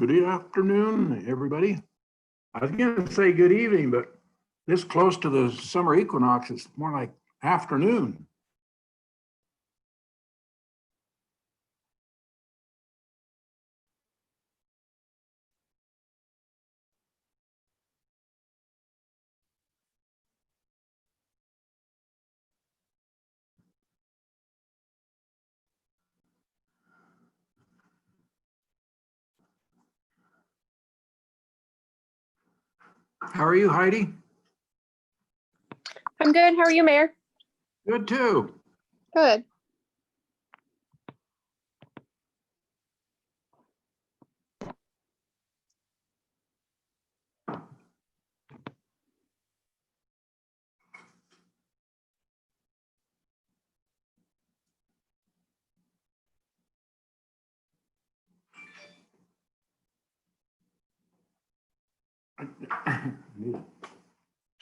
Good afternoon, everybody. I was going to say good evening, but this close to the summer equinox, it's more like afternoon. How are you, Heidi? I'm good. How are you, Mayor? Good too. Good. Need a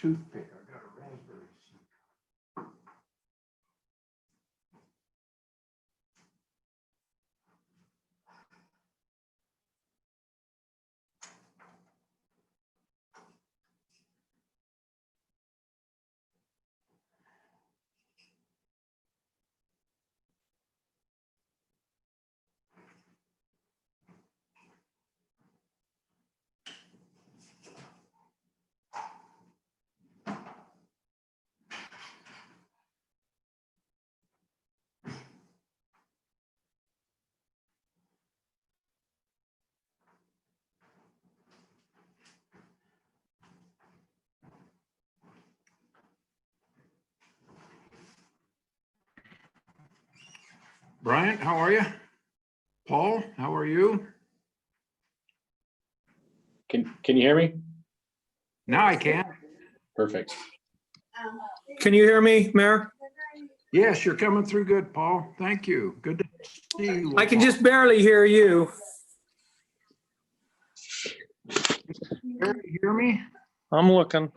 toothpick. I got a raspberry seed. Bryant, how are you? Paul, how are you? Can you hear me? Now I can. Perfect. Can you hear me, Mayor? Yes, you're coming through good, Paul. Thank you. Good to see you. I can just barely hear you. You hear me? I'm looking.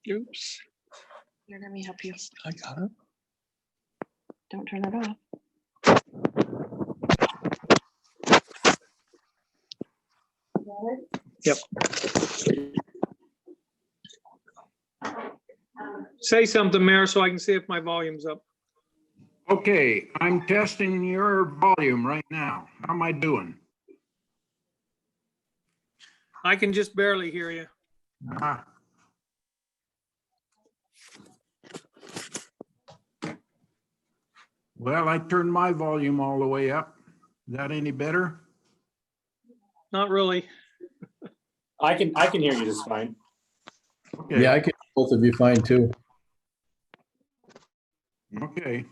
Oops, Here, let me help you. I got it. Don't turn it off. Yep. Say something, Mayor, so I can see if my volume's up. Okay, I'm testing your volume right now. How am I doing? I can just barely hear you. Ah. Well, I turned my volume all the way up. Is that any better? Not really. I can hear you just fine. Okay. Yeah, I can hear both of you fine too. Okay.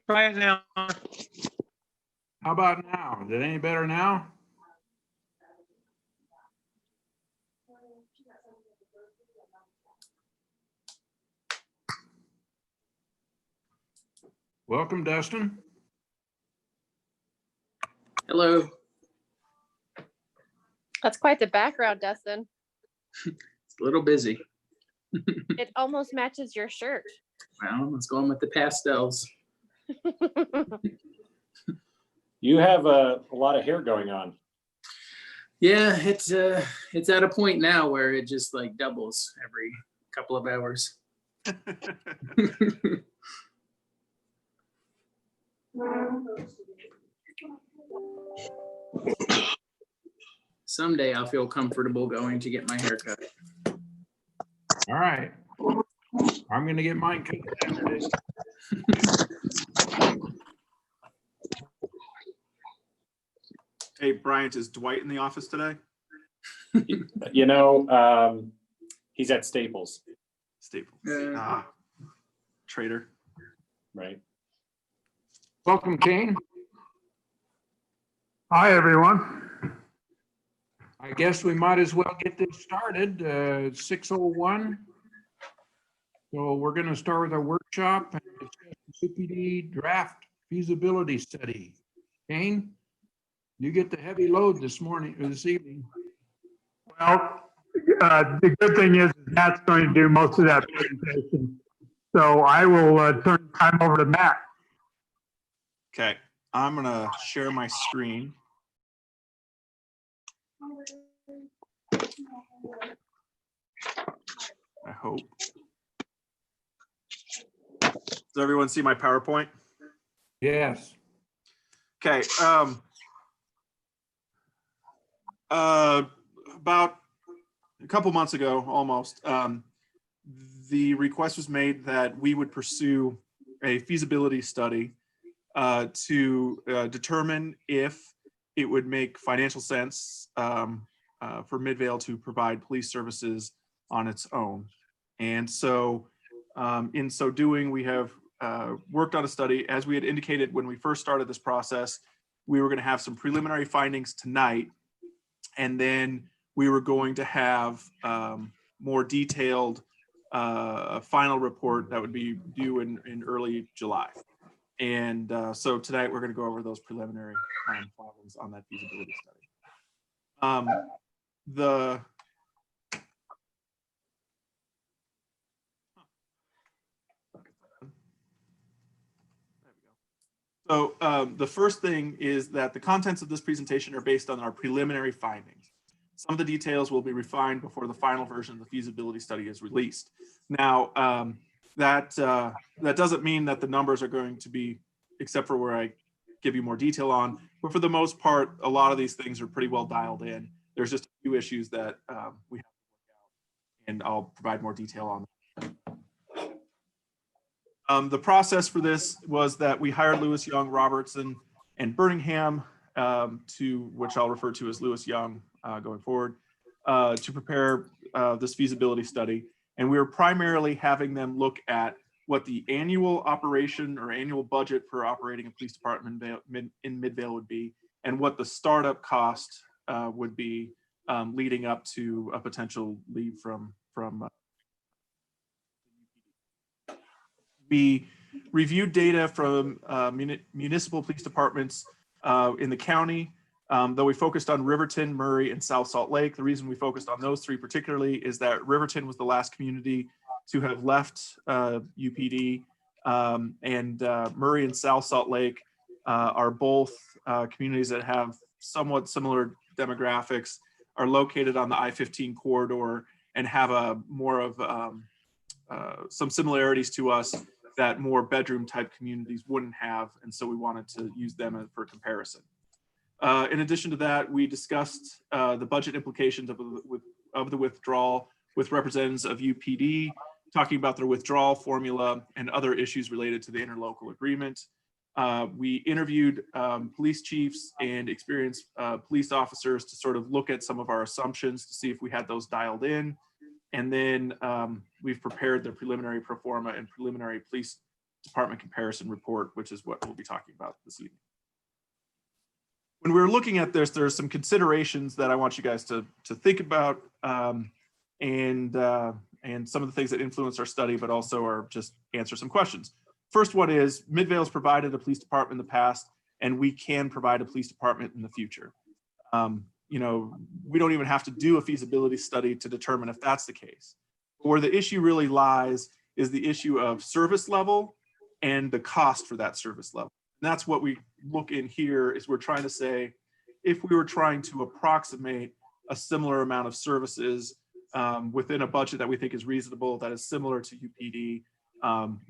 Try it now. How about now? Is it any better now? Welcome, Dustin. Hello. That's quite the background, Dustin. It's a little busy. It almost matches your shirt. Well, let's go on with the pastels. You have a lot of hair going on. Yeah, it's at a point now where it just like doubles every couple of hours. Someday I'll feel comfortable going to get my hair cut. All right. I'm going to get mine cut Saturday. Hey, Bryant, is Dwight in the office today? You know, he's at Staples, Staples. Uh, Trader. right? Welcome, Kane. Hi, everyone. I guess we might as well get this started. 6:01. So we're going to start with our workshop and discuss the CPD draft feasibility study. Kane, you get the heavy load this morning or this evening. Well, the good thing is Matt's going to do most of that presentation. So I will turn time over to Matt. Okay. I'm gonna share my screen. I hope. Does everyone see my PowerPoint? Yes. Okay. About a couple months ago, almost, the request was made that we would pursue a feasibility study to determine if it would make financial sense for Midvale to provide police services on its own. And so in so doing, we have worked on a study. As we had indicated when we first started this process, we were going to have some preliminary findings tonight, and then we were going to have more detailed final report that would be due in early July. And so tonight we're going to go over those preliminary findings on that feasibility study. So the first thing is that the contents of this presentation are based on our preliminary findings. Some of the details will be refined before the final version of the feasibility study is released. Now, that doesn't mean that the numbers are going to be, except for where I give you more detail on, but for the most part, a lot of these things are pretty well dialed in. There's just a few issues that we have to work out, and I'll provide more detail on. The process for this was that we hired Lewis Young, Robertson, and Birmingham, which I'll refer to as Lewis Young going forward, to prepare this feasibility study. And we were primarily having them look at what the annual operation or annual budget for operating a police department in Midvale would be, and what the startup cost would be leading up to a potential leave from We reviewed data from municipal police departments in the county, though we focused on Riverton, Murray, and South Salt Lake. The reason we focused on those three particularly is that Riverton was the last community to have left UPD, and Murray and South Salt Lake are both communities that have somewhat similar demographics, are located on the I-15 corridor, and have a more of some similarities to us that more bedroom type communities wouldn't have. And so we wanted to use them for comparison. In addition to that, we discussed the budget implications of the withdrawal with representatives of UPD, talking about their withdrawal formula and other issues related to the interlocal agreement. We interviewed police chiefs and experienced police officers to sort of look at some of our assumptions to see if we had those dialed in. And then we've prepared the preliminary pro forma and preliminary police department comparison report, which is what we'll be talking about this evening. When we were looking at this, there's some considerations that I want you guys to think about, and some of the things that influence our study, but also are just answer some questions. First one is Midvale's provided a police department in the past, and we can provide a police department in the future. You know, we don't even have to do a feasibility study to determine if that's the case. Where the issue really lies is the issue of service level and the cost for that service level. And that's what we look in here is we're trying to say, if we were trying to approximate a similar amount of services within a budget that we think is reasonable, that is similar to UPD,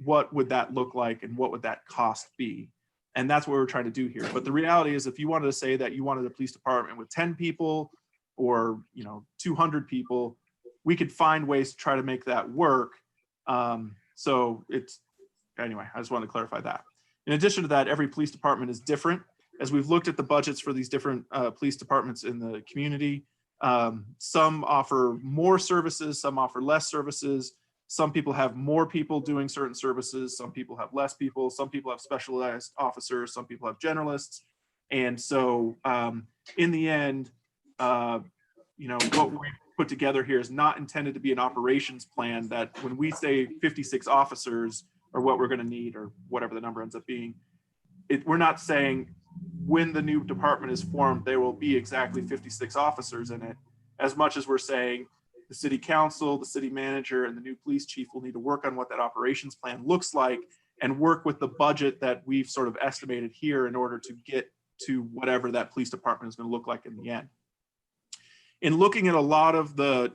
what would that look like and what would that cost be? And that's what we're trying to do here. But the reality is if you wanted to say that you wanted a police department with 10 people or 200 people, we could find ways to try to make that work. So it's, anyway, I just wanted to clarify that. In addition to that, every police department is different. As we've looked at the budgets for these different police departments in the community, some offer more services, some offer less services. Some people have more people doing certain services. Some people have less people. Some people have specialized officers. Some people have generalists. And so in the end, what we put together here is not intended to be an operations plan that when we say 56 officers or what we're going to need or whatever the number ends up being, we're not saying when the new department is formed, there will be exactly 56 officers in it, as much as we're saying the city council, the city manager, and the new police chief will need to work on what that operations plan looks like and work with the budget that we've sort of estimated here in order to get to whatever that police department is going to look like in the end. In looking at a lot of the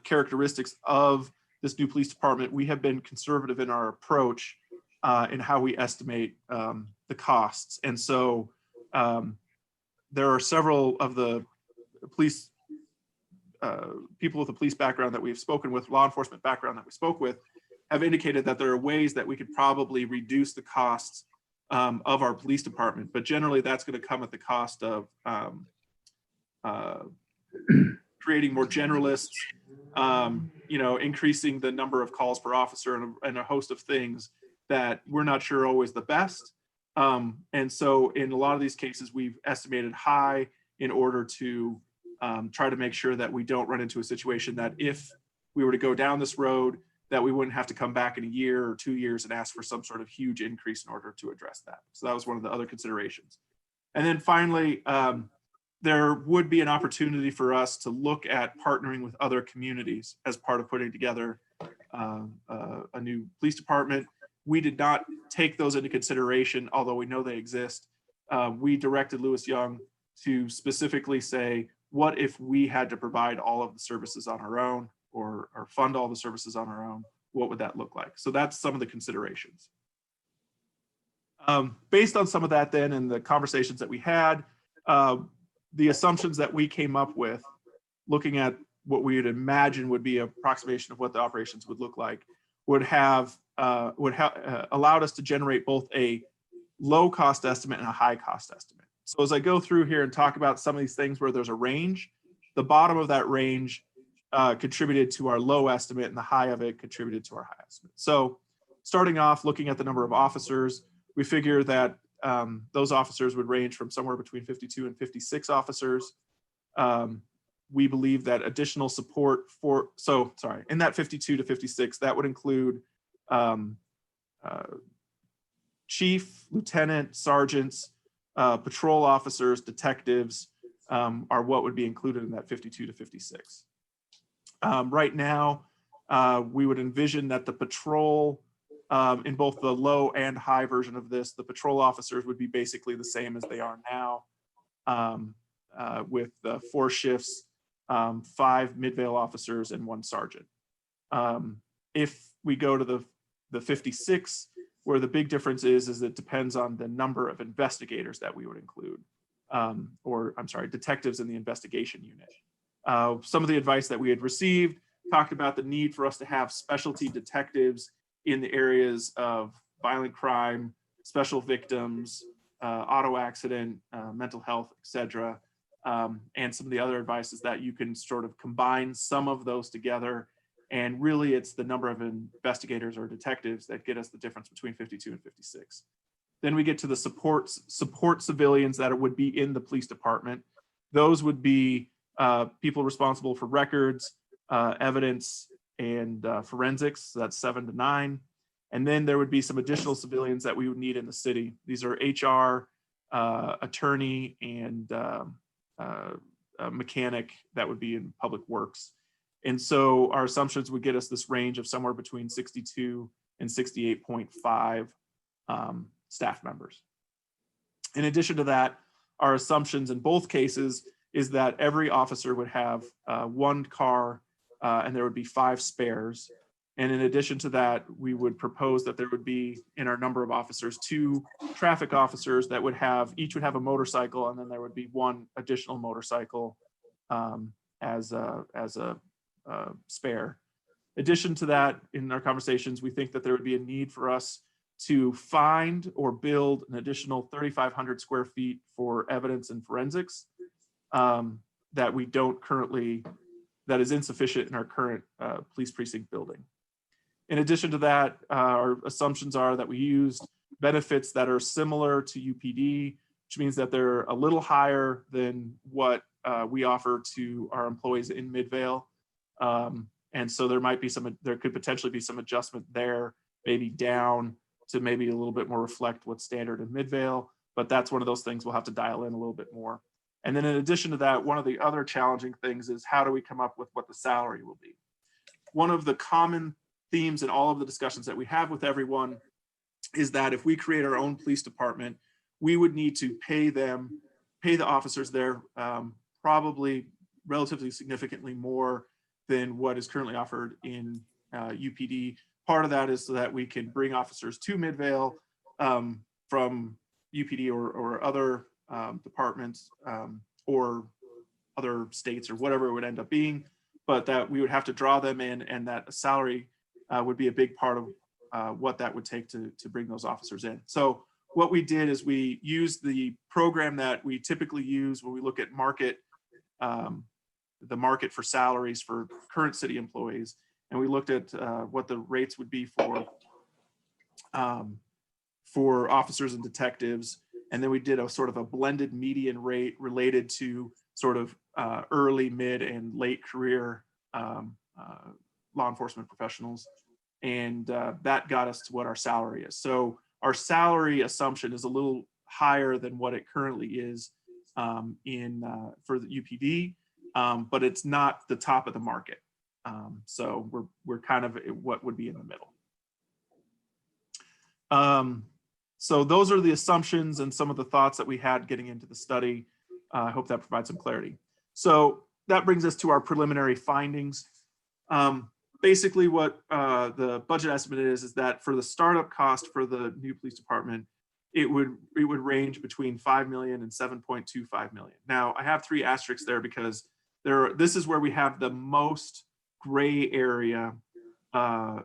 characteristics of this new police department, we have been conservative in our approach in how we estimate the costs. And so there are several of the police people with a police background that we've spoken with, law enforcement background that we spoke with, have indicated that there are ways that we could probably reduce the costs of our police department, but generally that's going to come at the cost of creating more generalists, increasing the number of calls per officer, and a host of things that we're not sure always the best. And so in a lot of these cases, we've estimated high in order to try to make sure that we don't run into a situation that if we were to go down this road, that we wouldn't have to come back in a year or 2 years and ask for some sort of huge increase in order to address that. So that was one of the other considerations. And then finally, there would be an opportunity for us to look at partnering with other communities as part of putting together a new police department. We did not take those into consideration, although we know they exist. We directed Lewis Young to specifically say, what if we had to provide all of the services on our own, or fund all the services on our own? What would that look like? So that's some of the considerations. Based on some of that then and the conversations that we had, the assumptions that we came up with, looking at what we would imagine would be an approximation of what the operations would look like, would have allowed us to generate both a low cost estimate and a high cost estimate. So as I go through here and talk about some of these things where there's a range, the bottom of that range contributed to our low estimate and the high of it contributed to our high estimate. So starting off, looking at the number of officers, we figure that those officers would range from somewhere between 52 and 56 officers. We believe that additional support in that 52 to 56, that would include chief, lieutenant, sergeants, patrol officers, detectives are what would be included in that 52 to 56. Right now, we would envision that the patrol, in both the low and high version of this, the patrol officers would be basically the same as they are now, with 4 shifts, 5 Midvale officers and 1 sergeant. If we go to the 56, where the big difference is it depends on the number of investigators that we would include, detectives in the investigation unit. Some of the advice that we had received talked about the need for us to have specialty detectives in the areas of violent crime, special victims, auto accident, mental health, etc. And some of the other advice is that you can sort of combine some of those together, and really it's the number of investigators or detectives that get us the difference between 52 and 56. Then we get to the support civilians that would be in the police department. Those would be people responsible for records, evidence, and forensics. So that's 7 to 9. And then there would be some additional civilians that we would need in the city. These are HR, attorney, and a mechanic that would be in public works. And so our assumptions would get us this range of somewhere between 62 and 68.5 staff members. In addition to that, our assumptions in both cases is that every officer would have 1 car and there would be 5 spares. And in addition to that, we would propose that there would be, in our number of officers, 2 traffic officers that each would have a motorcycle, and then there would be 1 additional motorcycle as a spare. In addition to that, in our conversations, we think that there would be a need for us to find or build an additional 3,500 square feet for evidence and forensics that we don't currently, that is insufficient in our current police precinct building. In addition to that, our assumptions are that we used benefits that are similar to UPD, which means that they're a little higher than what we offer to our employees in Midvale. And so there could potentially be some adjustment there, maybe down to maybe a little bit more reflect what's standard in Midvale, but that's one of those things we'll have to dial in a little bit more. And then in addition to that, one of the other challenging things is how do we come up with what the salary will be? One of the common themes in all of the discussions that we have with everyone is that if we create our own police department, we would need to pay the officers there probably relatively significantly more than what is currently offered in UPD. Part of that is so that we can bring officers to Midvale from UPD or other departments or other states or whatever it would end up being, but that we would have to draw them in, and that a salary would be a big part of what that would take to bring those officers in. So what we did is we used the program that we typically use when we look at the market for salaries for current city employees, and we looked at what the rates would be for officers and detectives, and then we did a sort of a blended median rate related to sort of early, mid, and late career law enforcement professionals, and that got us to what our salary is. So our salary assumption is a little higher than what it currently is for the UPD, but it's not the top of the market. So we're kind of what would be in the middle. So those are the assumptions and some of the thoughts that we had getting into the study. I hope that provides some clarity. So that brings us to our preliminary findings. Basically what the budget estimate is that for the startup cost for the new police department, it would range between 5 million and 7.25 million. Now I have 3 asterisks there because this is where we have the most gray area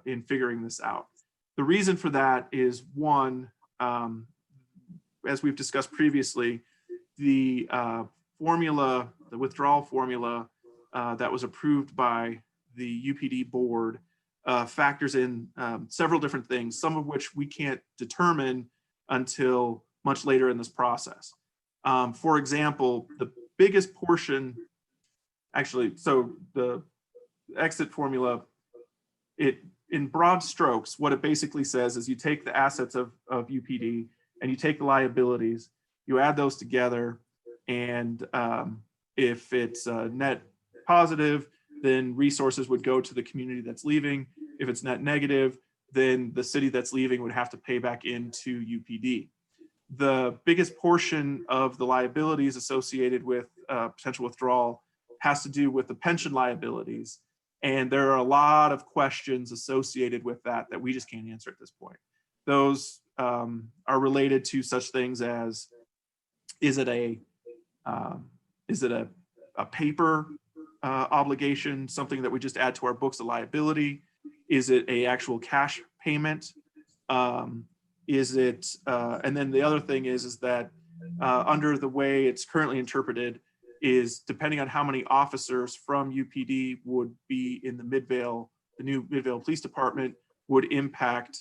in figuring this out. The reason for that is one, as we've discussed previously, the withdrawal formula that was approved by the UPD board factors in several different things, some of which we can't determine until much later in this process. For example, the biggest portion, actually, so the exit formula, in broad strokes, what it basically says is you take the assets of UPD and you take the liabilities, you add those together, and if it's net positive, then resources would go to the community that's leaving. If it's net negative, then the city that's leaving would have to pay back into UPD. The biggest portion of the liabilities associated with potential withdrawal has to do with the pension liabilities. And there are a lot of questions associated with that we just can't answer at this point. Those are related to such things as, is it a paper obligation, something that we just add to our books of liability? Is it a actual cash payment? Is it, and then the other thing is that under the way it's currently interpreted is depending on how many officers from UPD would be in the new Midvale Police Department would impact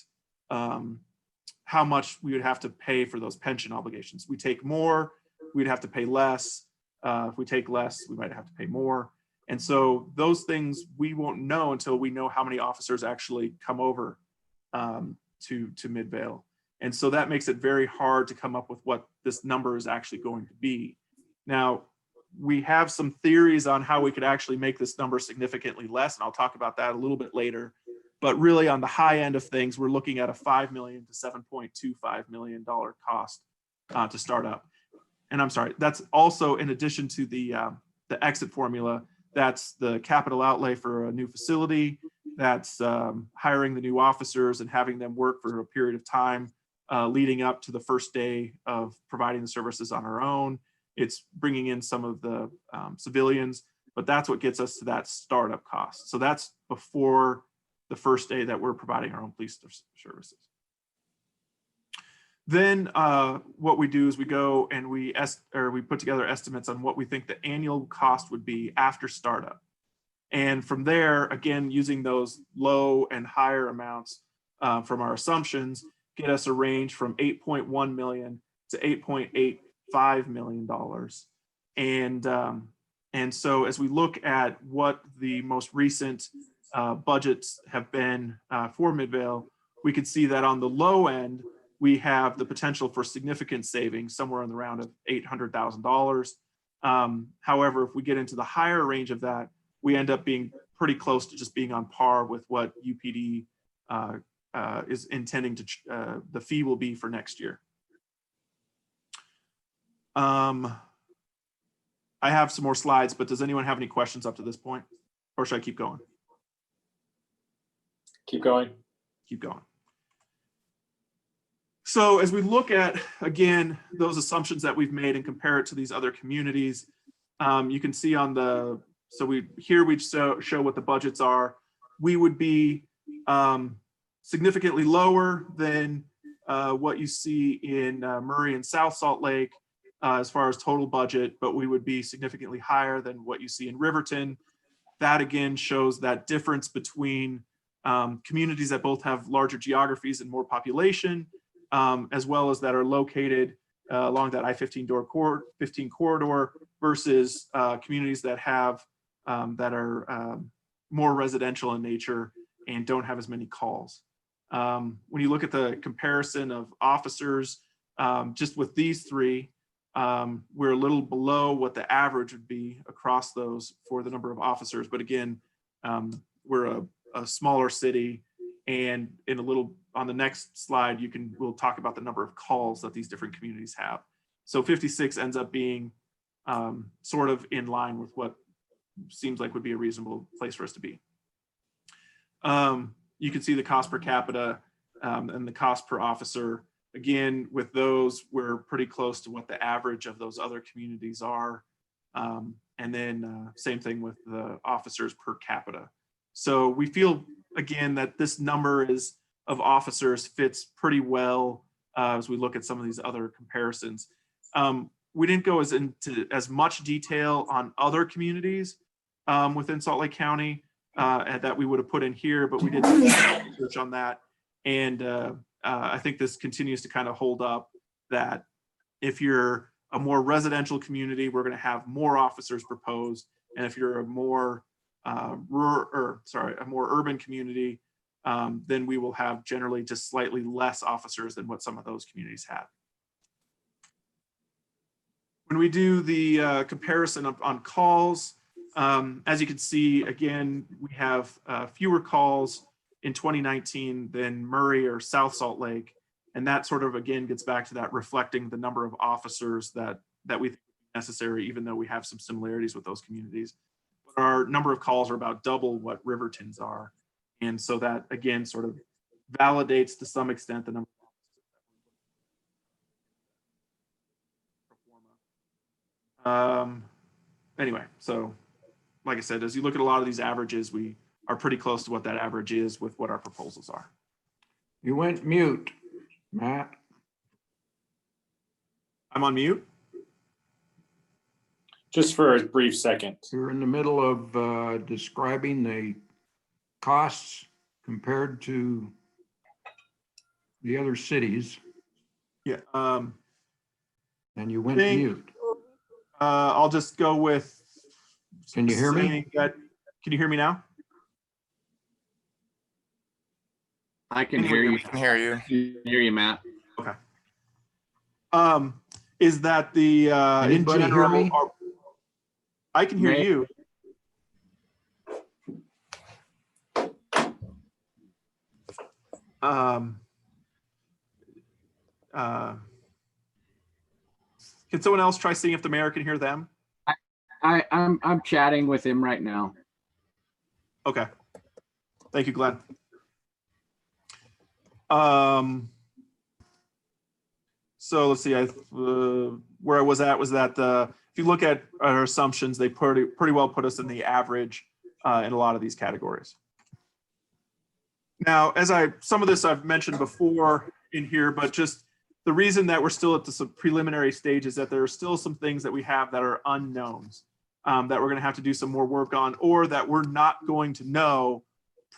how much we would have to pay for those pension obligations. We take more, we'd have to pay less. If we take less, we might have to pay more. And so those things we won't know until we know how many officers actually come over to Midvale. And so that makes it very hard to come up with what this number is actually going to be. Now, we have some theories on how we could actually make this number significantly less, and I'll talk about that a little bit later. But really on the high end of things, we're looking at a $5 million to $7.25 million cost to start up. And I'm sorry, that's also in addition to the exit formula. That's the capital outlay for a new facility. That's hiring the new officers and having them work for a period of time leading up to the first day of providing the services on our own. It's bringing in some of the civilians, but that's what gets us to that startup cost. So that's before the first day that we're providing our own police services. Then what we do is we go and we put together estimates on what we think the annual cost would be after startup. And from there, again, using those low and higher amounts from our assumptions, get us a range from 8.1 million to 8.85 million dollars. And so as we look at what the most recent budgets have been for Midvale, we could see that on the low end, we have the potential for significant savings, somewhere in the round of $800,000. However, if we get into the higher range of that, we end up being pretty close to just being on par with what UPD is intending to, the fee will be for next year. I have some more slides, but does anyone have any questions up to this point? Or should I keep going? Keep going. Keep going. So as we look at, again, those assumptions that we've made and compare it to these other communities, you can see on the, so we show what the budgets are. We would be significantly lower than what you see in Murray and South Salt Lake as far as total budget, but we would be significantly higher than what you see in Riverton. That again shows that difference between communities that both have larger geographies and more population, as well as that are located along that I-15 corridor versus communities that have that are more residential in nature and don't have as many calls. When you look at the comparison of officers, just with these three, we're a little below what the average would be across those for the number of officers. But again, we're a smaller city, and in a little on the next slide, we'll talk about the number of calls that these different communities have. So 56 ends up being sort of in line with what seems like would be a reasonable place for us to be. You can see the cost per capita and the cost per officer. Again, with those, we're pretty close to what the average of those other communities are. And then same thing with the officers per capita. So we feel, again, that this number of officers fits pretty well as we look at some of these other comparisons. We didn't go into as much detail on other communities within Salt Lake County that we would have put in here, but we did some research on that. And I think this continues to kind of hold up that if you're a more residential community, we're going to have more officers proposed. And if you're a more a more urban community, then we will have generally just slightly less officers than what some of those communities have. When we do the comparison on calls, as you can see, again, we have fewer calls in 2019 than Murray or South Salt Lake. And that sort of, again, gets back to that reflecting the number of officers that we think are necessary, even though we have some similarities with those communities. But our number of calls are about double what Riverton's are. And so that, again, sort of validates to some extent the number of officers. Anyway, so like I said, as you look at a lot of these averages, we are pretty close to what that average is with what our proposals are. You went mute, Matt. I'm on mute. Just for a brief second. You're in the middle of describing the costs compared to the other cities, Yeah. and you went Think- mute. I'll just go with. Can you hear me? saying that- can you hear me now? I can hear you. We can hear you. Hear you, Matt. Okay. Is that the in Anybody hear general? me? I can hear May- you. Can someone else try seeing if the mayor can hear them? I'm chatting with him right now. Okay. Thank you, Glenn. So let's see. Where I was at was that if you look at our assumptions, they pretty well put us in the average in a lot of these categories. Now, some of this I've mentioned before in here, but just the reason that we're still at the preliminary stage is that there are still some things that we have that are unknowns that we're going to have to do some more work on, or that we're not going to know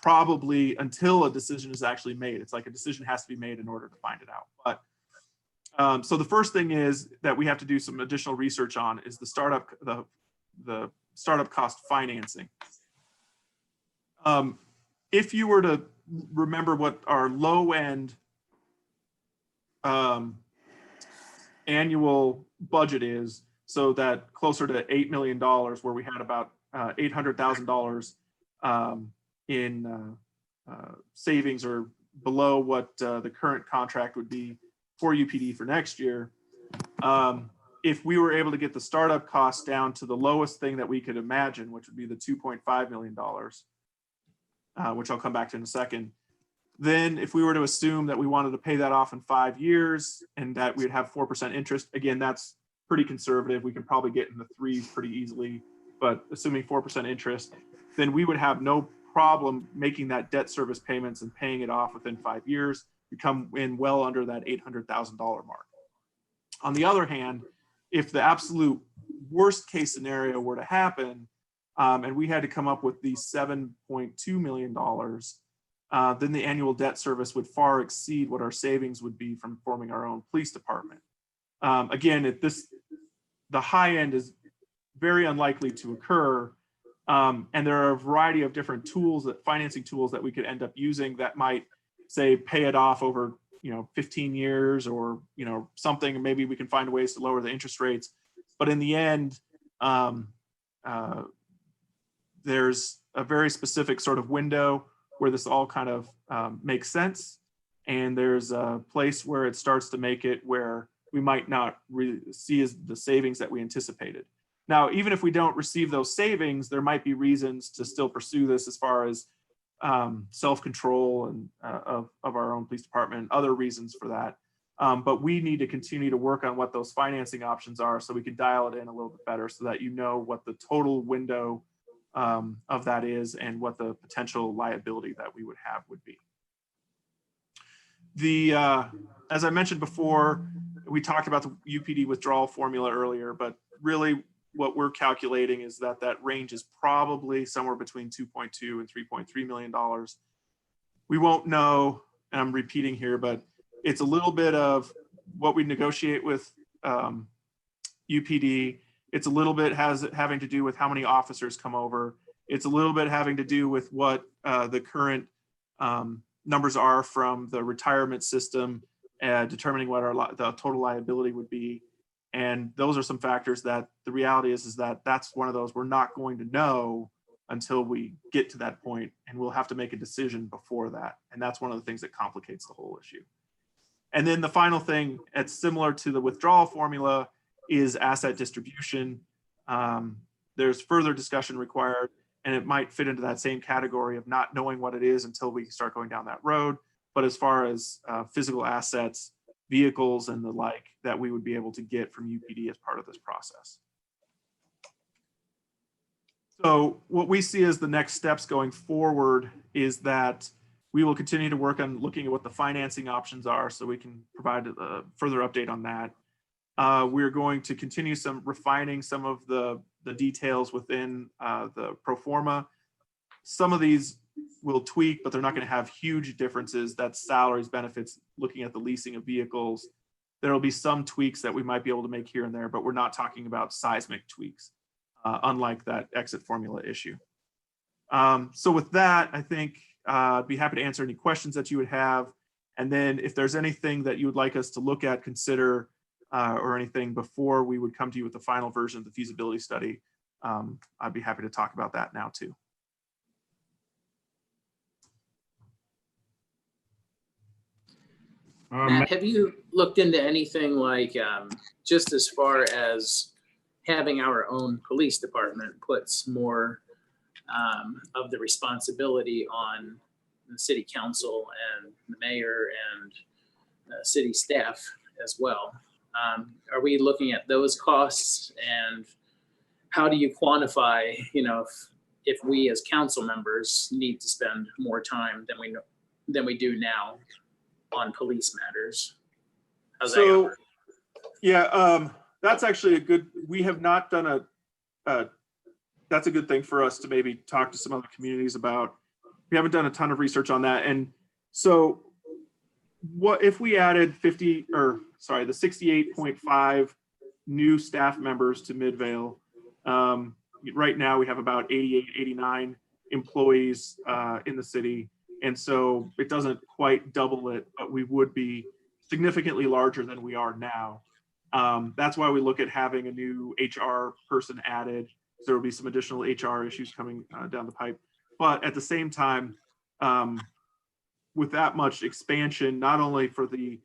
probably until a decision is actually made. It's like a decision has to be made in order to find it out. But so the first thing is that we have to do some additional research on is the startup cost financing. If you were to remember what our low end annual budget is, so that closer to $8 million, where we had about $800,000 in savings or below what the current contract would be for UPD for next year. If we were able to get the startup costs down to the lowest thing that we could imagine, which would be the $2.5 million, which I'll come back to in a second. Then if we were to assume that we wanted to pay that off in 5 years and that we'd have 4% interest, again, that's pretty conservative. We can probably get in the threes pretty easily, but assuming 4% interest, then we would have no problem making that debt service payments and paying it off within 5 years. We come in well under that $800,000 mark. On the other hand, if the absolute worst case scenario were to happen, and we had to come up with the $7.2 million, then the annual debt service would far exceed what our savings would be from forming our own police department. Again, the high end is very unlikely to occur. And there are a variety of different tools, financing tools that we could end up using that might say pay it off over 15 years or something. Maybe we can find ways to lower the interest rates. But in the end, there's a very specific sort of window where this all kind of makes sense. And there's a place where it starts to make it where we might not really see as the savings that we anticipated. Now, even if we don't receive those savings, there might be reasons to still pursue this as far as self-control and of our own police department, and other reasons for that. But we need to continue to work on what those financing options are so we can dial it in a little bit better so that what the total window of that is and what the potential liability that we would have would be. As I mentioned before, we talked about the UPD withdrawal formula earlier, but really what we're calculating is that range is probably somewhere between $2.2 and $3.3 million. We won't know, and I'm repeating here, but it's a little bit of what we negotiate with UPD. It's a little bit having to do with how many officers come over. It's a little bit having to do with what the current numbers are from the retirement system, determining what the total liability would be. And those are some factors that the reality is that that's one of those we're not going to know until we get to that point, and we'll have to make a decision before that. And that's one of the things that complicates the whole issue. And then the final thing, it's similar to the withdrawal formula, is asset distribution. There's further discussion required, and it might fit into that same category of not knowing what it is until we start going down that road. But as far as physical assets, vehicles and the like that we would be able to get from UPD as part of this process. So what we see as the next steps going forward is that we will continue to work on looking at what the financing options are so we can provide a further update on that. We're going to continue refining some of the details within the pro forma. Some of these will tweak, but they're not going to have huge differences. That's salaries, benefits, looking at the leasing of vehicles. There will be some tweaks that we might be able to make here and there, but we're not talking about seismic tweaks, unlike that exit formula issue. So with that, I think I'd be happy to answer any questions that you would have. And then if there's anything that you would like us to look at, consider, or anything before we would come to you with the final version of the feasibility study, I'd be happy to talk about that now too. Matt, have you looked into anything like just as far as having our own police department puts more of the responsibility on the city council and the mayor and city staff as well? Are we looking at those costs, and how do you quantify, if we as council members need to spend more time than we do now on police matters? How's that going? Yeah, that's actually we have not done that's a good thing for us to maybe talk to some other communities about. We haven't done a ton of research on that. And so what if we added the 68.5 new staff members to Midvale? Right now we have about 88, 89 employees in the city. And so it doesn't quite double it, but we would be significantly larger than we are now. That's why we look at having a new HR person added. There will be some additional HR issues coming down the pipe. But at the same time, with that much expansion, not only for the,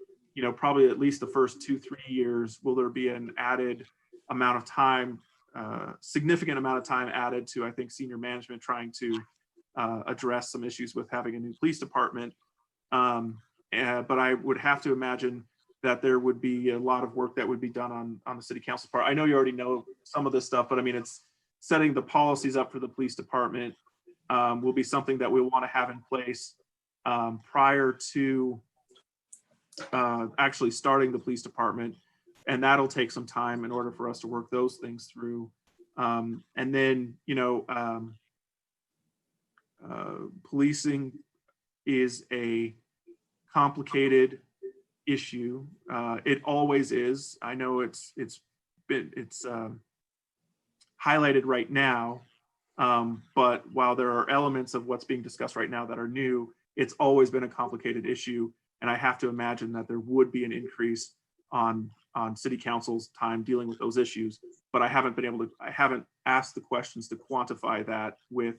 probably at least the first 2-3 years, will there be an added amount of time, significant amount of time added to, I think, senior management trying to address some issues with having a new police department. But I would have to imagine that there would be a lot of work that would be done on the city council part. I know you already know some of this stuff, but I mean, it's setting the policies up for the police department will be something that we want to have in place prior to actually starting the police department. And that'll take some time in order for us to work those things through. And then, policing is a complicated issue. It always is. I know it's highlighted right now, but while there are elements of what's being discussed right now that are new, it's always been a complicated issue. And I have to imagine that there would be an increase on city council's time dealing with those issues, but I haven't asked the questions to quantify that with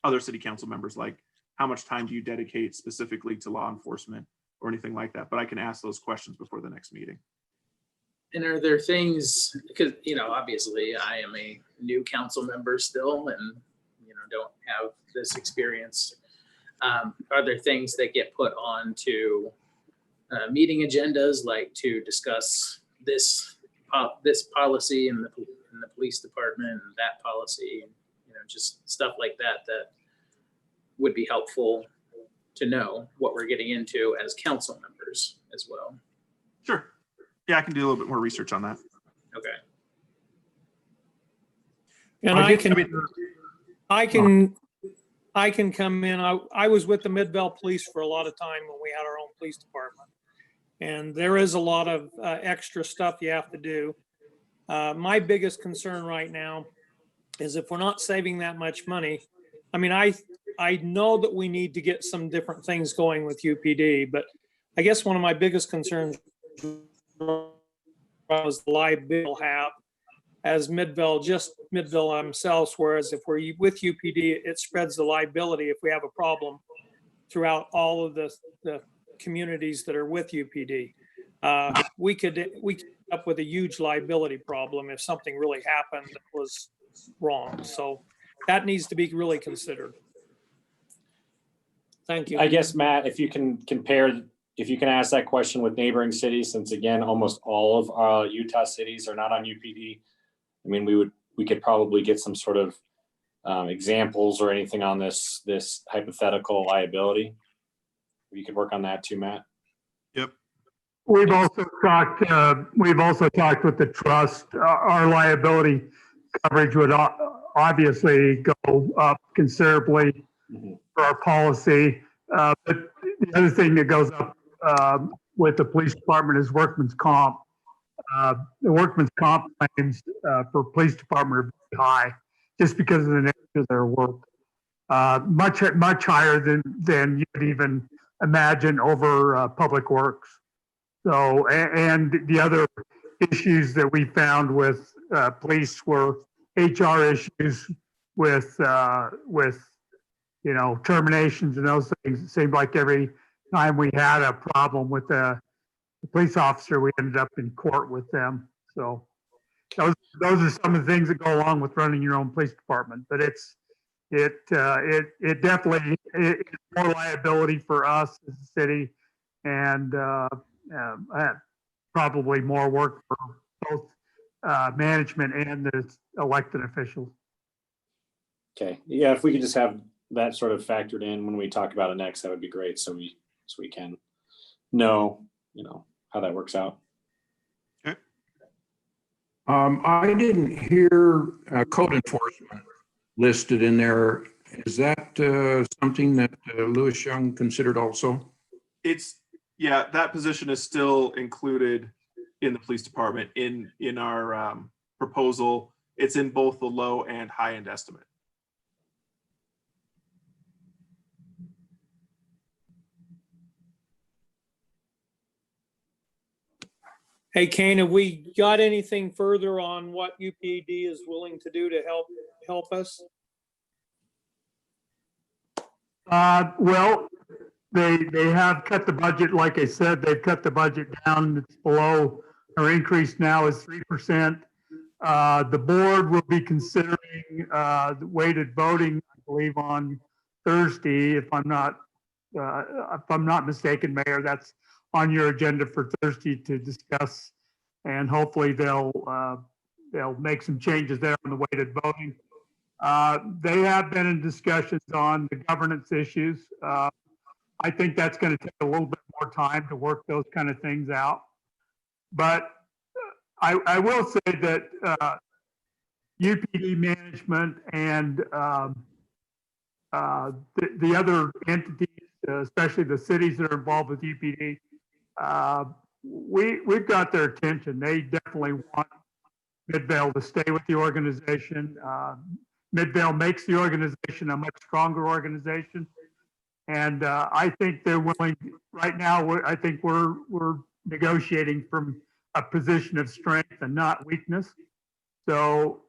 other city council members, like how much time do you dedicate specifically to law enforcement or anything like that, but I can ask those questions before the next meeting. And are there things, because, obviously I am a new council member still and, don't have this experience. Are there things that get put on to meeting agendas, like to discuss this policy in the police department and that policy, and, just stuff like that would be helpful to know what we're getting into as council members as well. Sure. Yeah, I can do a little bit more research on that. Okay. And I can come in. I was with the Midvale Police for a lot of time when we had our own police department. And there is a lot of extra stuff you have to do. My biggest concern right now is if we're not saving that much money. I mean, I know that we need to get some different things going with UPD, but I guess one of my biggest concerns was the liability we'll have as Midvale themselves, whereas if we're with UPD, it spreads the liability if we have a problem throughout all of the communities that are with UPD. We could end up with a huge liability problem if something really happened that was wrong. So that needs to be really considered. Thank you. I guess, Matt, if you can ask that question with neighboring cities, since again, almost all of our Utah cities are not on UPD. I mean, we could probably get some sort of examples or anything on this hypothetical liability. You could work on that too, Matt. Yep. We've also talked with the trust. Our liability coverage would obviously go up considerably for our policy. But the other thing that goes up with the police department is workman's comp. The workman's comp claims for police department are very high just because of the nature of their work. Much higher than you could even imagine over public works. So, and the other issues that we found with police were HR issues with terminations and those things. It seemed like every time we had a problem with the police officer, we ended up in court with them. So those are some of the things that go along with running your own police department. But it definitely is more liability for us as a city, and probably more work for both management and the elected officials. Okay. Yeah, if we could just have that sort of factored in when we talk about it next, that would be great. So we can know, how that works out. Okay. I didn't hear code enforcement listed in there. Is that something that Louis Young considered also? That position is still included in the police department in our proposal. It's in both the low and high end estimate. Hey, Kane, have we got anything further on what UPD is willing to do to help us? Well, they have cut the budget, like I said, they've cut the budget down. It's below, our increase now is 3%. The board will be considering the weighted voting, I believe, on Thursday, if I'm not mistaken, Mayor. That's on your agenda for Thursday to discuss, and hopefully they'll make some changes there on the weighted voting. They have been in discussions on the governance issues. I think that's going to take a little bit more time to work those kind of things out. But I will say that UPD management and the other entities, especially the cities that are involved with UPD, we've got their attention. They definitely want Midvale to stay with the organization. Midvale makes the organization a much stronger organization. And I think they're willing, right now, I think we're negotiating from a position of strength and not weakness. So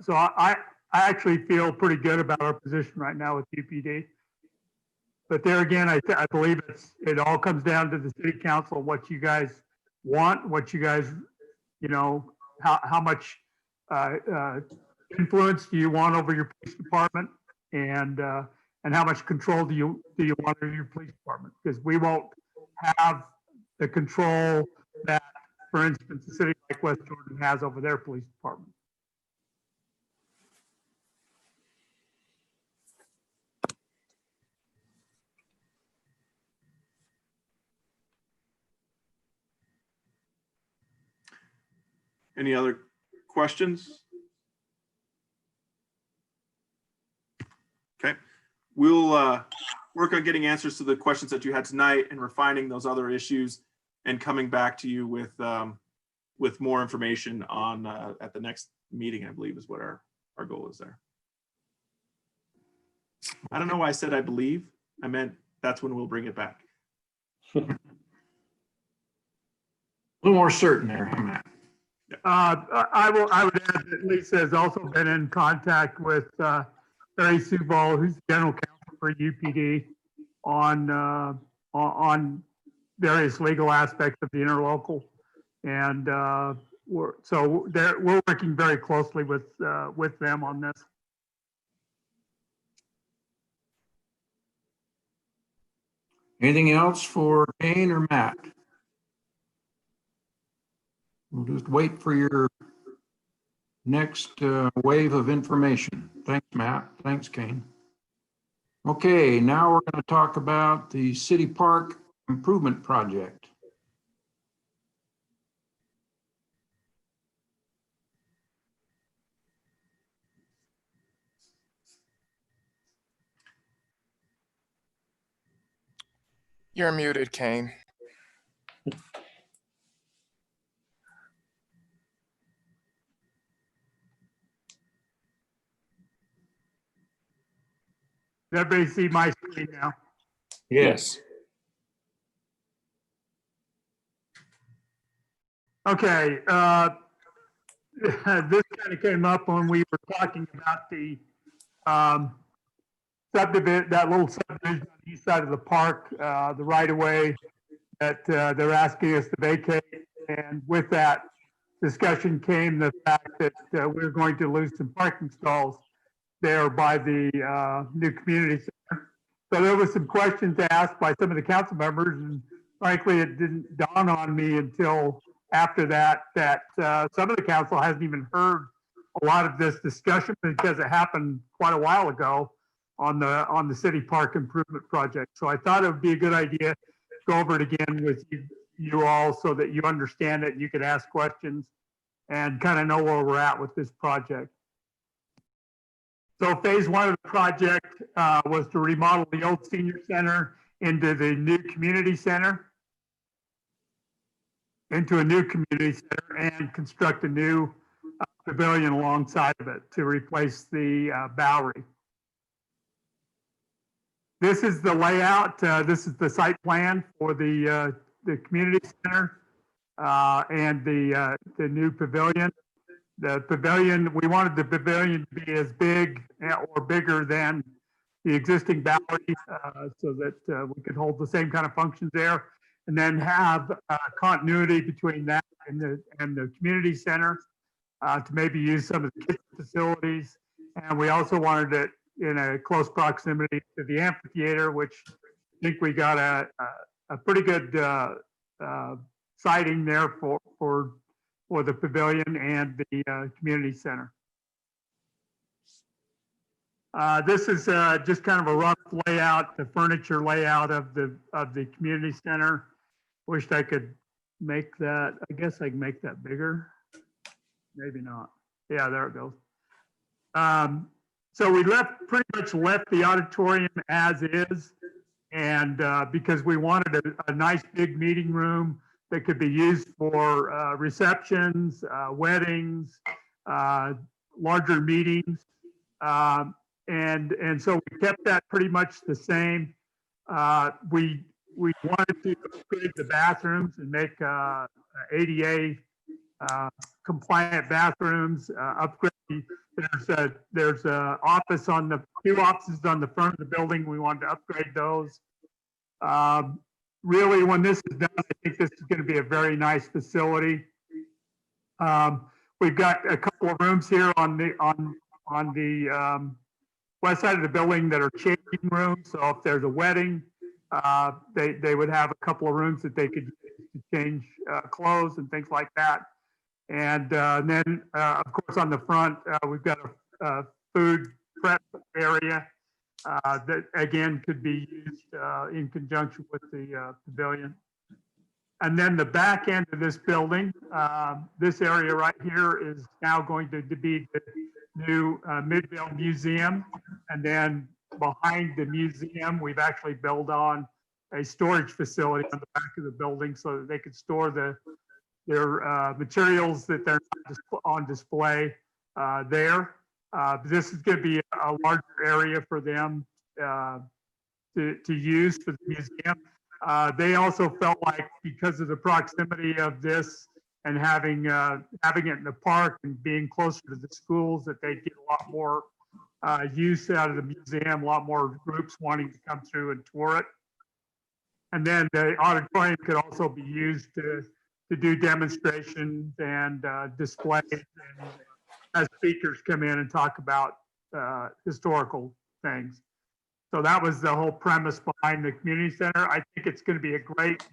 I actually feel pretty good about our position right now with UPD. But there again, I believe it all comes down to the city council, what you guys want, what you guys, how much influence do you want over your police department, and how much control do you want over your police department? Because we won't have the control that, for instance, a city like West Jordan has over their police department. Any other questions? Okay, we'll work on getting answers to the questions that you had tonight and refining those other issues and coming back to you with more information on at the next meeting, I believe is what our goal is there. I don't know why I said I believe. I meant that's when we'll bring it back. A little more certain there, Matt. I would add that Lisa has also been in contact with Barry Subal, who's general counsel for UPD, on various legal aspects of the interlocal, and we're working very closely with them on this. Anything else for Kane or Matt? We'll just wait for your next wave of information. Thanks, Matt. Thanks, Kane. Okay, now we're going to talk about the City Park Improvement Project. You're muted, Kane. Everybody see my screen now? Yes. Okay, this kind of came up when we were talking about the subdivision, that little subdivision on the east side of the park, the right-of-way that they're asking us to vacate. And with that discussion came the fact that we're going to lose some parking stalls there by the new community center. So there was some questions asked by some of the council members, and frankly, it didn't dawn on me until after that some of the council hasn't even heard a lot of this discussion because it happened quite a while ago on the city park improvement project. So I thought it would be a good idea to go over it again with you all so that you understand it and you can ask questions and kind of know where we're at with this project. So phase one of the project was to remodel the old senior center into the new community center, and construct a new pavilion alongside of it to replace the Bowery. This is the layout. This is the site plan for the community center and the new pavilion. The pavilion, we wanted the pavilion to be as big or bigger than the existing Bowery, so that we could hold the same kind of functions there, and then have continuity between that and the community center to maybe use some of the kitchen facilities. And we also wanted it in a close proximity to the amphitheater, which I think we got a pretty good siting there for the pavilion and the community center. This is just kind of a rough layout, the furniture layout of the community center. Wished I could make that, I guess I can make that bigger. Maybe not. Yeah, there it goes. So we pretty much left the auditorium as is. And because we wanted a nice big meeting room that could be used for receptions, weddings, larger meetings. And so we kept that pretty much the same. We wanted to upgrade the bathrooms and make ADA compliant bathrooms, upgrade. There's a office two offices on the front of the building. We wanted to upgrade those. Really, when this is done, I think this is going to be a very nice facility. We've got a couple of rooms here on the west side of the building that are changing rooms. So if there's a wedding, they would have a couple of rooms that they could use to change clothes and things like that. And then, of course, on the front, we've got a food prep area that, again, could be used in conjunction with the pavilion. And then the back end of this building, this area right here is now going to be the new Midvale Museum. And then behind the museum, we've actually built on a storage facility on the back of the building so that they could store their materials that they're not on display there. This is going to be a larger area for them to use for the museum. They also felt like because of the proximity of this and having it in the park and being closer to the schools, that they'd get a lot more use out of the museum, a lot more groups wanting to come through and tour it. And then the auditorium could also be used to do demonstrations and displays and as speakers come in and talk about historical things. So that was the whole premise behind the community center. I think it's going to be a great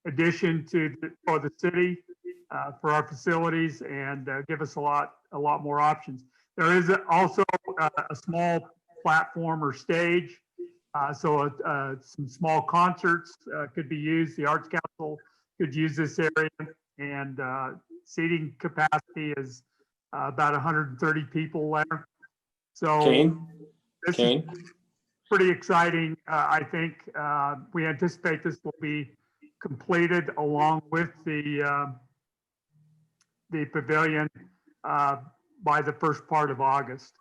addition for the city, for our facilities, and give us a lot more options. There is also a small platform or stage, so some small concerts could be used. The Arts Council could use this area, and seating capacity is about 130 people there. So this is pretty exciting. I think we anticipate this will be completed along with the pavilion by the first part of August.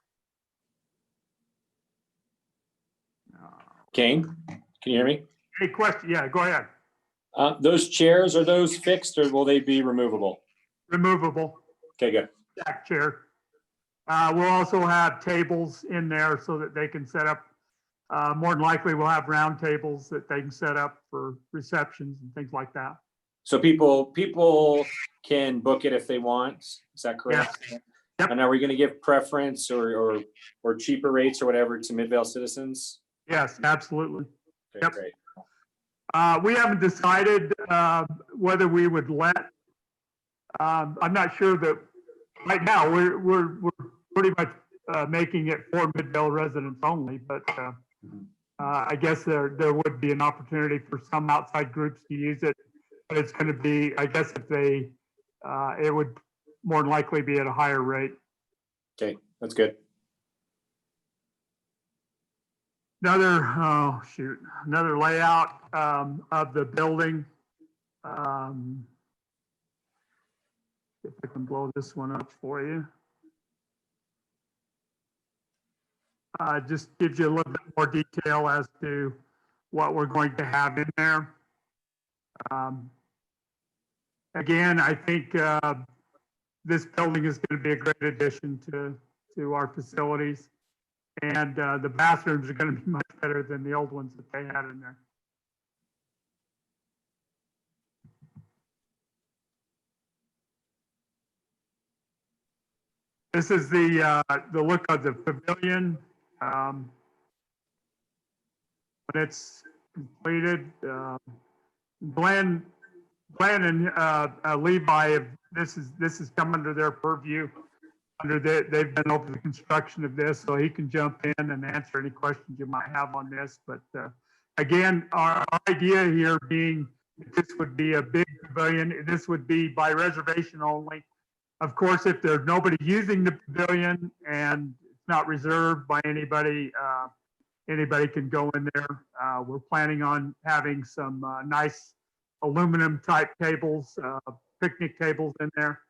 Kane, can you hear me? Any question? Yeah, go ahead. Those chairs, are those fixed or will they be removable? Removable. Okay, good. Stack chair. We'll also have tables in there so that they can set up. More than likely, we'll have round tables that they can set up for receptions and things like that. So people can book it if they want. Is that correct? Yes. Yep. And are we going to give preference or cheaper rates or whatever to Midvale citizens? Yes, absolutely. Okay, Yep. great. We haven't decided whether we would let. I'm not sure that right now we're pretty much making it for Midvale residents only, but I guess there would be an opportunity for some outside groups to use it. But it's going to be, I guess, if they, it would more than likely be at a higher rate. Okay, that's good. Another layout of the building. If I can blow this one up for you. Just gives you a little bit more detail as to what we're going to have in there. Again, I think this building is going to be a great addition to our facilities. And the bathrooms are going to be much better than the old ones that they had in there. This is the look of the pavilion. When it's completed, Glenn and Levi, this has come under their purview. They've been over the construction of this, so he can jump in and answer any questions you might have on this. But again, our idea here being this would be a big pavilion. This would be by reservation only. Of course, if there's nobody using the pavilion and it's not reserved by anybody, anybody can go in there. We're planning on having some nice aluminum type tables, picnic tables in there.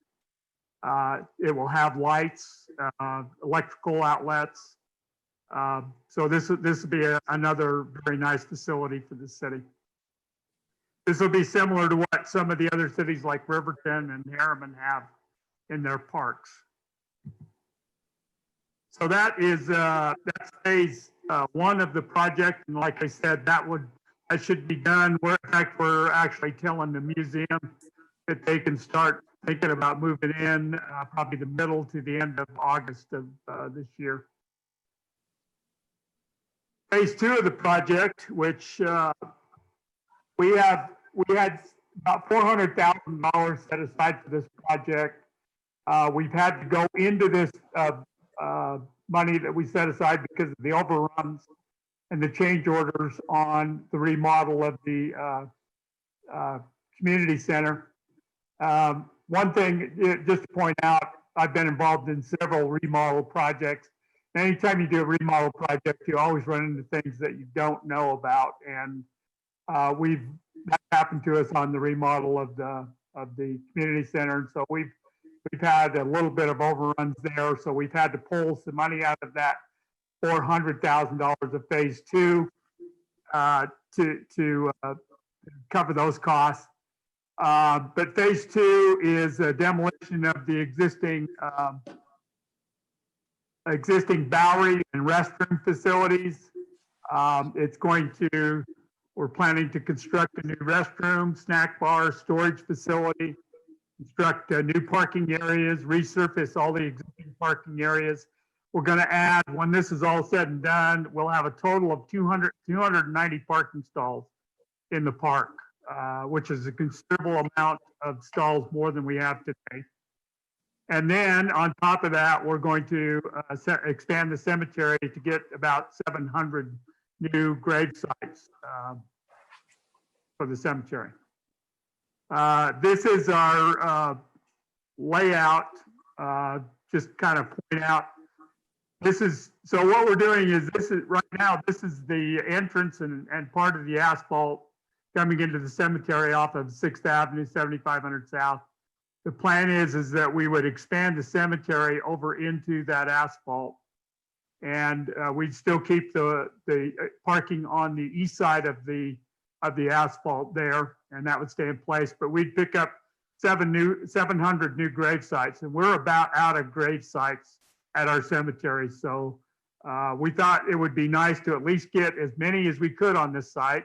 It will have lights, electrical outlets. So this will be another very nice facility for the city. This will be similar to what some of the other cities like Riverton and Harriman have in their parks. So that is that's phase one of the project, and like I said, that should be done. In fact, we're actually telling the museum that they can start thinking about moving in probably the middle to the end of August of this year. Phase two of the project, which we had about $400,000 set aside for this project. We've had to go into this money that we set aside because of the overruns and the change orders on the remodel of the community center. One thing, just to point out, I've been involved in several remodel projects. Anytime you do a remodel project, you always run into things that you don't know about, and that happened to us on the remodel of the community center. And so we've had a little bit of overruns there, so we've had to pull some money out of that $400,000 of phase two to cover those costs. But phase two is a demolition of the existing Bowery and restroom facilities. We're planning to construct a new restroom, snack bar, storage facility, construct new parking areas, resurface all the existing parking areas. We're going to add, when this is all said and done, we'll have a total of 290 parking stalls in the park, which is a considerable amount of stalls more than we have today. And then on top of that, we're going to expand the cemetery to get about 700 new grave sites for the cemetery. This is our layout, just kind of point out. So what we're doing is right now, this is the entrance and part of the asphalt coming into the cemetery off of 6th Avenue, 7500 South. The plan is that we would expand the cemetery over into that asphalt, and we'd still keep the parking on the east side of the asphalt there, and that would stay in place. But we'd pick up 700 new grave sites, and we're about out of grave sites at our cemetery. So we thought it would be nice to at least get as many as we could on this site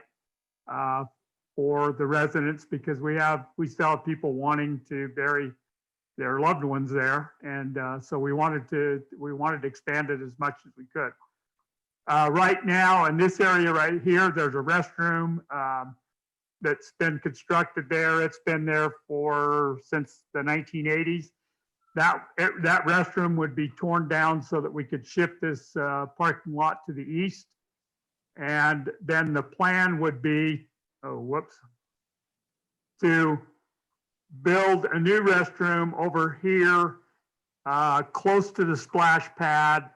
for the residents, because we still have people wanting to bury their loved ones there, and so we wanted to expand it as much as we could. Right now, in this area right here, there's a restroom that's been constructed there. It's been there since the 1980s. That restroom would be torn down so that we could shift this parking lot to the east. And then the plan would be, to build a new restroom over here, close to the splash pad.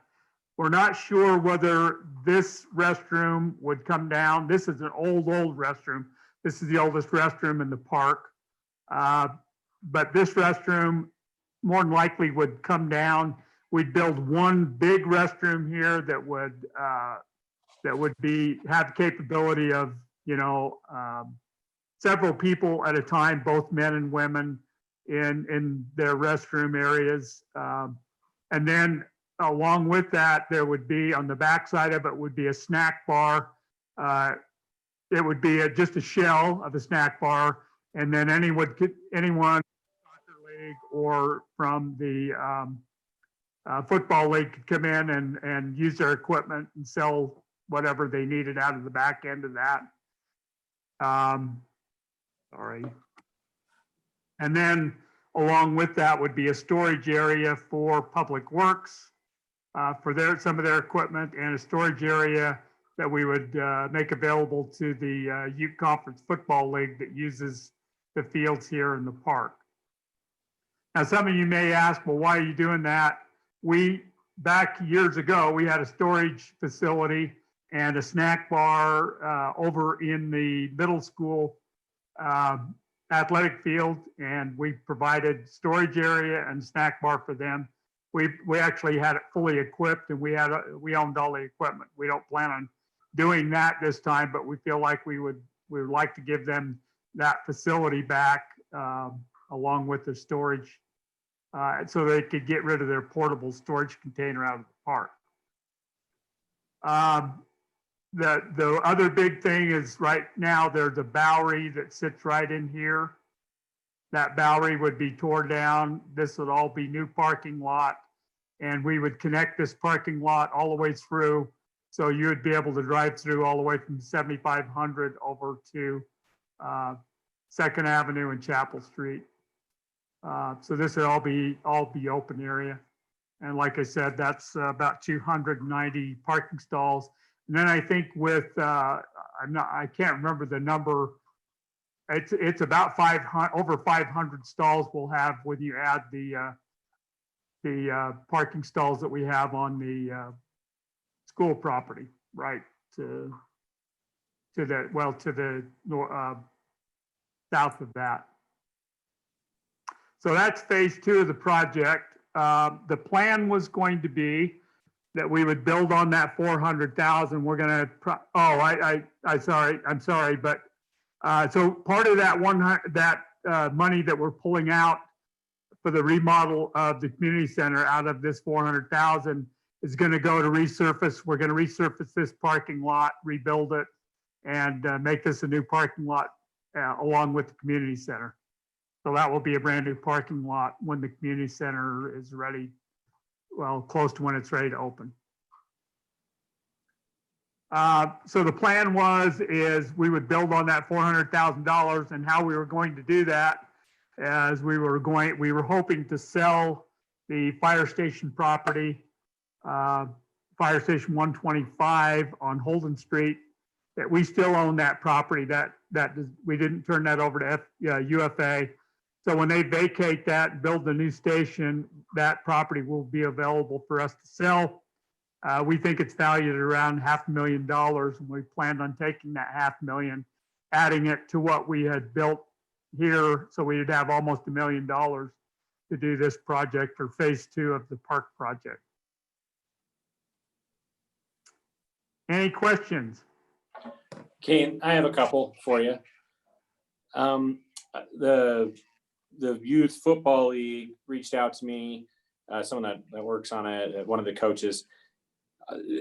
We're not sure whether this restroom would come down. This is an old restroom. This is the oldest restroom in the park. But this restroom more than likely would come down. We'd build one big restroom here that would have capability of, several people at a time, both men and women in their restroom areas. And then along with that, there would be on the backside of it would be a snack bar. It would be just a shell of a snack bar, and then anyone league or from the football league could come in and use their equipment and sell whatever they needed out of the back end of that. Sorry. And then along with that would be a storage area for Public Works for some of their equipment, and a storage area that we would make available to the Ute Conference Football League that uses the fields here in the park. Now, some of you may ask, well, why are you doing that? Back years ago, we had a storage facility and a snack bar over in the middle school athletic field, and we provided storage area and snack bar for them. We actually had it fully equipped, and we owned all the equipment. We don't plan on doing that this time, but we feel like we would like to give them that facility back along with the storage, so they could get rid of their portable storage container out of the park. The other big thing is right now there's a Bowery that sits right in here. That Bowery would be torn down. This would all be new parking lot, and we would connect this parking lot all the way through. So you would be able to drive through all the way from 7500 over to 2nd Avenue and Chapel Street. So this would all be open area. And like I said, that's about 290 parking stalls. And then I think with, I can't remember the number. It's about 500, over 500 stalls we'll have when you add the parking stalls that we have on the school property, right to the south of that. So that's phase 2 of the project. The plan was going to be that we would build on that 400,000. We're going to, I'm sorry, but so part of that money that we're pulling out for the remodel of the community center out of this 400,000 is going to go to resurface. We're going to resurface this parking lot, rebuild it, and make this a new parking lot along with the community center. So that will be a brand new parking lot when the community center is ready, well, close to when it's ready to open. So the plan is we would build on that $400,000, and how we were going to do that as we were hoping to sell the fire station property, Fire Station 125 on Holden Street, that we still own that property, we didn't turn that over to UFA. So when they vacate that and build the new station, that property will be available for us to sell. We think it's valued at around $500,000, and we planned on taking that $500,000, adding it to what we had built here, so we'd have almost $1 million to do this project, or phase 2 of the park project. Any questions? Kane, I have a couple for you. The youth football league reached out to me, someone that works on it, one of the coaches.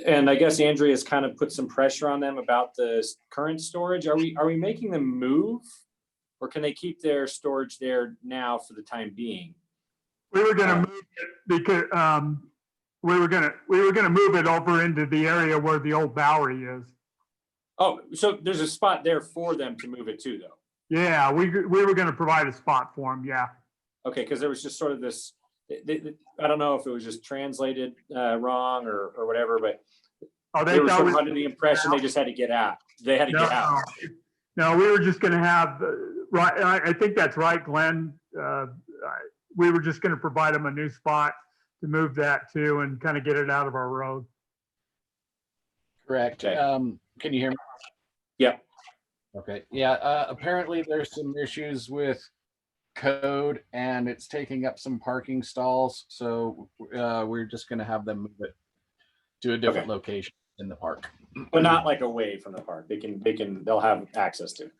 And I guess Andrea's kind of put some pressure on them about the current storage. Are we making them move, or can they keep their storage there now for the time being? We were going to move it because we were going to move it over into the area where the old Bowery is. Oh, so there's a spot there for them to move it to, though. Yeah, we were going to provide a spot for them. Yeah. Okay, because there was just sort of this. I don't know if it was just translated wrong or whatever, but they were sort of under the impression they just had to get out. They had to get out. No, we were just going to have, right. I think that's right, Glenn. We were just going to provide them a new spot to move that to and kind of get it out of our road. Correct. Okay. Can you hear me? Yeah. Okay. Yeah. Apparently there's some issues with code, and it's taking up some parking stalls. So we're just going to have them move it to a different location in the park. But not like away from the park. They'll have access to it.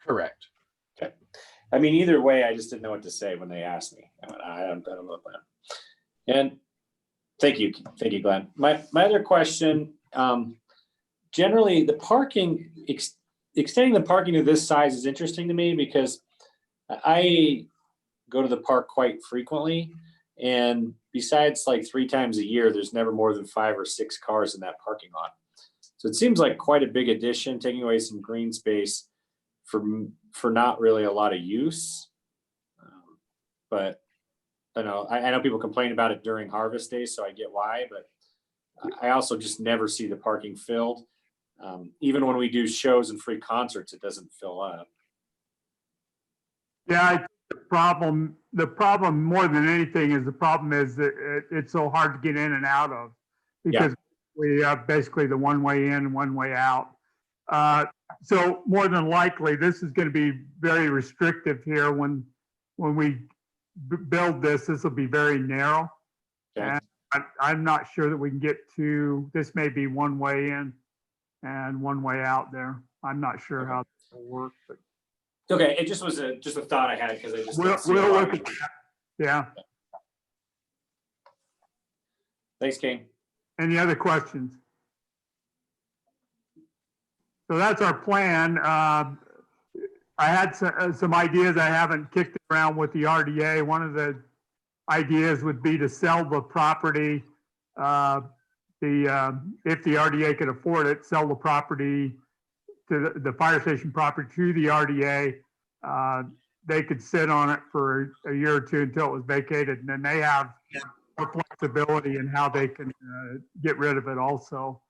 Correct. Okay. I mean, either way, I just didn't know what to say when they asked me. I don't know about that. And Thank you, Glenn. My other question, generally the parking, extending the parking to this size is interesting to me because I go to the park quite frequently, and besides like 3 times a year, there's never more than 5 or 6 cars in that parking lot. So it seems like quite a big addition, taking away some green space for not really a lot of use. But I know people complain about it during harvest days, so I get why, but I also just never see the parking filled. Even when we do shows and free concerts, it doesn't fill up. Yeah, I think the problem more than anything is that it's so hard to get in and out of because we have basically the one way in, one way out. So more than likely, this is going to be very restrictive here when we build this. This will be very narrow. Okay. And I'm not sure that we can get to, this may be one way in and one way out there. I'm not sure how that will work, but. Okay, it just was a thought I had because I just don't see a We'll lot look of- at that. Yeah. Thanks, Kane. Any other questions? So that's our plan. I had some ideas I haven't kicked around with the RDA. One of the ideas would be to sell the property. If the RDA could afford it, sell the property to the fire station property to the RDA. They could sit on it for a year or two until it was vacated, and then they have more flexibility in how they can get rid of it also.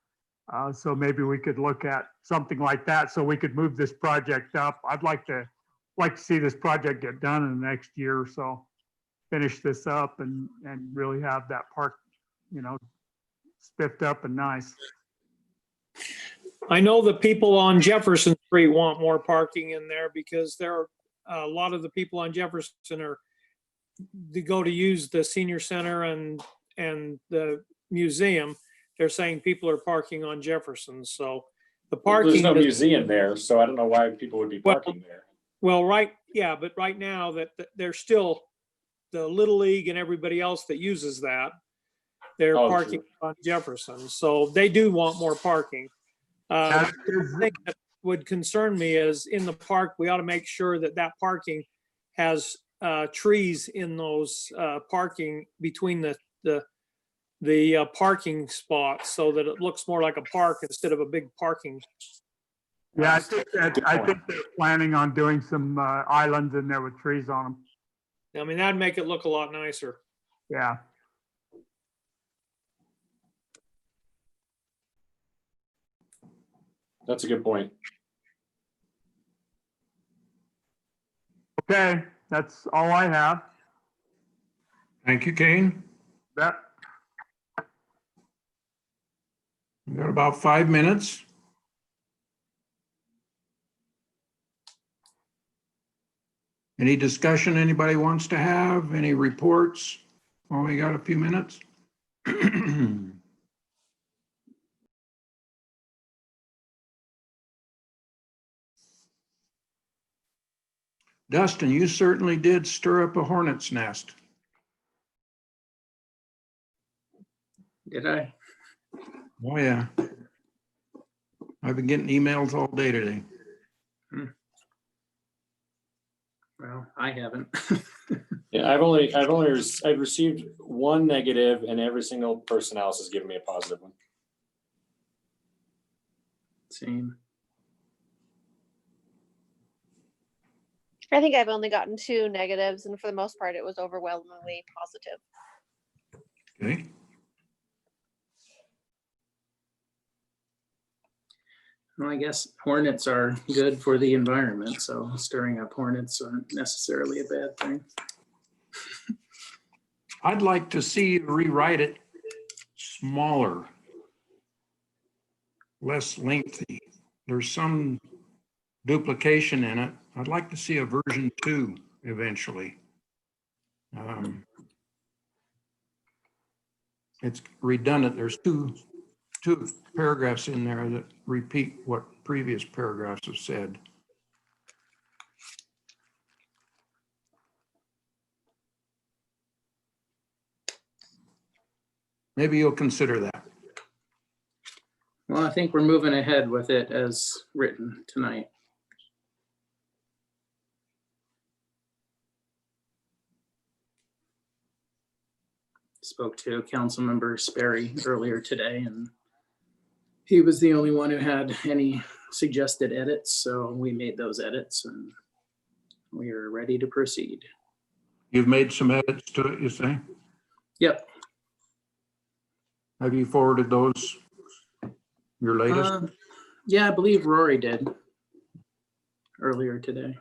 So maybe we could look at something like that so we could move this project up. I'd like to see this project get done in the next year or so, finish this up and really have that park, spiffed up and nice. I know the people on Jefferson Street want more parking in there because there are a lot of the people on Jefferson they go to use the senior center and the museum. They're saying people are parking on Jefferson. So the parking. There's no museum there, so I don't know why people would be parking there. Well, but right now that there's still the Little League and everybody else that uses that. They're parking on Jefferson. So they do want more parking. The thing that would concern me is in the park, we ought to make sure that parking has trees in those parking between the parking spots so that it looks more like a park instead of a big parking. Yeah, I think they're planning on doing some islands in there with trees on them. I mean, that'd make it look a lot nicer. Yeah. That's a good point. Okay, that's all I have. Thank you, Kane. That. We've got about 5 minutes. Any discussion anybody wants to have? Any reports? Well, we got a few minutes. Dustin, you certainly did stir up a hornet's nest. Did I? Oh, yeah. I've been getting emails all day today. Well, I haven't. Yeah, I've received one negative, and every single person else has given me a positive one. Same. I think I've only gotten 2 negatives, and for the most part, it was overwhelmingly positive. Okay. Well, I guess hornets are good for the environment, so stirring up hornets aren't necessarily a bad thing. I'd like to see you rewrite it smaller, less lengthy. There's some duplication in it. I'd like to see a version 2 eventually. It's redundant. There's two paragraphs in there that repeat what previous paragraphs have said. maybe you'll consider that. Well, I think we're moving ahead with it as written tonight. Spoke to Councilmember Sperry earlier today, and he was the only one who had any suggested edits, so we made those edits and we are ready to proceed. You've made some edits to it, you say? Yep. Have you forwarded those, your latest? Yeah, I believe Rory did earlier today.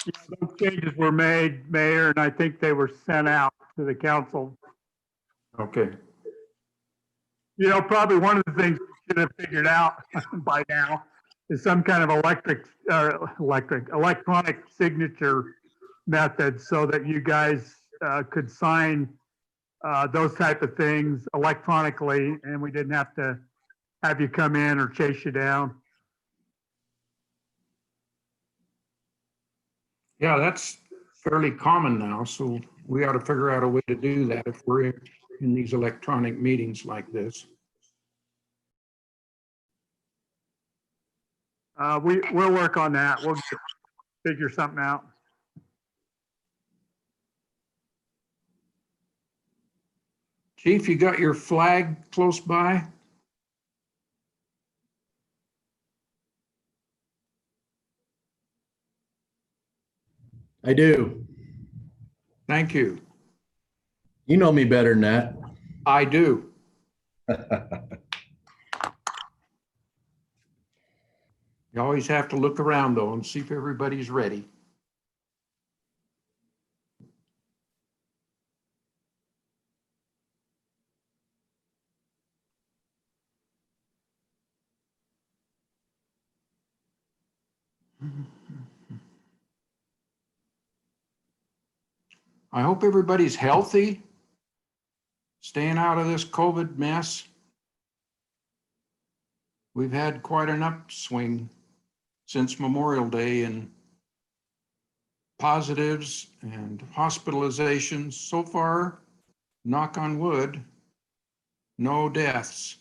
Those changes were made, Mayor, and I think they were sent out to the council. Okay. You know, probably one of the things we should have figured out by now is some kind of electronic signature method so that you guys could sign those type of things electronically, and we didn't have to have you come in or chase you down. Yeah, that's fairly common now, so we ought to figure out a way to do that if we're in these electronic meetings like this. We'll work on that. We'll figure something out. Chief, you got your flag close by? I do. Thank you. You know me better than that. I do. You always have to look around though and see if everybody's ready. I hope everybody's healthy, staying out of this COVID mess. We've had quite an upswing since Memorial Day in positives and hospitalizations. So far, knock on wood, no deaths.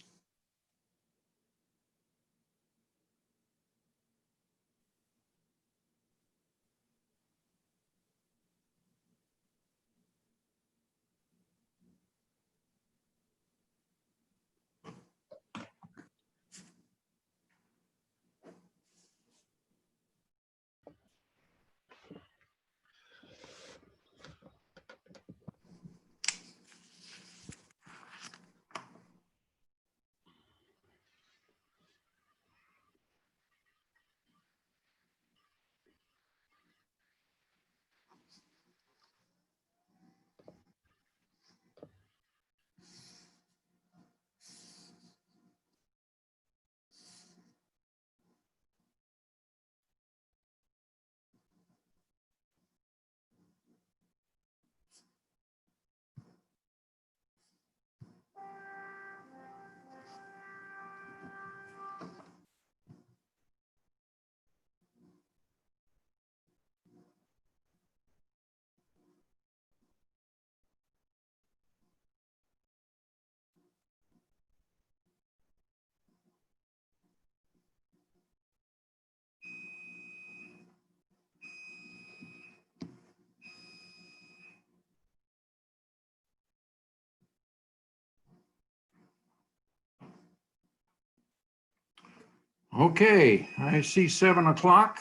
Okay, I see 7 o'clock.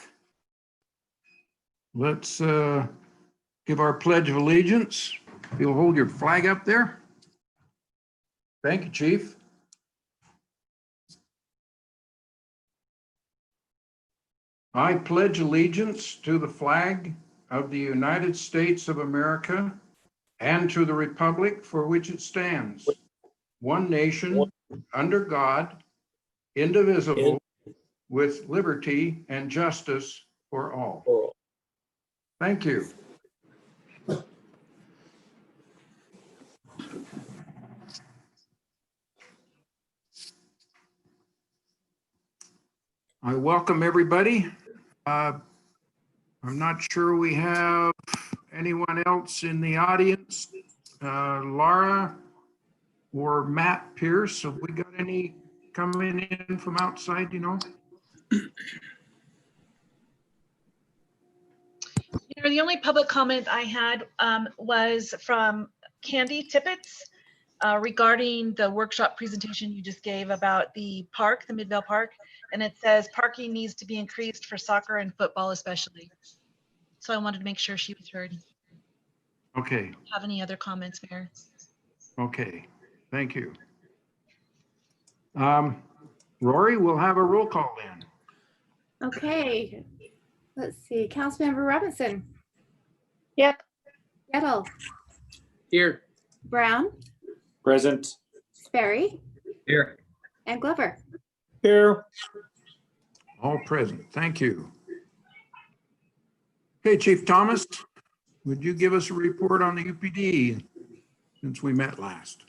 Let's give our Pledge of Allegiance. You'll hold your flag up there. Thank you, Chief. I pledge allegiance to the flag of the United States of America and to the republic for which it stands, one nation, under God, indivisible, with liberty and justice for all. Thank you. I welcome everybody. I'm not sure we have anyone else in the audience. Laura, or Matt Pierce. Have we got any coming in from outside, you know? The only public comment I had was from Candy Tippett regarding the workshop presentation you just gave about the park, the Midvale Park. And it says parking needs to be increased for soccer and football especially. So I wanted to make sure she was heard. Okay, Have any other comments, Mayor? okay, thank you. Rory, we'll have a roll call in. Okay, let's see. Councilmember Robinson, Yep. Gettle, Here. Brown, Present. Sperry, Here. and Glover. Here. All present, thank you. Okay, Chief Thomas, would you give us a report on the UPD since we met last?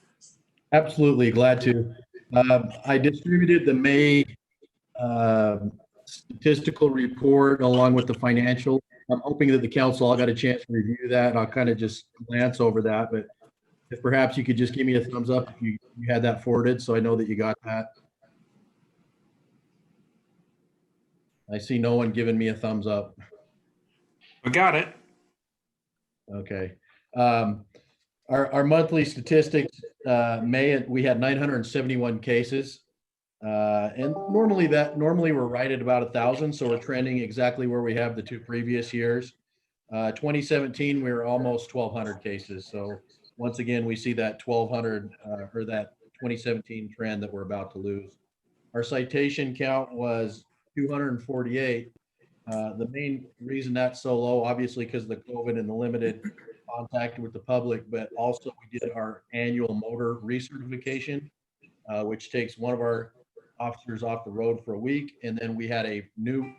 Absolutely, glad to. I distributed the May statistical report along with the financial. I'm hoping that the council all got a chance to review that. I'll kind of just glance over that, but if perhaps you could just give me a thumbs up if you had that forwarded, so I know that you got that. I see no one giving me a thumbs up. I got it. Okay. Our monthly statistics, May, we had 971 cases. And normally we're right at about 1,000. So we're trending exactly where we have the two previous years. 2017, we were almost 1,200 cases. So once again, we see that 1,200 or that 2017 trend that we're about to lose. Our citation count was 248. The main reason that's so low, obviously, because of the COVID and the limited contact with the public, but also we did our annual motor recertification, which takes one of our officers off the road for a week. And then we had a new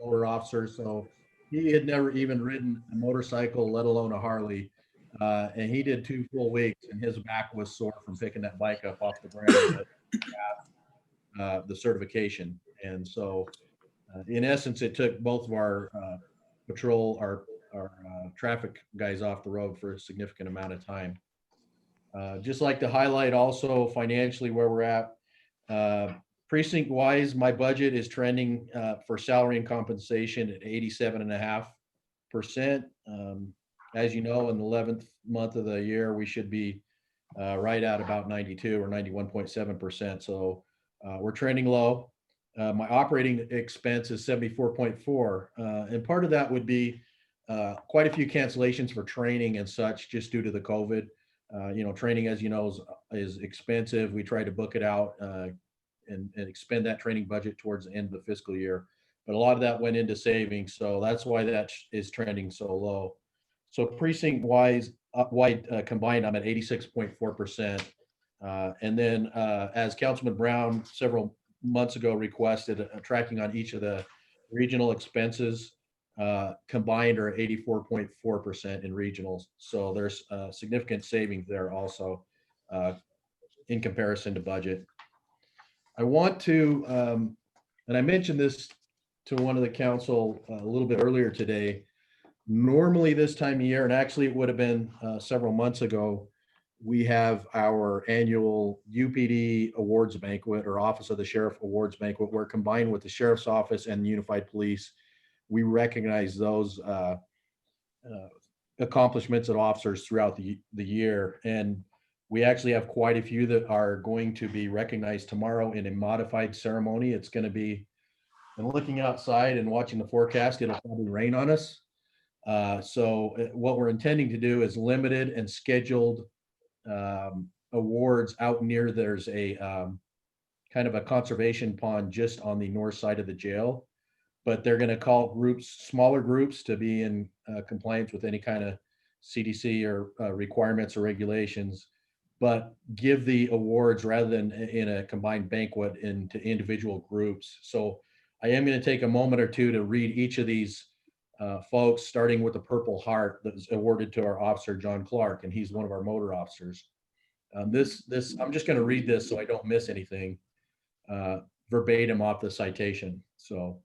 motor officer. So he had never even ridden a motorcycle, let alone a Harley. And he did 2 full weeks and his back was sore from picking that bike up off the ground, the certification. And so in essence, it took both of our patrol, our traffic guys off the road for a significant amount of time. Just like to highlight also financially where we're at. Precinct wise, my budget is trending for salary and compensation at 87.5%. As you know, in the 11th month of the year, we should be right at about 92 or 91.7%. So we're trending low. My operating expense is 74.4. And part of that would be quite a few cancellations for training and such, just due to the COVID. Training, as you know, is expensive. We try to book it out and expend that training budget towards the end of the fiscal year. But a lot of that went into savings. So that's why that is trending so low. So precinct wise, combined, I'm at 86.4%. And then as Councilman Brown several months ago requested, tracking on each of the regional expenses, combined are 84.4% in regionals. So there's significant savings there also in comparison to budget. I want to, and I mentioned this to one of the council a little bit earlier today. Normally this time of year, and actually it would have been several months ago, we have our annual UPD awards banquet or Office of the Sheriff Awards banquet, where combined with the Sheriff's Office and the Unified Police, we recognize those accomplishments of officers throughout the year. And we actually have quite a few that are going to be recognized tomorrow in a modified ceremony. It's going to be, and looking outside and watching the forecast, it'll probably rain on us. So what we're intending to do is limited and scheduled awards out near, there's a kind of a conservation pond just on the north side of the jail, but they're going to call groups, smaller groups, to be in compliance with any kind of CDC or requirements or regulations, but give the awards rather than in a combined banquet into individual groups. So I am going to take a moment or two to read each of these folks, starting with the Purple Heart that was awarded to our officer, John Clark, and he's one of our motor officers. I'm just going to read this so I don't miss anything verbatim off the citation. So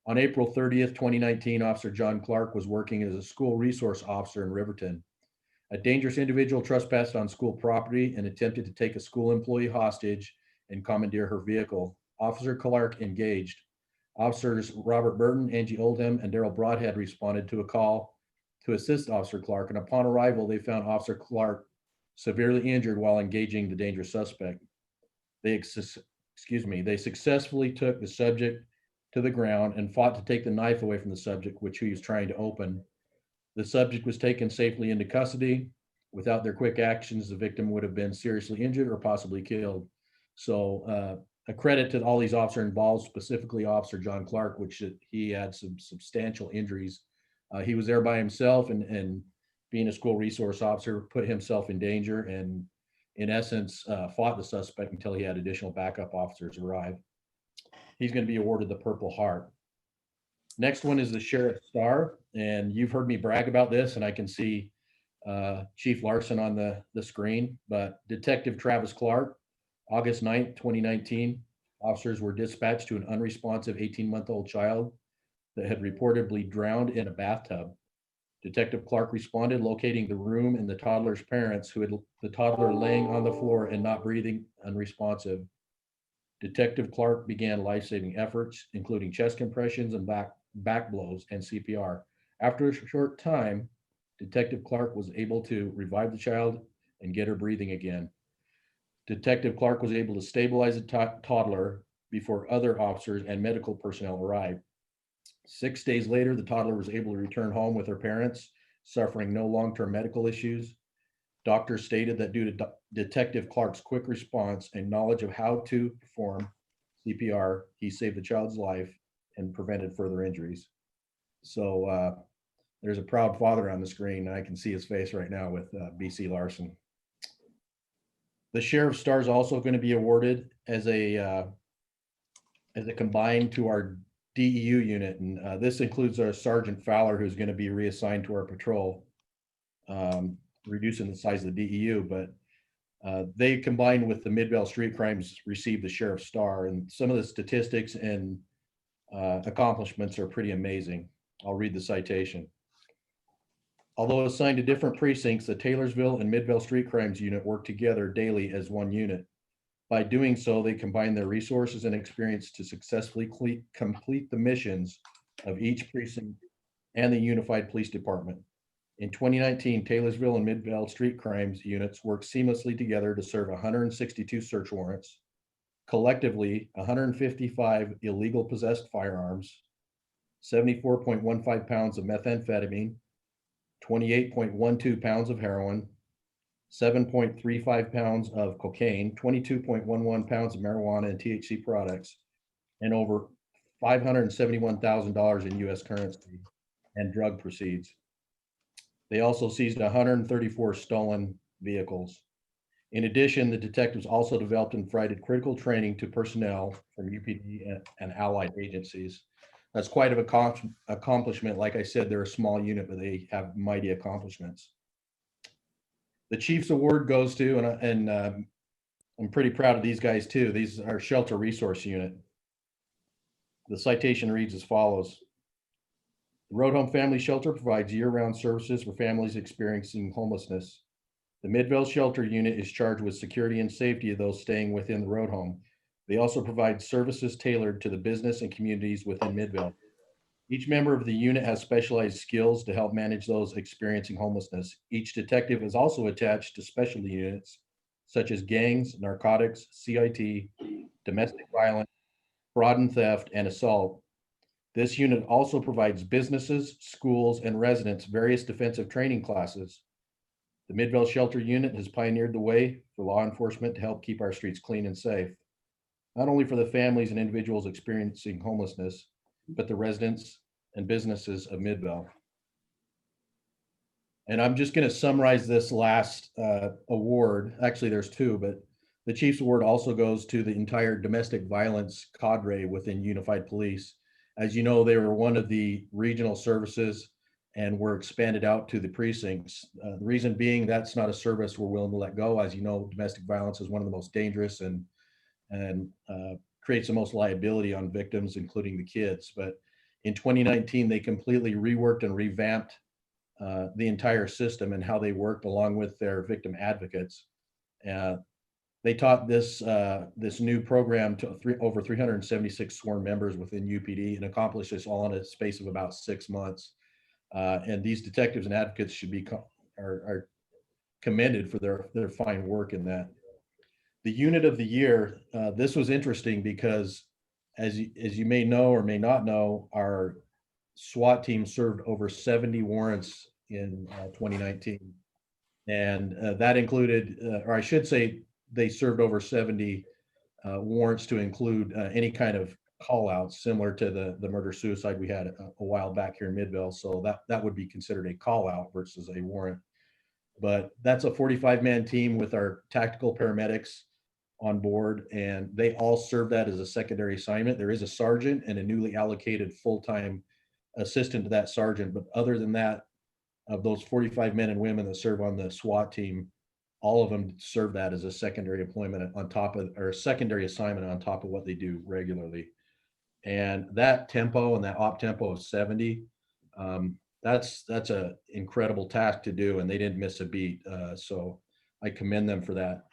on April 30th, 2019, Officer John Clark was working as a school resource officer in Riverton. A dangerous individual trespassed on school property and attempted to take a school employee hostage and commandeer her vehicle. Officer Clark engaged. Officers Robert Burton, Angie Oldham, and Daryl Broadhead responded to a call to assist Officer Clark, and upon arrival, they found Officer Clark severely injured while engaging the dangerous suspect. They successfully took the subject to the ground and fought to take the knife away from the subject, which he was trying to open. The subject was taken safely into custody. Without their quick actions, the victim would have been seriously injured or possibly killed. So a credit to all these officers involved, specifically Officer John Clark, which he had some substantial injuries. He was there by himself, and being a school resource officer, put himself in danger and in essence fought the suspect until he had additional backup officers arrive. He's going to be awarded the Purple Heart. Next one is the Sheriff Star, and you've heard me brag about this, and I can see Chief Larson on the screen, but Detective Travis Clark, August 9th, 2019, officers were dispatched to an unresponsive 18-month-old child that had reportedly drowned in a bathtub. Detective Clark responded, locating the room and the toddler's parents, who had the toddler laying on the floor and not breathing, unresponsive. Detective Clark began life-saving efforts, including chest compressions and back blows and CPR. After a short time, Detective Clark was able to revive the child and get her breathing again. Detective Clark was able to stabilize the toddler before other officers and medical personnel arrived. 6 days later, the toddler was able to return home with her parents, suffering no long-term medical issues. Doctors stated that due to Detective Clark's quick response and knowledge of how to perform CPR, he saved the child's life and prevented further injuries. So there's a proud father on the screen, and I can see his face right now with BC Larson. The Sheriff's Star is also going to be awarded as a combined to our DEU unit, and this includes our Sergeant Fowler, who's going to be reassigned to our patrol, reducing the size of the DEU, but they combined with the Midvale Street Crimes received the Sheriff's Star, and some of the statistics and accomplishments are pretty amazing. I'll read the citation. Although assigned to different precincts, the Taylorsville and Midvale Street Crimes unit work together daily as one unit. By doing so, they combine their resources and experience to successfully complete the missions of each precinct and the Unified Police Department. In 2019, Taylorsville and Midvale Street Crimes units worked seamlessly together to serve 162 search warrants, collectively 155 illegal possessed firearms, 74.15 pounds of methamphetamine, 28.12 pounds of heroin, 7.35 pounds of cocaine, 22.11 pounds of marijuana and THC products, and over $571,000 in US currency and drug proceeds. They also seized 134 stolen vehicles. In addition, the detectives also developed and provided critical training to personnel from UPD and allied agencies. That's quite an accomplishment. Like I said, they're a small unit, but they have mighty accomplishments. The Chief's Award goes to, and I'm pretty proud of these guys too. These are Shelter Resource Unit. The citation reads as follows. The Road Home Family Shelter provides year-round services for families experiencing homelessness. The Midvale Shelter Unit is charged with security and safety of those staying within the road home. They also provide services tailored to the business and communities within Midvale. Each member of the unit has specialized skills to help manage those experiencing homelessness. Each detective is also attached to specialty units such as gangs, narcotics, CIT, domestic violence, fraud and theft, and assault. This unit also provides businesses, schools, and residents various defensive training classes. The Midvale Shelter Unit has pioneered the way for law enforcement to help keep our streets clean and safe, not only for the families and individuals experiencing homelessness, but the residents and businesses of Midvale. And I'm just going to summarize this last award. Actually, there's two, but the Chief's Award also goes to the entire domestic violence cadre within Unified Police. As you know, they were one of the regional services and were expanded out to the precincts. The reason being that's not a service we're willing to let go. As you know, domestic violence is one of the most dangerous and creates the most liability on victims, including the kids. But in 2019, they completely reworked and revamped the entire system and how they worked along with their victim advocates. They taught this new program to over 376 sworn members within UPD and accomplished this all in a space of about 6 months. And these detectives and advocates should be are commended for their fine work in that. The unit of the year, this was interesting because as you may know or may not know, our SWAT team served over 70 warrants in 2019. And that included, or I should say, they served over 70 warrants to include any kind of call outs similar to the murder suicide we had a while back here in Midvale. So that would be considered a call out versus a warrant. But that's a 45-man team with our tactical paramedics on board, and they all serve that as a secondary assignment. There is a sergeant and a newly allocated full-time assistant to that sergeant. But other than that, of those 45 men and women that serve on the SWAT team, all of them serve that as a secondary employment on top of, or a secondary assignment on top of what they do regularly. And that tempo and that op tempo of 70, that's a incredible task to do, and they didn't miss a beat. So I commend them for that.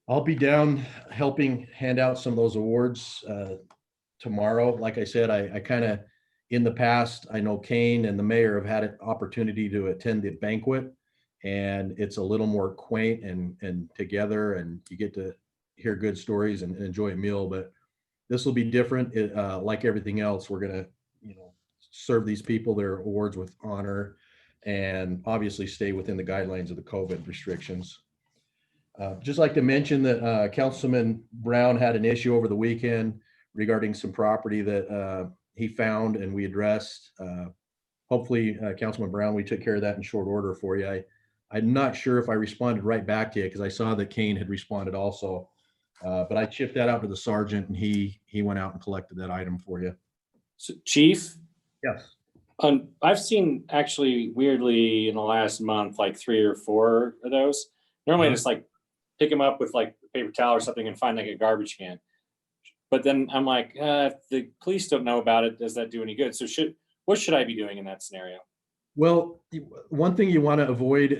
I'll be down helping hand out some of those awards tomorrow. Like I said, I kind of, in the past, I know Kane and the mayor have had an opportunity to attend the banquet, and it's a little more quaint and together, and you get to hear good stories and enjoy a meal. But this will be different. Like everything else, we're gonna, serve these people their awards with honor, and obviously stay within the guidelines of the COVID restrictions. Just like to mention that Councilman Brown had an issue over the weekend regarding some property that he found and we addressed. Hopefully, Councilman Brown, we took care of that in short order for you. I'm not sure if I responded right back to you because I saw that Kane had responded also. But I chipped that out to the sergeant, and he went out and collected that item for you. So, Chief? Yes. I've seen actually weirdly in the last month, like 3 or 4 of those. Normally I just like pick them up with like a paper towel or something and find like a garbage can. But then I'm like, if the police don't know about it, does that do any good? So what should I be doing in that scenario? Well, one thing you want to avoid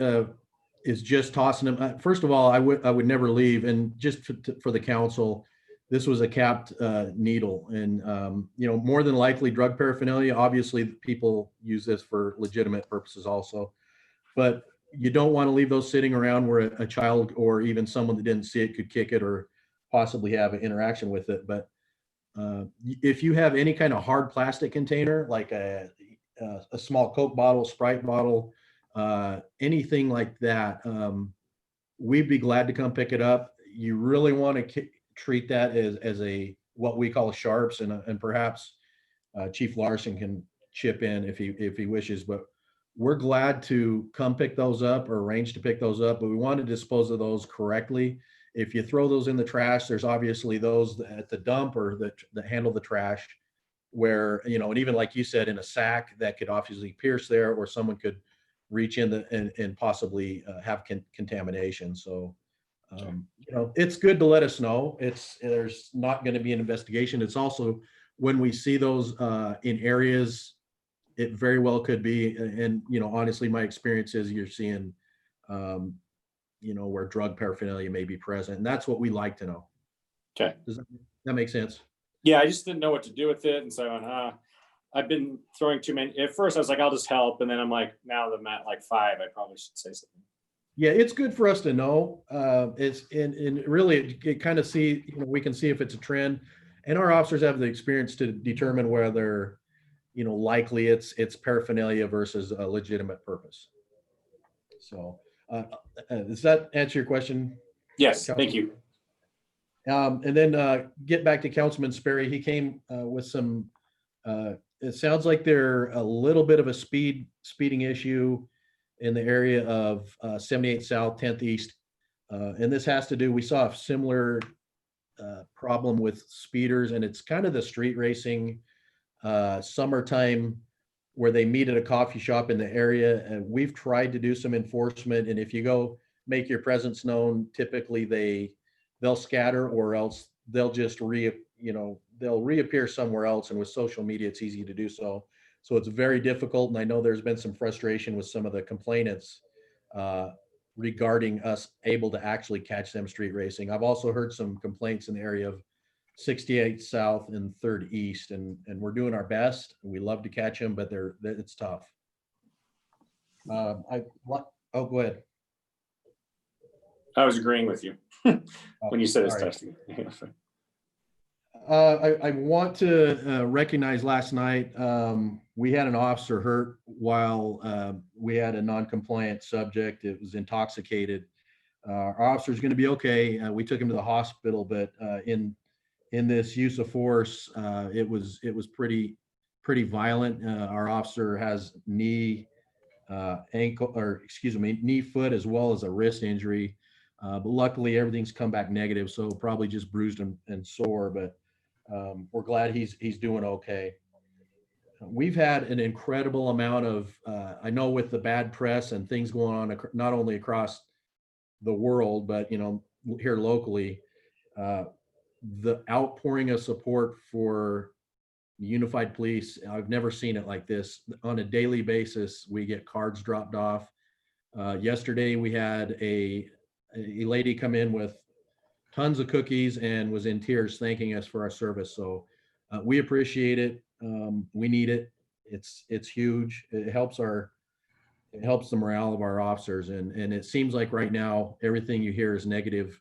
is just tossing them. First of all, I would never leave. And just for the council, this was a capped needle, and more than likely drug paraphernalia. Obviously, people use this for legitimate purposes also, but you don't want to leave those sitting around where a child or even someone that didn't see it could kick it or possibly have an interaction with it. But if you have any kind of hard plastic container, like a small Coke bottle, Sprite bottle, anything like that, we'd be glad to come pick it up. You really want to treat that as a what we call sharps, and perhaps Chief Larson can chip in if he wishes. But we're glad to come pick those up or arrange to pick those up. But we want to dispose of those correctly. If you throw those in the trash, there's obviously those at the dump or that handle the trash, where and even like you said, in a sack that could obviously pierce there, or someone could reach in and possibly have contamination. So it's good to let us know. There's not going to be an investigation. It's also when we see those in areas, it very well could be. And honestly, my experience is you're seeing where drug paraphernalia may be present, and that's what we like to know. Okay, does that make sense? Yeah, I just didn't know what to do with it, and so I've been throwing too many. At first I was like, I'll just help, and then I'm like, now that I'm at like 5, I probably should say something. Yeah, it's good for us to know. It's and really it kind of see, we can see if it's a trend, and our officers have the experience to determine whether likely it's paraphernalia versus a legitimate purpose. So does that answer your question? Yes, Councilman? thank you. And then get back to Councilman Sperry. He came with some it sounds like they're a little bit of a speeding issue in the area of 78 South, 10th East. And this has to do, we saw a similar problem with speeders, and it's kind of the street racing summertime where they meet at a coffee shop in the area. And we've tried to do some enforcement, and if you go make your presence known, typically they'll scatter, or else they'll just they'll reappear somewhere else. And with social media, it's easy to do so. So it's very difficult. And I know there's been some frustration with some of the complainants regarding us able to actually catch them street racing. I've also heard some complaints in the area of 68 South and 3rd East, and we're doing our best. We love to catch them, but it's tough. Oh, go ahead. I was agreeing with you when you said it's Sorry. testing. I want to recognize last night, we had an officer hurt while we had a non-compliant subject. It was intoxicated. Our officer's going to be okay. We took him to the hospital, but in this use of force, it was pretty violent. Our officer has knee, knee, foot, as well as a wrist injury. But luckily everything's come back negative, so probably just bruised and sore, but we're glad he's doing okay. We've had an incredible amount of, I know with the bad press and things going on, not only across the world, but here locally, the outpouring of support for Unified Police, I've never seen it like this. On a daily basis, we get cards dropped off. Yesterday, we had a lady come in with tons of cookies and was in tears thanking us for our service. So we appreciate it. We need it. It's huge. It helps the morale of our officers. And it seems like right now, everything you hear is negative,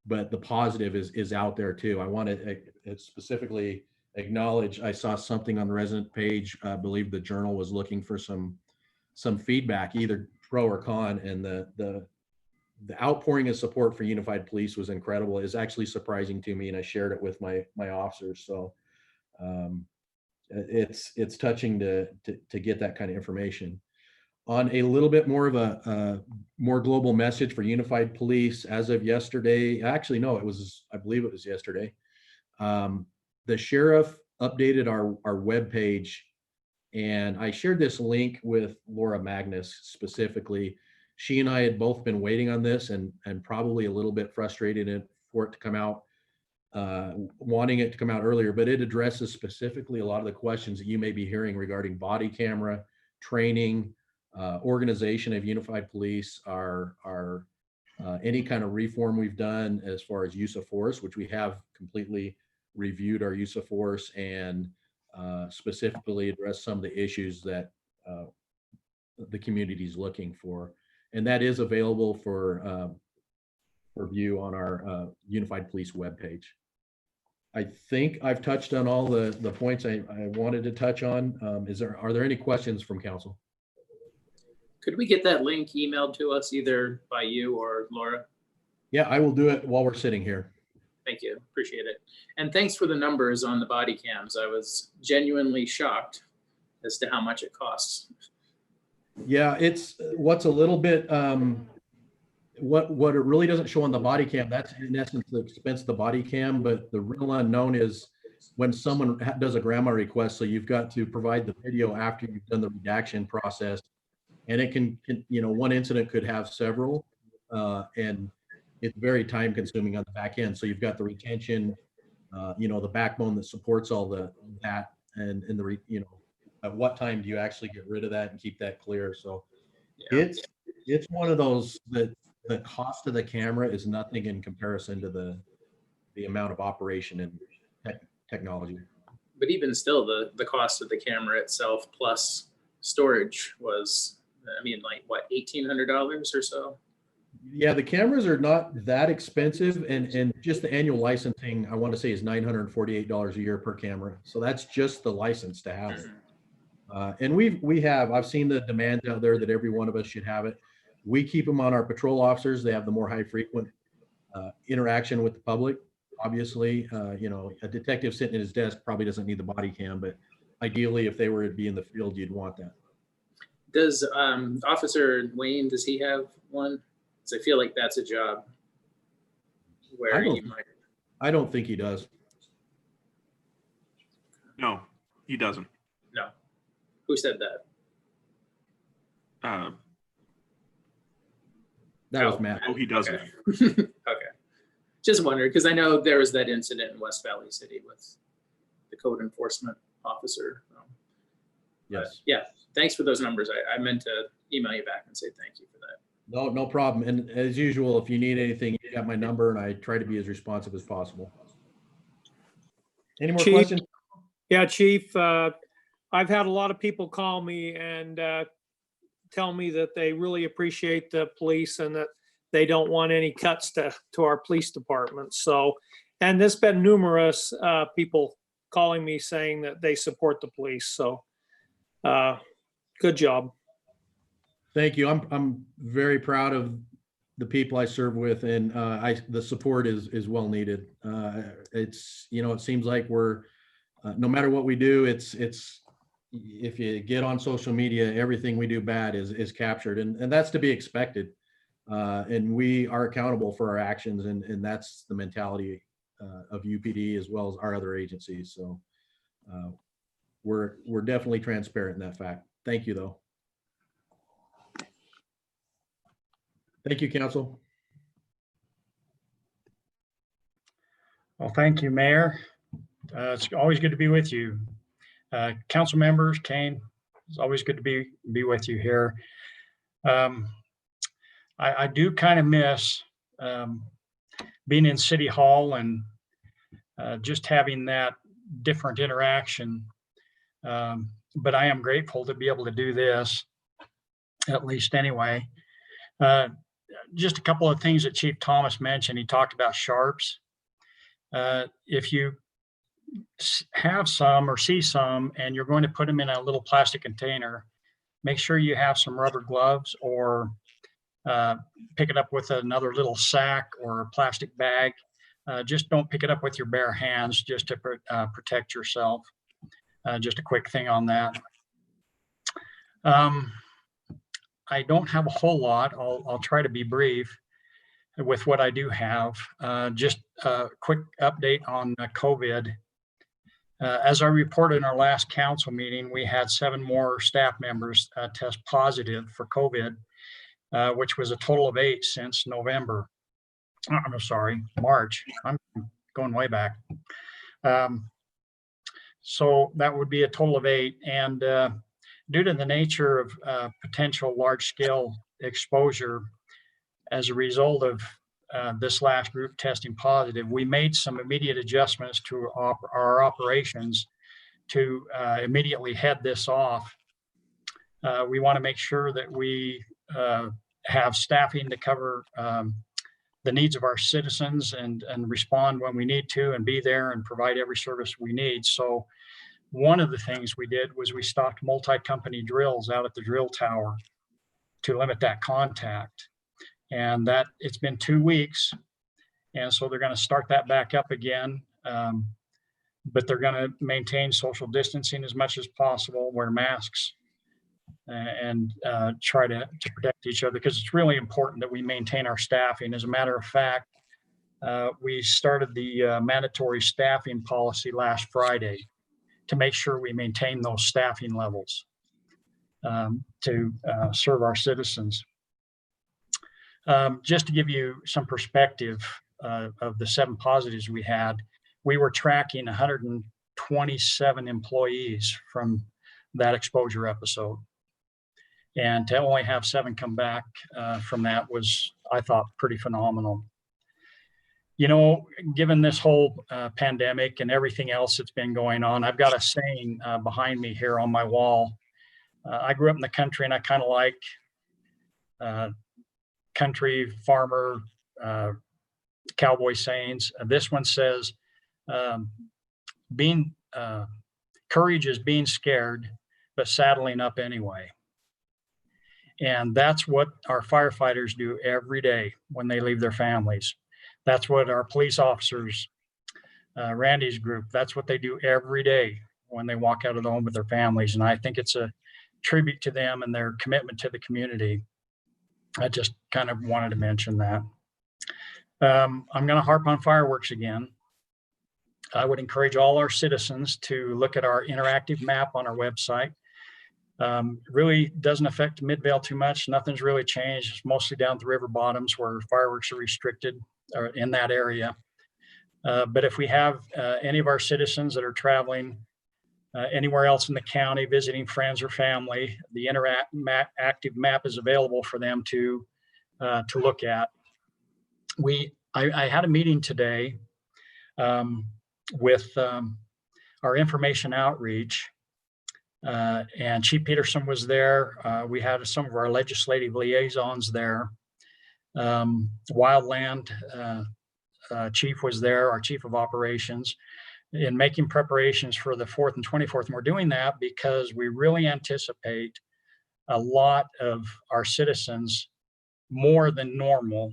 but the positive is out there too. I want to specifically acknowledge, I saw something on the resident page. I believe the Journal was looking for some feedback, either pro or con, and the outpouring of support for Unified Police was incredible. It's actually surprising to me, and I shared it with my officers. So it's touching to get that kind of information. On a little bit more of a more global message for Unified Police, as of yesterday, actually no, I believe it was yesterday. The sheriff updated our webpage, and I shared this link with Laura Magnus specifically. She and I had both been waiting on this and probably a little bit frustrated for it to come out, wanting it to come out earlier, but it addresses specifically a lot of the questions that you may be hearing regarding body camera, training, organization of Unified Police, our any kind of reform we've done as far as use of force, which we have completely reviewed our use of force and specifically addressed some of the issues that the community is looking for. And that is available for view on our Unified Police webpage. I think I've touched on all the points I wanted to touch on. Are there any questions from council? Could we get that link emailed to us either by you or Laura? Yeah, I will do it while we're sitting here. Thank you, appreciate it. And thanks for the numbers on the body cams. I was genuinely shocked as to how much it costs. Yeah, it's what's a little bit, what it really doesn't show on the body cam, that's in essence the expense of the body cam, but the real unknown is when someone does a grandma request, so you've got to provide the video after you've done the redaction process. And it can one incident could have several, and it's very time consuming on the back end. So you've got the retention, the backbone that supports all that, and the at what time do you actually get rid of that and keep that clear? So yeah. It's one of those that the cost of the camera is nothing in comparison to the amount of operation and technology. But even still, the cost of the camera itself plus storage was, I mean, like what, $1,800 or so? Yeah, the cameras are not that expensive, and just the annual licensing, I want to say, is $948 a year per camera. So that's just the license to have it. And I've seen the demands out there that every one of us should have it. We keep them on our patrol officers. They have the more high frequent interaction with the public. Obviously, a detective sitting at his desk probably doesn't need the body cam, but ideally, if they were to be in the field, you'd want that. Does Officer Wayne, does he have one? Because I feel like that's a job where you might. I don't think he does. No, he doesn't. No. Who said that? That was Matt. Oh, he doesn't. Okay. Okay. Just wondered, because I know there was that incident in West Valley City with the code enforcement officer. Yes. Yeah, thanks for those numbers. I meant to email you back and say thank you for that. No problem. And as usual, if you need anything, you got my number, and I try to be as responsive as possible. Any more Chief? questions? Yeah, Chief, I've had a lot of people call me and tell me that they really appreciate the police and that they don't want any cuts to our police department. So, and there's been numerous people calling me saying that they support the police. So, good job. Thank you. I'm very proud of the people I serve with, and the support is well needed. It's, it seems like we're no matter what we do, it's if you get on social media, everything we do bad is captured, and that's to be expected. And we are accountable for our actions, and that's the mentality of UPD as well as our other agencies. So we're definitely transparent in that fact. Thank you, though. Thank you, Council. Well, thank you, Mayor. It's always good to be with you. Council members, Kane, it's always good to be with you here. I do kind of miss being in City Hall and just having that different interaction. But I am grateful to be able to do this, at least anyway. Just a couple of things that Chief Thomas mentioned. He talked about sharps. If you have some or see some and you're going to put them in a little plastic container, make sure you have some rubber gloves, or pick it up with another little sack or plastic bag. Just don't pick it up with your bare hands, just to protect yourself. Just a quick thing on that. I don't have a whole lot. I'll try to be brief with what I do have. Just a quick update on COVID. As I reported in our last council meeting, we had 7 more staff members test positive for COVID, which was a total of 8 since November. I'm sorry, March. I'm going way back. So that would be a total of 8. And due to the nature of potential large-scale exposure as a result of this last group testing positive, we made some immediate adjustments to our operations to immediately head this off. We want to make sure that we have staffing to cover the needs of our citizens and respond when we need to, and be there and provide every service we need. So one of the things we did was we stopped multi-company drills out at the drill tower to limit that contact. And that it's been 2 weeks. And so they're going to start that back up again. But they're going to maintain social distancing as much as possible, wear masks, and try to protect each other, because it's really important that we maintain our staffing. As a matter of fact, we started the mandatory staffing policy last Friday to make sure we maintain those staffing levels to serve our citizens. Just to give you some perspective of the 7 positives we had, we were tracking 127 employees from that exposure episode. And to only have 7 come back from that was, I thought, pretty phenomenal. Given this whole pandemic and everything else that's been going on, I've got a saying behind me here on my wall. I grew up in the country, and I kind of like country farmer cowboy sayings. This one says, courage is being scared, but saddling up anyway. And that's what our firefighters do every day when they leave their families. That's what our police officers, Randy's group, that's what they do every day when they walk out of the home with their families. And I think it's a tribute to them and their commitment to the community. I just kind of wanted to mention that. I'm going to harp on fireworks again. I would encourage all our citizens to look at our interactive map on our website. Really doesn't affect Midvale too much. Nothing's really changed. It's mostly down at the river bottoms where fireworks are restricted, or in that area. But if we have any of our citizens that are traveling anywhere else in the county, visiting friends or family, the interactive map is available for them to look at. I had a meeting today with our information outreach, and Chief Peterson was there. We had some of our legislative liaisons there. Wildland chief was there, our chief of operations, in making preparations for the 4th and 24th. And we're doing that because we really anticipate a lot of our citizens, more than normal,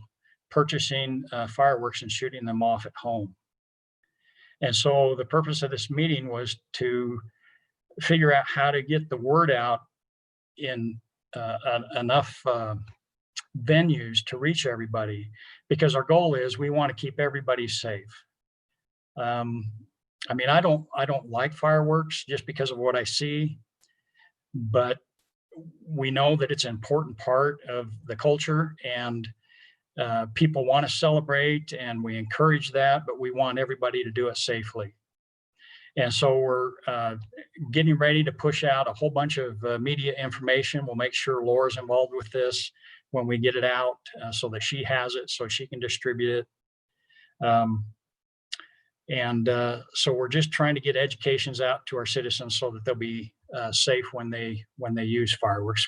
purchasing fireworks and shooting them off at home. And so the purpose of this meeting was to figure out how to get the word out in enough venues to reach everybody, because our goal is we want to keep everybody safe. I mean, I don't like fireworks just because of what I see, but we know that it's an important part of the culture, and people want to celebrate, and we encourage that, but we want everybody to do it safely. And so we're getting ready to push out a whole bunch of media information. We'll make sure Laura's involved with this when we get it out, so that she has it, so she can distribute it. So we're just trying to get educations out to our citizens so that they'll be safe when they use fireworks.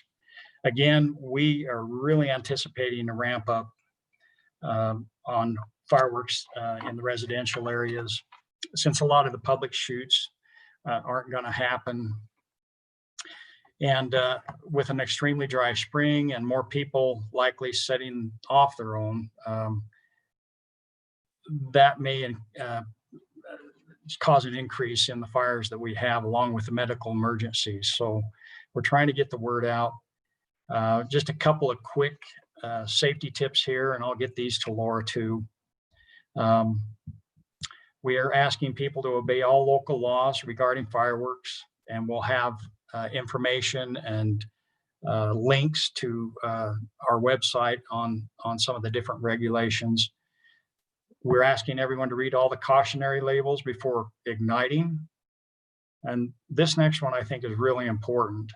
Again, we are really anticipating a ramp up on fireworks in the residential areas, since a lot of the public shoots aren't going to happen. And with an extremely dry spring and more people likely setting off their own, that may cause an increase in the fires that we have, along with the medical emergencies. So we're trying to get the word out. Just a couple of quick safety tips here, and I'll get these to Laura too. We are asking people to obey all local laws regarding fireworks, and we'll have information and links to our website on some of the different regulations. We're asking everyone to read all the cautionary labels before igniting. And this next one I think is really important.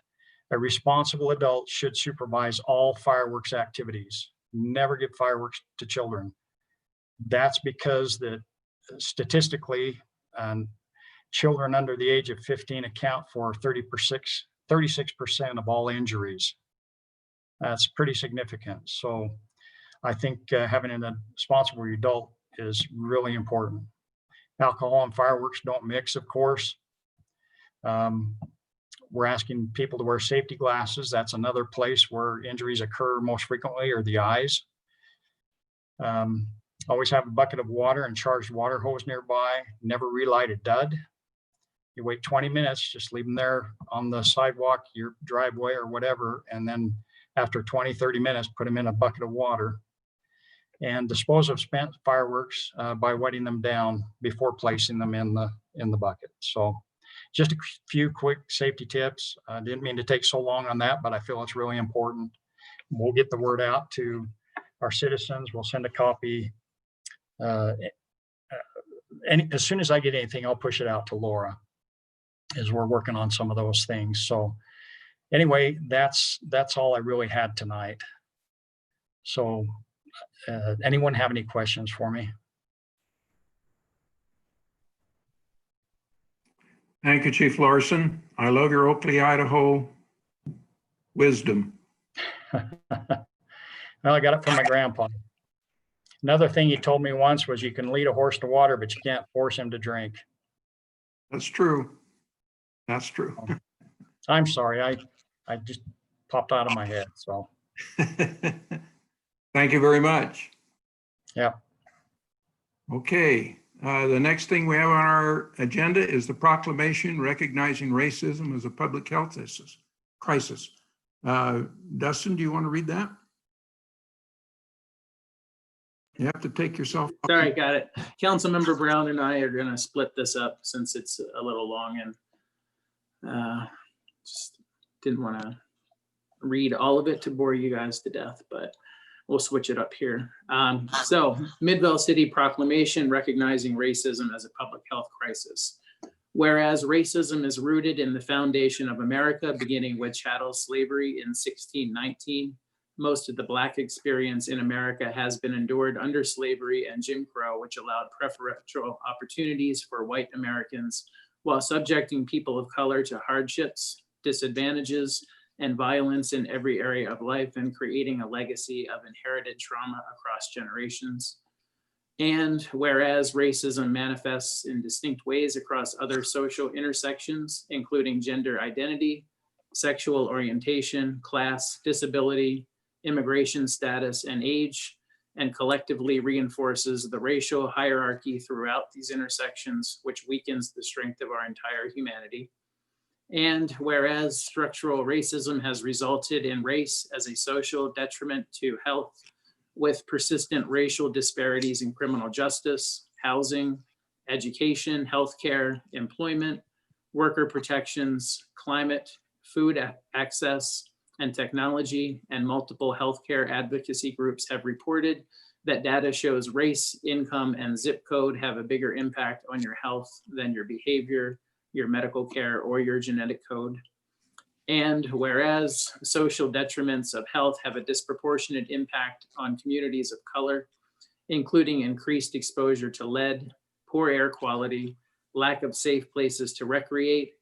A responsible adult should supervise all fireworks activities. Never give fireworks to children. That's because that statistically, children under the age of 15 account for 36% of all injuries. That's pretty significant. So I think having a responsible adult is really important. Alcohol and fireworks don't mix, of course. We're asking people to wear safety glasses. That's another place where injuries occur most frequently, or the eyes. Always have a bucket of water and charged water hose nearby. Never relight a dud. You wait 20 minutes, just leave them there on the sidewalk, your driveway or whatever. And then after 20, 30 minutes, put them in a bucket of water. And dispose of spent fireworks by wetting them down before placing them in the bucket. So just a few quick safety tips. I didn't mean to take so long on that, but I feel it's really important. We'll get the word out to our citizens. We'll send a copy. And as soon as I get anything, I'll push it out to Laura, as we're working on some of those things. So anyway, that's all I really had tonight. So anyone have any questions for me? Thank you, Chief Larson. I love your Oakley, Idaho wisdom. Well, I got it from my grandpa. Another thing he told me once was you can lead a horse to water, but you can't force him to drink. That's true. That's true. I'm sorry. I just popped out of my head. So thank you very much. Yeah. Okay. The next thing we have on our agenda is the proclamation recognizing racism as a public health crisis. Dustin, do you want to read that? You have to take yourself. Sorry, got it. Councilmember Brown and I are going to split this up since it's a little long, and just didn't want to read all of it to bore you guys to death, but we'll switch it up here. So Midvale City proclamation recognizing racism as a public health crisis. Whereas racism is rooted in the foundation of America, beginning with chattel slavery in 1619, most of the Black experience in America has been endured under slavery and Jim Crow, which allowed preferential opportunities for white Americans while subjecting people of color to hardships, disadvantages, and violence in every area of life, and creating a legacy of inherited trauma across generations. And whereas racism manifests in distinct ways across other social intersections, including gender identity, sexual orientation, class, disability, immigration status, and age, and collectively reinforces the racial hierarchy throughout these intersections, which weakens the strength of our entire humanity. And whereas structural racism has resulted in race as a social detriment to health, with persistent racial disparities in criminal justice, housing, education, healthcare, employment, worker protections, climate, food access, and technology, and multiple healthcare advocacy groups have reported that data shows race, income, and zip code have a bigger impact on your health than your behavior, your medical care, or your genetic code. And whereas social detriments of health have a disproportionate impact on communities of color, including increased exposure to lead, poor air quality, lack of safe places to recreate,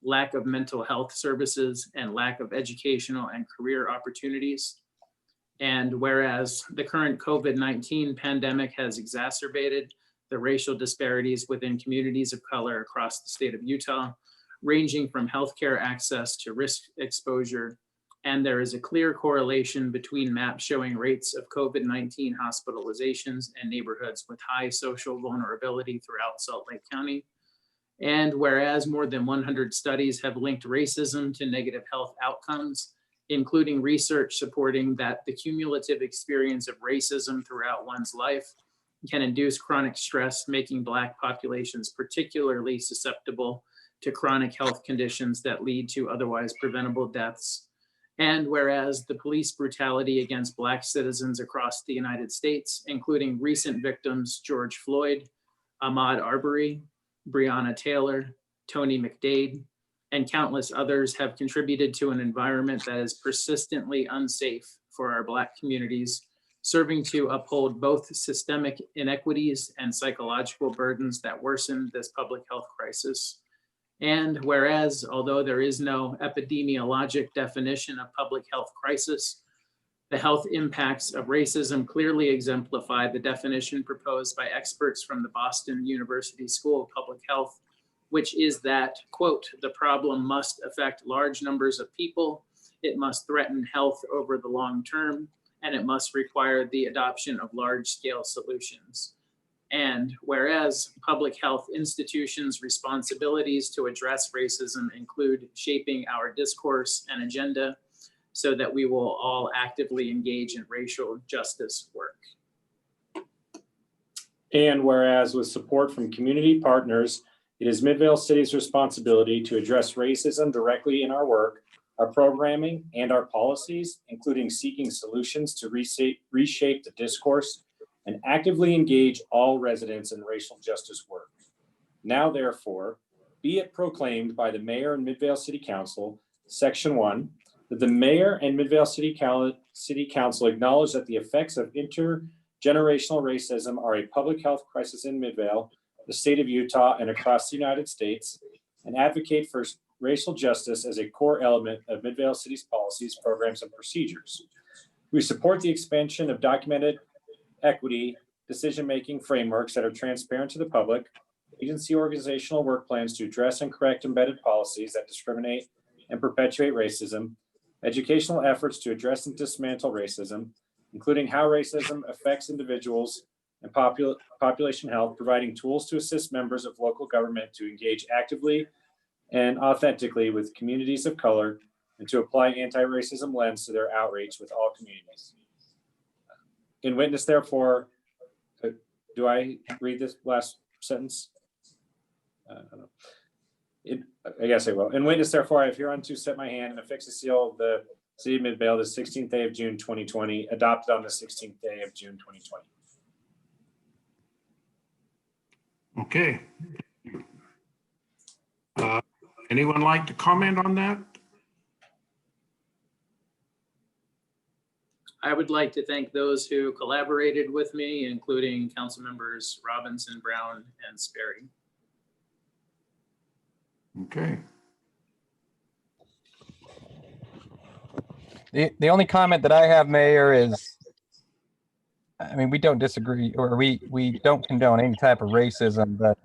lack of mental health services, and lack of educational and career opportunities. And whereas the current COVID-19 pandemic has exacerbated the racial disparities within communities of color across the state of Utah, ranging from healthcare access to risk exposure. And there is a clear correlation between maps showing rates of COVID-19 hospitalizations and neighborhoods with high social vulnerability throughout Salt Lake County. And whereas more than 100 studies have linked racism to negative health outcomes, including research supporting that the cumulative experience of racism throughout one's life can induce chronic stress, making Black populations particularly susceptible to chronic health conditions that lead to otherwise preventable deaths. And whereas the police brutality against Black citizens across the United States, including recent victims George Floyd, Ahmaud Arbery, Breonna Taylor, Tony McDade, and countless others have contributed to an environment that is persistently unsafe for our Black communities, serving to uphold both systemic inequities and psychological burdens that worsen this public health crisis. And whereas, although there is no epidemiologic definition of public health crisis, the health impacts of racism clearly exemplify the definition proposed by experts from the Boston University School of Public Health, which is that, quote, the problem must affect large numbers of people, it must threaten health over the long term, and it must require the adoption of large-scale solutions. And whereas public health institutions' responsibilities to address racism include shaping our discourse and agenda so that we will all actively engage in racial justice work. And whereas with support from community partners, it is Midvale City's responsibility to address racism directly in our work, our programming, and our policies, including seeking solutions to reshape the discourse and actively engage all residents in racial justice work. Now, therefore, be it proclaimed by the Mayor and Midvale City Council, Section 1, that the Mayor and Midvale City Council acknowledge that the effects of intergenerational racism are a public health crisis in Midvale, the state of Utah, and across the United States, and advocate for racial justice as a core element of Midvale City's policies, programs, and procedures. We support the expansion of documented equity decision-making frameworks that are transparent to the public, agency organizational work plans to address and correct embedded policies that discriminate and perpetuate racism, educational efforts to address and dismantle racism, including how racism affects individuals and population health, providing tools to assist members of local government to engage actively and authentically with communities of color, and to apply anti-racism lens to their outreach with all communities. In witness, therefore, do I read this last sentence? I don't know. I guess I will. In witness, therefore, I have hereunto set my hand and affix the seal of the City of Midvale the 16th day of June 2020, adopted on the 16th day of June 2020. Okay. Anyone like to comment on that? I would like to thank those who collaborated with me, including council members Robinson, Brown, and Sperry. Okay. The only comment that I have, Mayor, is, I mean, we don't disagree, or we don't condone any type of racism, but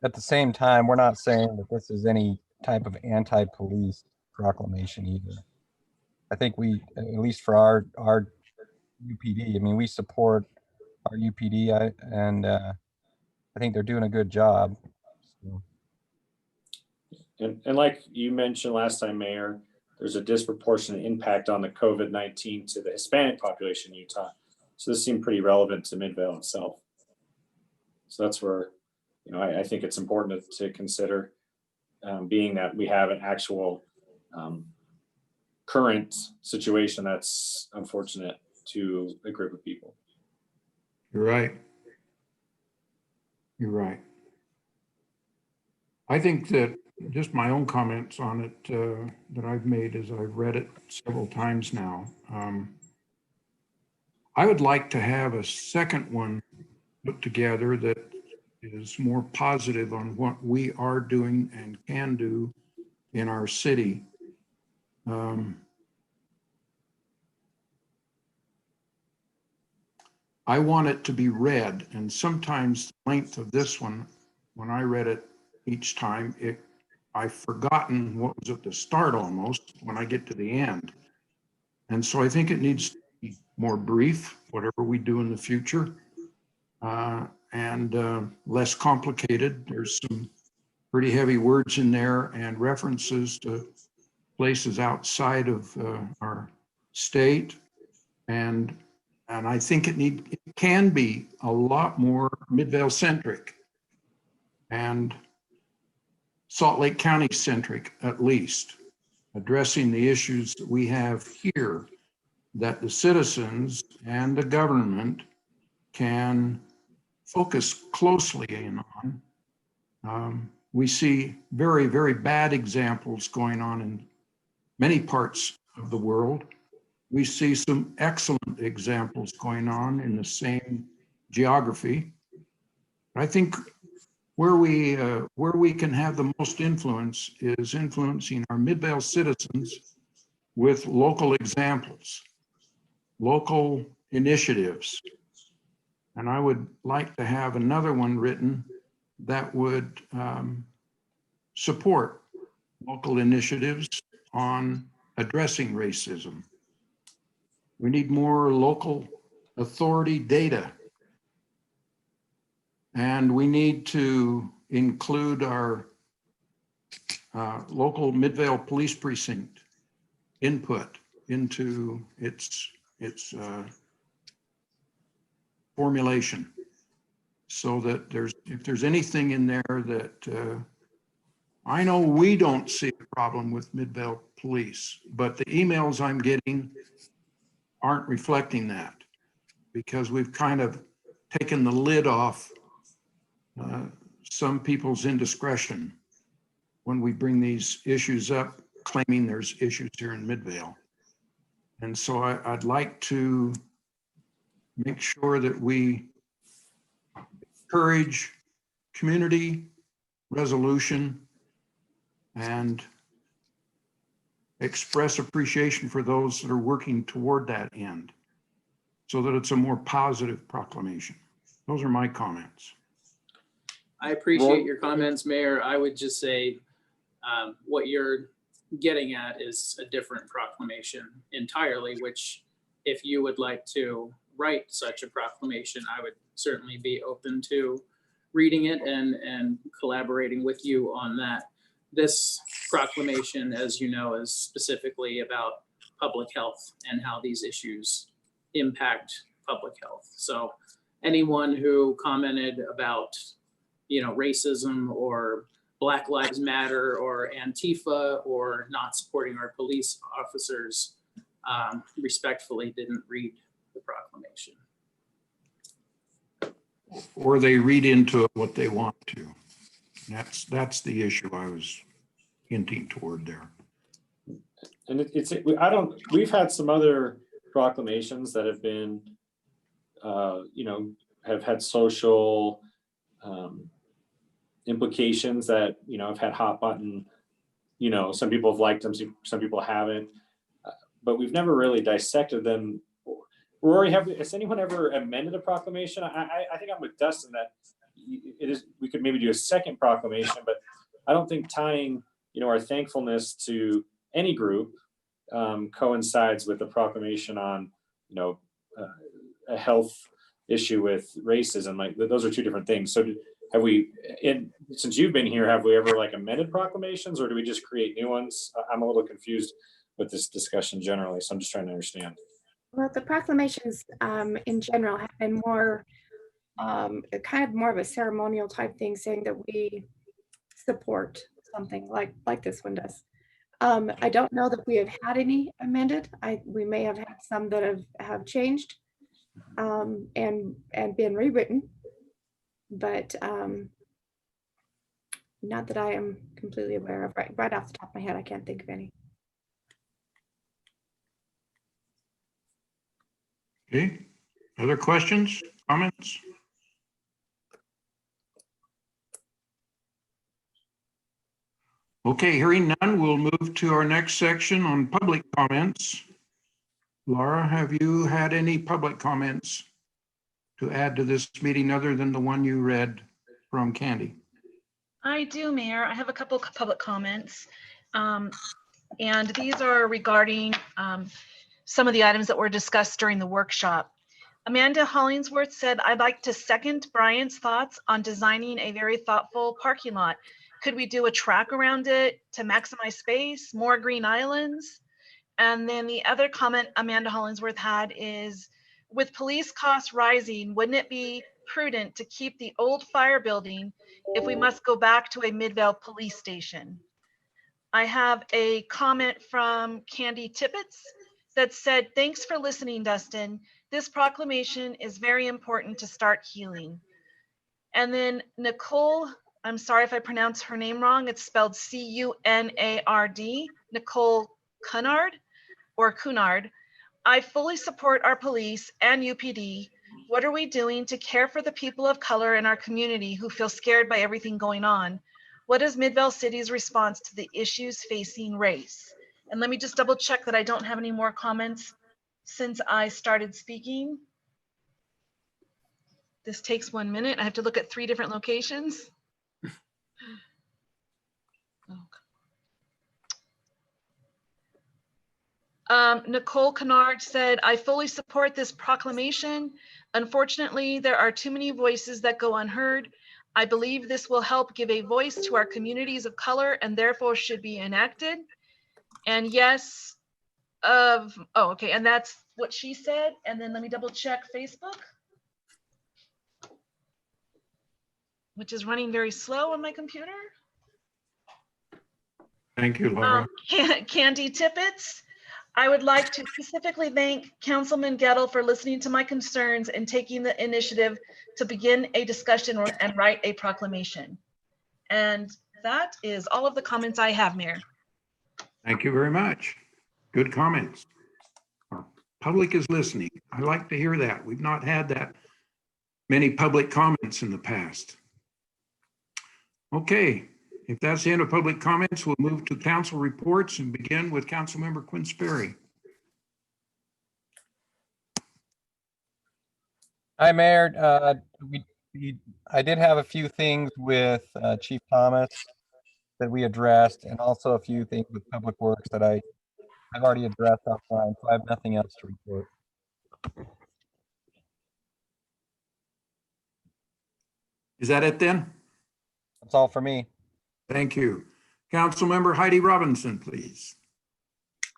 at the same time, we're not saying that this is any type of anti-police proclamation either. I think we, at least for our UPD, I mean, we support our UPD, and I think they're doing a good job. So. And like you mentioned last time, Mayor, there's a disproportionate impact on the COVID-19 to the Hispanic population in Utah. So this seemed pretty relevant to Midvale itself. So that's where, you know, I think it's important to consider, being that we have an actual current situation that's unfortunate to a group of people. You're right. You're right. I think that just my own comments on it that I've made as I've read it several times now. I would like to have a second one put together that is more positive on what we are doing and can do in our city. I want it to be read, and sometimes the length of this one, when I read it each time, I've forgotten what was at the start almost when I get to the end. And so I think it needs to be more brief, whatever we do in the future, and less complicated. There's some pretty heavy words in there and references to places outside of our state. And I think it can be a lot more Midvale centric and Salt Lake County centric, at least, addressing the issues that we have here that the citizens and the government can focus closely in on. We see very, very bad examples going on in many parts of the world. We see some excellent examples going on in the same geography. I think where we can have the most influence is influencing our Midvale citizens with local examples, local initiatives. And I would like to have another one written that would support local initiatives on addressing racism. We need more local authority data. And we need to include our local Midvale Police Precinct input into its formulation, so that if there's anything in there that I know we don't see a problem with Midvale Police, but the emails I'm getting aren't reflecting that, because we've kind of taken the lid off some people's indiscretion when we bring these issues up, claiming there's issues here in Midvale. And so I'd like to make sure that we encourage community resolution and express appreciation for those that are working toward that end, so that it's a more positive proclamation. Those are my comments. I appreciate your comments, Mayor. I would just say what you're getting at is a different proclamation entirely, which if you would like to write such a proclamation, I would certainly be open to reading it and collaborating with you on that. This proclamation, as you know, is specifically about public health and how these issues impact public health. So anyone who commented about, you know, racism or Black Lives Matter or Antifa or not supporting our police officers, respectfully didn't read the proclamation. Or they read into it what they want to. That's the issue I was hinting toward there. And I don't, we've had some other proclamations that have been, have had social implications that, have had hot button, some people have liked them, some people haven't, but we've never really dissected them. Rory, has anyone ever amended a proclamation? I think I'm with Dustin that we could maybe do a second proclamation, but I don't think tying, our thankfulness to any group coincides with the proclamation on, a health issue with racism. Like those are two different things. So have we, since you've been here, have we ever like amended proclamations, or do we just create new ones? I'm a little confused with this discussion generally, so I'm just trying to understand. Well, the proclamations in general have been more kind of more of a ceremonial type thing, saying that we support something like this one does. I don't know that we have had any amended. We may have had some that have changed and been rewritten, but not that I am completely aware of. Right off the top of my head, I can't think of any. Okay, other questions, comments? Okay, hearing none, we'll move to our next section on public comments. Laura, have you had any public comments to add to this meeting other than the one you read from Candy? I do, Mayor. I have a couple of public comments. And these are regarding some of the items that were discussed during the workshop. Amanda Hollingsworth said, I'd like to second Brian's thoughts on designing a very thoughtful parking lot. Could we do a track around it to maximize space, more green islands? And then the other comment Amanda Hollingsworth had is, with police costs rising, wouldn't it be prudent to keep the old fire building if we must go back to a Midvale police station? I have a comment from Candy Tippett that said, thanks for listening, Dustin. This proclamation is very important to start healing. And then Nicole, I'm sorry if I pronounce her name wrong. It's spelled C-U-N-A-R-D, Nicole Cunard or Cunard. I fully support our police and UPD. What are we doing to care for the people of color in our community who feel scared by everything going on? What is Midvale City's response to the issues facing race? And let me just double check that I don't have any more comments since I started speaking. This takes 1 minute. I have to look at 3 different locations. Nicole Kennard said, I fully support this proclamation. Unfortunately, there are too many voices that go unheard. I believe this will help give a voice to our communities of color and therefore should be enacted. And yes, okay, and that's what she said. And then let me double check Facebook, which is running very slow on my computer. Thank you, Laura. Candy Tippett, I would like to specifically thank Councilman Gettle for listening to my concerns and taking the initiative to begin a discussion and write a proclamation. And that is all of the comments I have, Mayor. Thank you very much. Good comments. Our public is listening. I like to hear that. We've not had that many public comments in the past. Okay, if that's the end of public comments, we'll move to council reports and begin with Councilmember Quinn Sperry. Hi, Mayor. I did have a few things with Chief Thomas that we addressed, and also a few things with Public Works that I've already addressed offline, so I have nothing else to report. Is that it then? That's all for me. Thank you. Councilmember Heidi Robinson, please.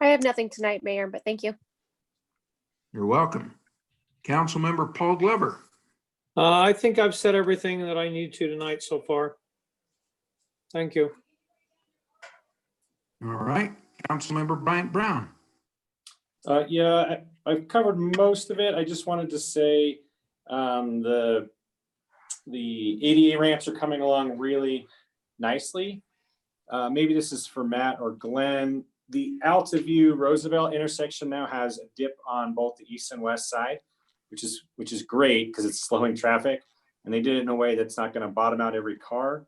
I have nothing tonight, Mayor, but thank you. You're welcome. Councilmember Paul Glover. I think I've said everything that I need to tonight so far. Thank you. All right. Councilmember Bryant Brown. Yeah, I've covered most of it. I just wanted to say the ADA ramps are coming along really nicely. Maybe this is for Matt or Glenn. The Altaview Roosevelt intersection now has a dip on both the east and west side, which is great because it's slowing traffic. And they did it in a way that's not going to bottom out every car.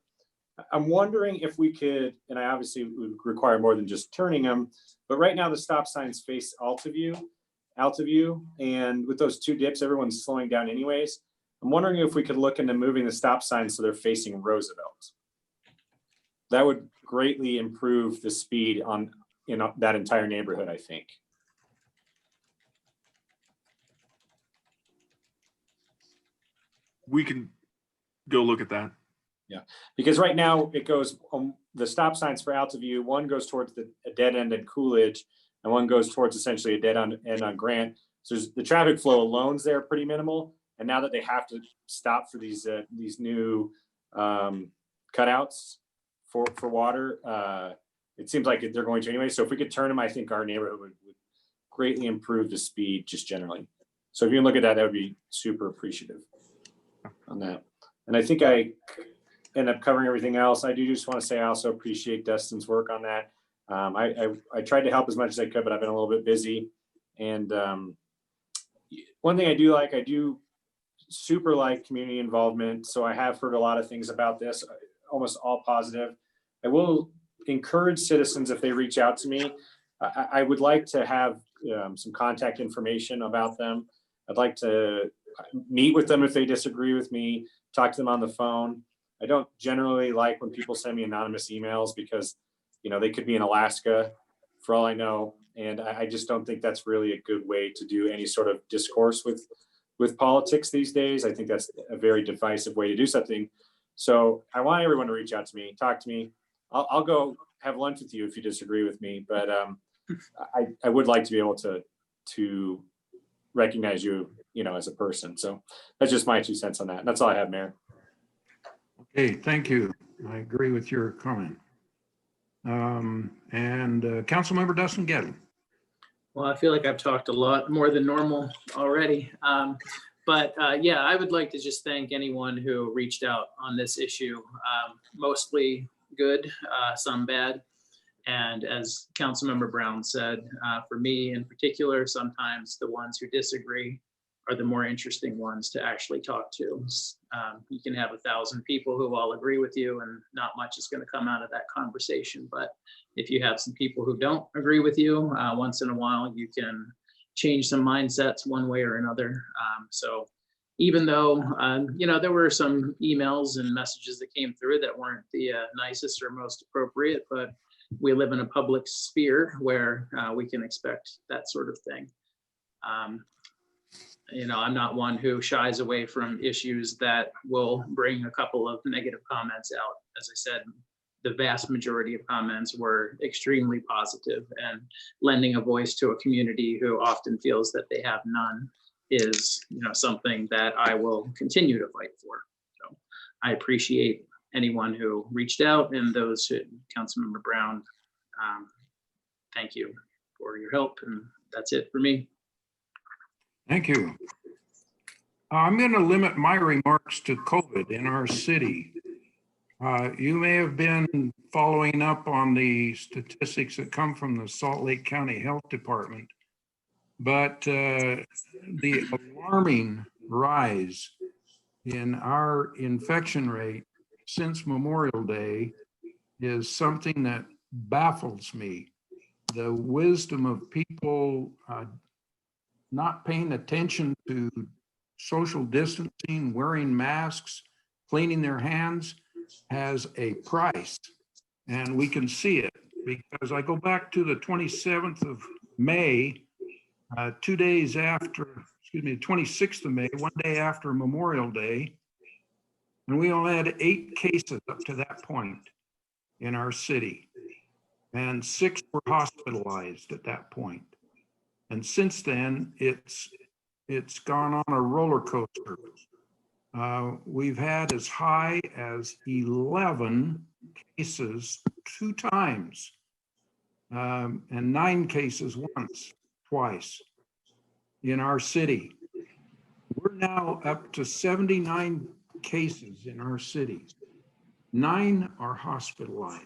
I'm wondering if we could, and I obviously would require more than just turning them, but right now the stop signs face Altaview, and with those two dips, everyone's slowing down anyways. I'm wondering if we could look into moving the stop signs so they're facing Roosevelt. That would greatly improve the speed in that entire neighborhood, I think. We can go look at that. Yeah, because right now it goes, the stop signs for Altaview, one goes towards a dead end in Coolidge, and one goes towards essentially a dead end on Grant. So the traffic flow alone's there pretty minimal. And now that they have to stop for these new cutouts for water, it seems like they're going to anyway. So if we could turn them, I think our neighborhood would greatly improve the speed just generally. So if you can look at that, that would be super appreciative on that. And I think I end up covering everything else. I do just want to say I also appreciate Dustin's work on that. I tried to help as much as I could, but I've been a little bit busy. And one thing I do super like community involvement. So I have heard a lot of things about this, almost all positive. I will encourage citizens if they reach out to me. I would like to have some contact information about them. I'd like to meet with them if they disagree with me, talk to them on the phone. I don't generally like when people send me anonymous emails because, they could be in Alaska for all I know. And I just don't think that's really a good way to do any sort of discourse with politics these days. I think that's a very divisive way to do something. So I want everyone to reach out to me, talk to me. I'll go have lunch with you if you disagree with me, but I would like to be able to recognize you, as a person. So that's just my 2 cents on that. That's all I have, Mayor. Okay, thank you. I agree with your comment. And Councilmember Dustin Gettle. Well, I feel like I've talked a lot more than normal already. But yeah, I would like to just thank anyone who reached out on this issue. Mostly good, some bad. And as Councilmember Brown said, for me in particular, sometimes the ones who disagree are the more interesting ones to actually talk to. You can have 1,000 people who all agree with you and not much is going to come out of that conversation. But if you have some people who don't agree with you, once in a while, you can change some mindsets one way or another. So even though, there were some emails and messages that came through that weren't the nicest or most appropriate, but we live in a public sphere where we can expect that sort of thing. I'm not one who shies away from issues that will bring a couple of negative comments out. As I said, the vast majority of comments were extremely positive, and lending a voice to a community who often feels that they have none is, something that I will continue to fight for. So I appreciate anyone who reached out, and those who, Councilmember Brown, thank you for your help, and that's it for me. Thank you. I'm going to limit my remarks to COVID in our city. You may have been following up on the statistics that come from the Salt Lake County Health Department, but the alarming rise in our infection rate since Memorial Day is something that baffles me. The wisdom of people not paying attention to social distancing, wearing masks, cleaning their hands has a price. And we can see it because I go back to the 27th of May, 2 days after, 26th of May, 1 day after Memorial Day. And we only had 8 cases up to that point in our city. And 6 were hospitalized at that point. And since then, it's gone on a roller coaster. We've had as high as 11 cases 2 times, and 9 cases twice in our city. We're now up to 79 cases in our city. 9 are hospitalized.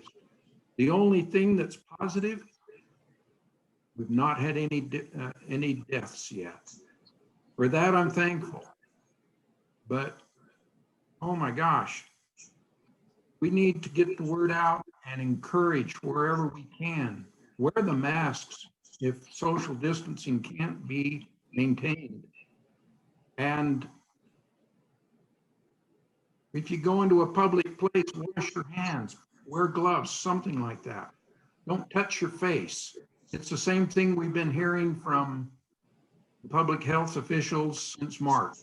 The only thing that's positive, we've not had any deaths yet. For that, I'm thankful. But, oh my gosh, we need to get the word out and encourage wherever we can. Wear the masks if social distancing can't be maintained. And if you go into a public place, wash your hands, wear gloves, something like that. Don't touch your face. It's the same thing we've been hearing from public health officials since March.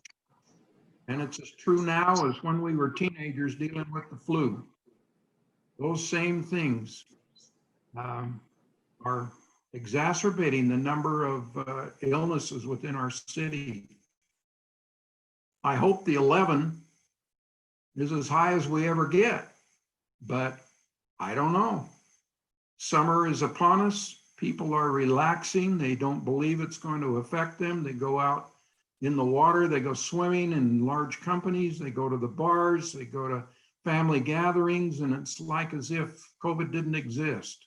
And it's as true now as when we were teenagers dealing with the flu. Those same things are exacerbating the number of illnesses within our city. I hope the 11 is as high as we ever get, but I don't know. Summer is upon us. People are relaxing. They don't believe it's going to affect them. They go out in the water. They go swimming in large companies. They go to the bars. They go to family gatherings, and it's like as if COVID didn't exist.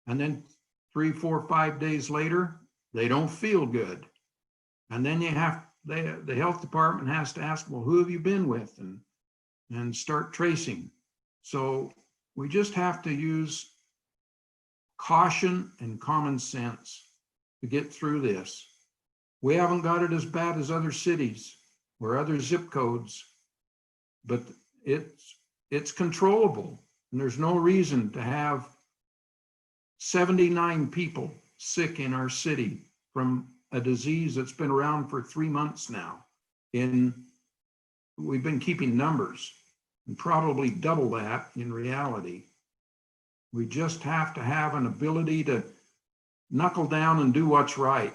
And then 3, 4, 5 days later, they don't feel good. And then the health department has to ask, well, who have you been with? And start tracing. So we just have to use caution and common sense to get through this. We haven't got it as bad as other cities or other zip codes, but it's controllable. And there's no reason to have 79 people sick in our city from a disease that's been around for 3 months now. We've been keeping numbers and probably double that in reality. We just have to have an ability to knuckle down and do what's right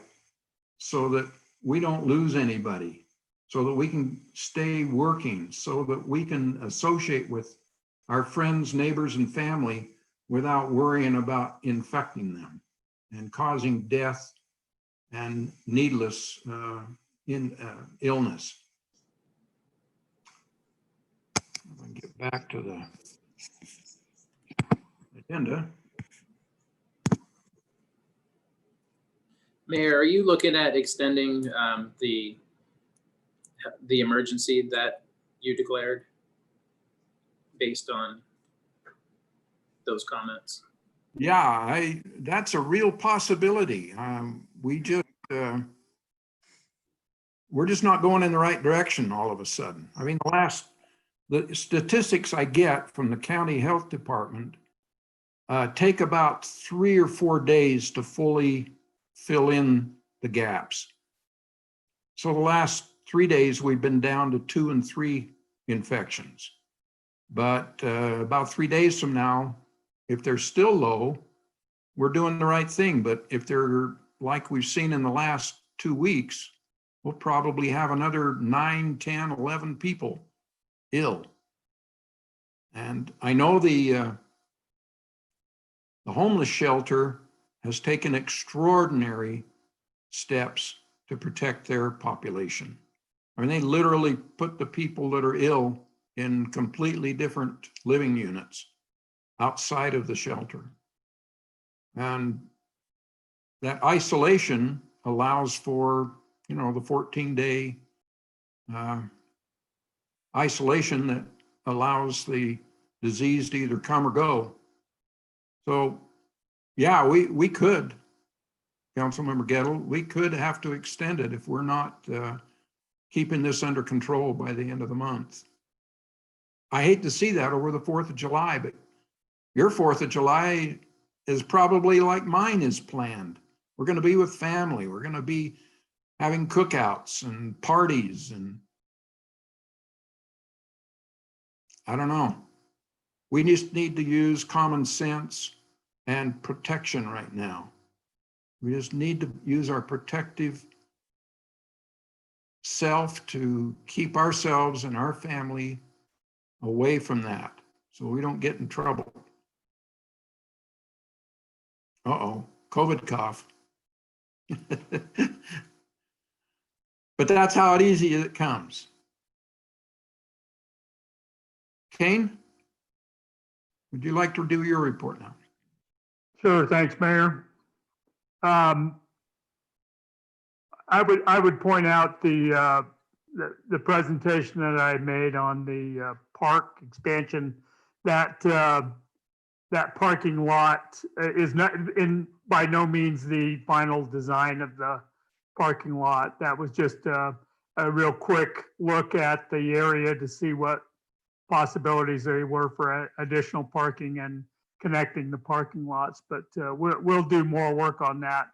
so that we don't lose anybody, so that we can stay working, so that we can associate with our friends, neighbors, and family without worrying about infecting them and causing death and needless illness. If I can get back to the agenda. Mayor, are you looking at extending the emergency that you declared based on those comments? Yeah, that's a real possibility. We're just not going in the right direction all of a sudden. I mean, the statistics I get from the county health department take about 3 or 4 days to fully fill in the gaps. So the last 3 days, we've been down to 2 and 3 infections. But about 3 days from now, if they're still low, we're doing the right thing. But if they're like we've seen in the last 2 weeks, we'll probably have another 9, 10, 11 people ill. And I know the homeless shelter has taken extraordinary steps to protect their population. I mean, they literally put the people that are ill in completely different living units outside of the shelter. And that isolation allows for, the 14-day isolation that allows the disease to either come or go. So yeah, we could, Councilmember Gettle, we could have to extend it if we're not keeping this under control by the end of the month. I hate to see that over the 4th of July, but your 4th of July is probably like mine is planned. We're going to be with family. We're going to be having cookouts and parties, and I don't know. We just need to use common sense and protection right now. We just need to use our protective self to keep ourselves and our family away from that so we don't get in trouble. Uh-oh, COVID cough. But that's how easy it comes. Kane? Would you like to do your report now? Sure, thanks, Mayor. I would point out the presentation that I made on the park expansion. That parking lot is not by no means the final design of the parking lot. That was just a real quick look at the area to see what possibilities there were for additional parking and connecting the parking lots. But we'll do more work on that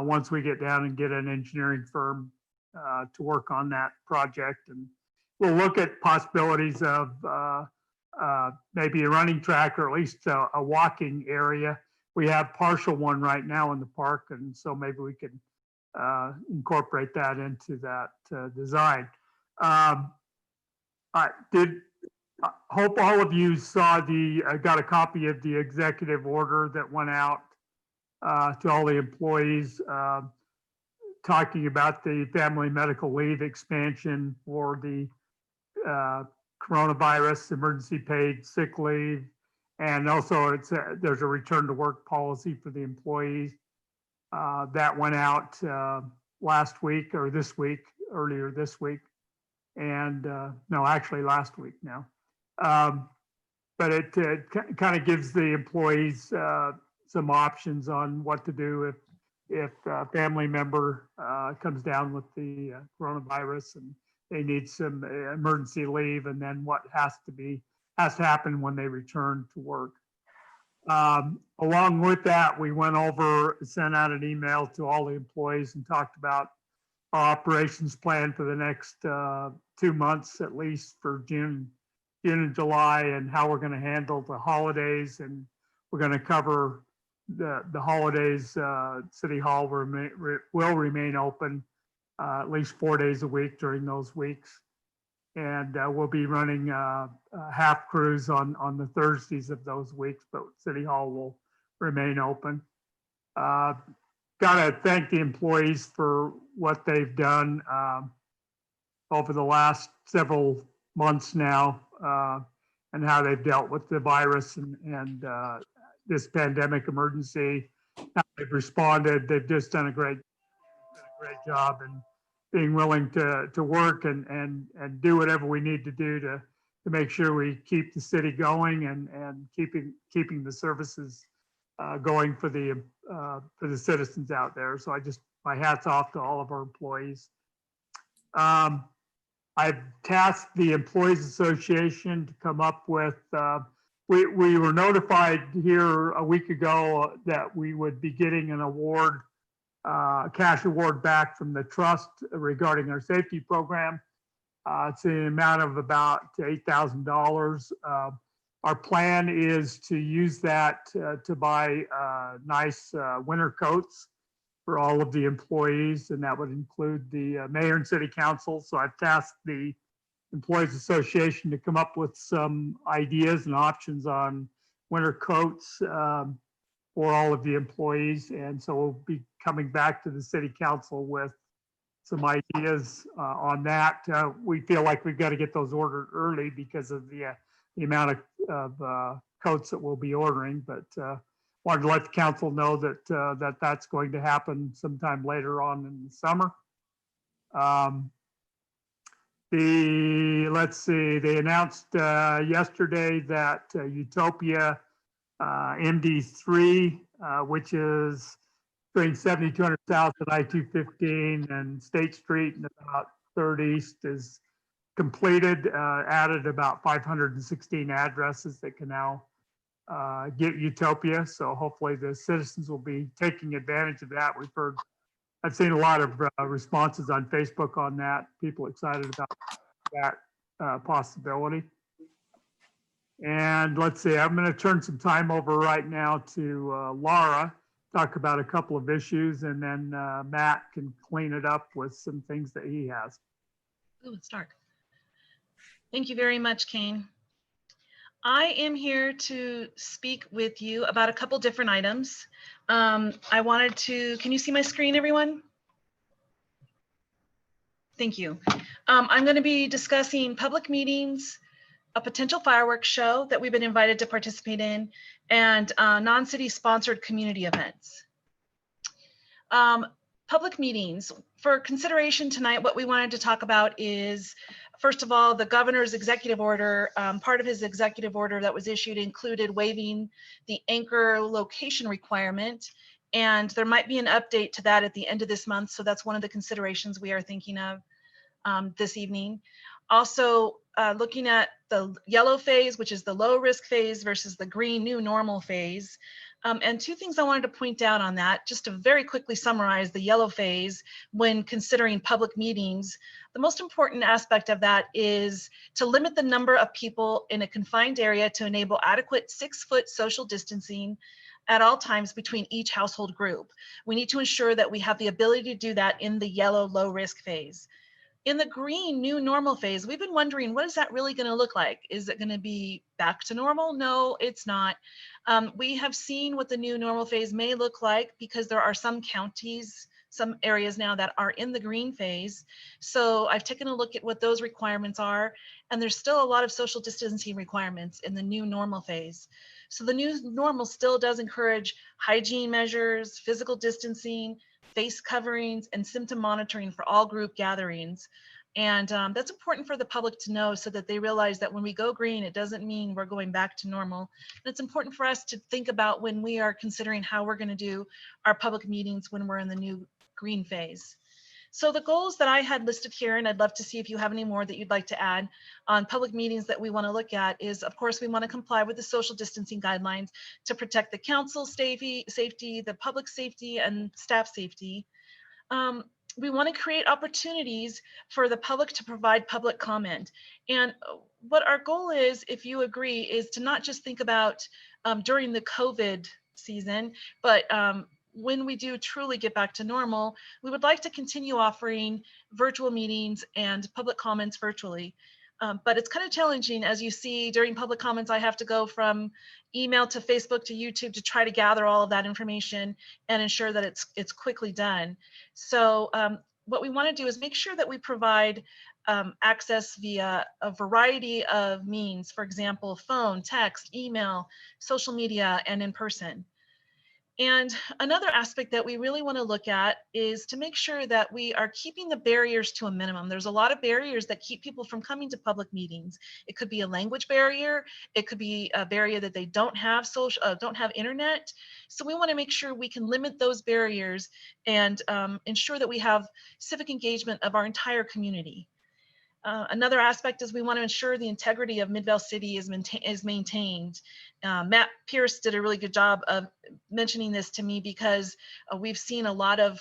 once we get down and get an engineering firm to work on that project. And we'll look at possibilities of maybe a running track or at least a walking area. We have partial one right now in the park, and so maybe we could incorporate that into that design. I hope all of you saw got a copy of the executive order that went out to all the employees talking about the family medical leave expansion for the coronavirus, emergency paid sick leave, and also there's a return to work policy for the employees. That went out last week or this week, earlier this week. And no, actually last week now. But it kind of gives the employees some options on what to do if a family member comes down with the coronavirus and they need some emergency leave, and then what has to happen when they return to work. Along with that, we sent out an email to all the employees and talked about our operations plan for the next 2 months, at least for June and July, and how we're going to handle the holidays. And we're going to cover the holidays. City Hall will remain open at least 4 days a week during those weeks. And we'll be running half crews on the Thursdays of those weeks, but City Hall will remain open. Got to thank the employees for what they've done over the last several months now, and how they've dealt with the virus and this pandemic emergency. How they've responded. They've just done a great job and being willing to work and do whatever we need to do to make sure we keep the city going and keeping the services going for the citizens out there. So my hat's off to all of our employees. I've tasked the Employees Association to come up with, we were notified here a week ago that we would be getting an award, cash award back from the trust regarding our safety program. It's an amount of about $8,000. Our plan is to use that to buy nice winter coats for all of the employees, and that would include the mayor and city council. So I've tasked the Employees Association to come up with some ideas and options on winter coats for all of the employees. And so we'll be coming back to the city council with some ideas on that. We feel like we've got to get those ordered early because of the amount of coats that we'll be ordering, but wanted to let the council know that that's going to happen sometime later on in the summer. Let's see, they announced yesterday that Utopia MD3, which is between 7200 South and I-215 and State Street and about 3rd East, is completed, added about 516 addresses that can now get Utopia. So hopefully the citizens will be taking advantage of that. I've seen a lot of responses on Facebook on that. People excited about that possibility. And let's see, I'm going to turn some time over right now to Laura, talk about a couple of issues, and then Matt can clean it up with some things that he has. Ooh, it's dark. Thank you very much, Kane. I am here to speak with you about a couple different items. I wanted to, can you see my screen, everyone? Thank you. I'm going to be discussing public meetings, a potential fireworks show that we've been invited to participate in, and non-city sponsored community events. Public meetings. For consideration tonight, what we wanted to talk about is, first of all, the governor's executive order. Part of his executive order that was issued included waiving the anchor location requirement, and there might be an update to that at the end of this month. So that's one of the considerations we are thinking of this evening. Also, looking at the yellow phase, which is the low risk phase, versus the green new normal phase. And two things I wanted to point out on that, just to very quickly summarize the yellow phase when considering public meetings. The most important aspect of that is to limit the number of people in a confined area to enable adequate 6-foot social distancing at all times between each household group. We need to ensure that we have the ability to do that in the yellow low risk phase. In the green new normal phase, we've been wondering, what is that really going to look like? Is it going to be back to normal? No, it's not. We have seen what the new normal phase may look like because there are some counties, some areas now that are in the green phase. So I've taken a look at what those requirements are, and there's still a lot of social distancing requirements in the new normal phase. So the new normal still does encourage hygiene measures, physical distancing, face coverings, and symptom monitoring for all group gatherings. And that's important for the public to know so that they realize that when we go green, it doesn't mean we're going back to normal. And it's important for us to think about when we are considering how we're going to do our public meetings when we're in the new green phase. So the goals that I had listed here, and I'd love to see if you have any more that you'd like to add on public meetings that we want to look at, is of course we want to comply with the social distancing guidelines to protect the council safety, the public safety, and staff safety. We want to create opportunities for the public to provide public comment. And what our goal is, if you agree, is to not just think about during the COVID season, but when we do truly get back to normal, we would like to continue offering virtual meetings and public comments virtually. But it's kind of challenging. As you see during public comments, I have to go from email to Facebook to YouTube to try to gather all of that information and ensure that it's quickly done. So what we want to do is make sure that we provide access via a variety of means, for example, phone, text, email, social media, and in person. And another aspect that we really want to look at is to make sure that we are keeping the barriers to a minimum. There's a lot of barriers that keep people from coming to public meetings. It could be a language barrier. It could be a barrier that they don't have internet. So we want to make sure we can limit those barriers and ensure that we have civic engagement of our entire community. Another aspect is we want to ensure the integrity of Midvale City is maintained. Matt Pierce did a really good job of mentioning this to me because we've seen a lot of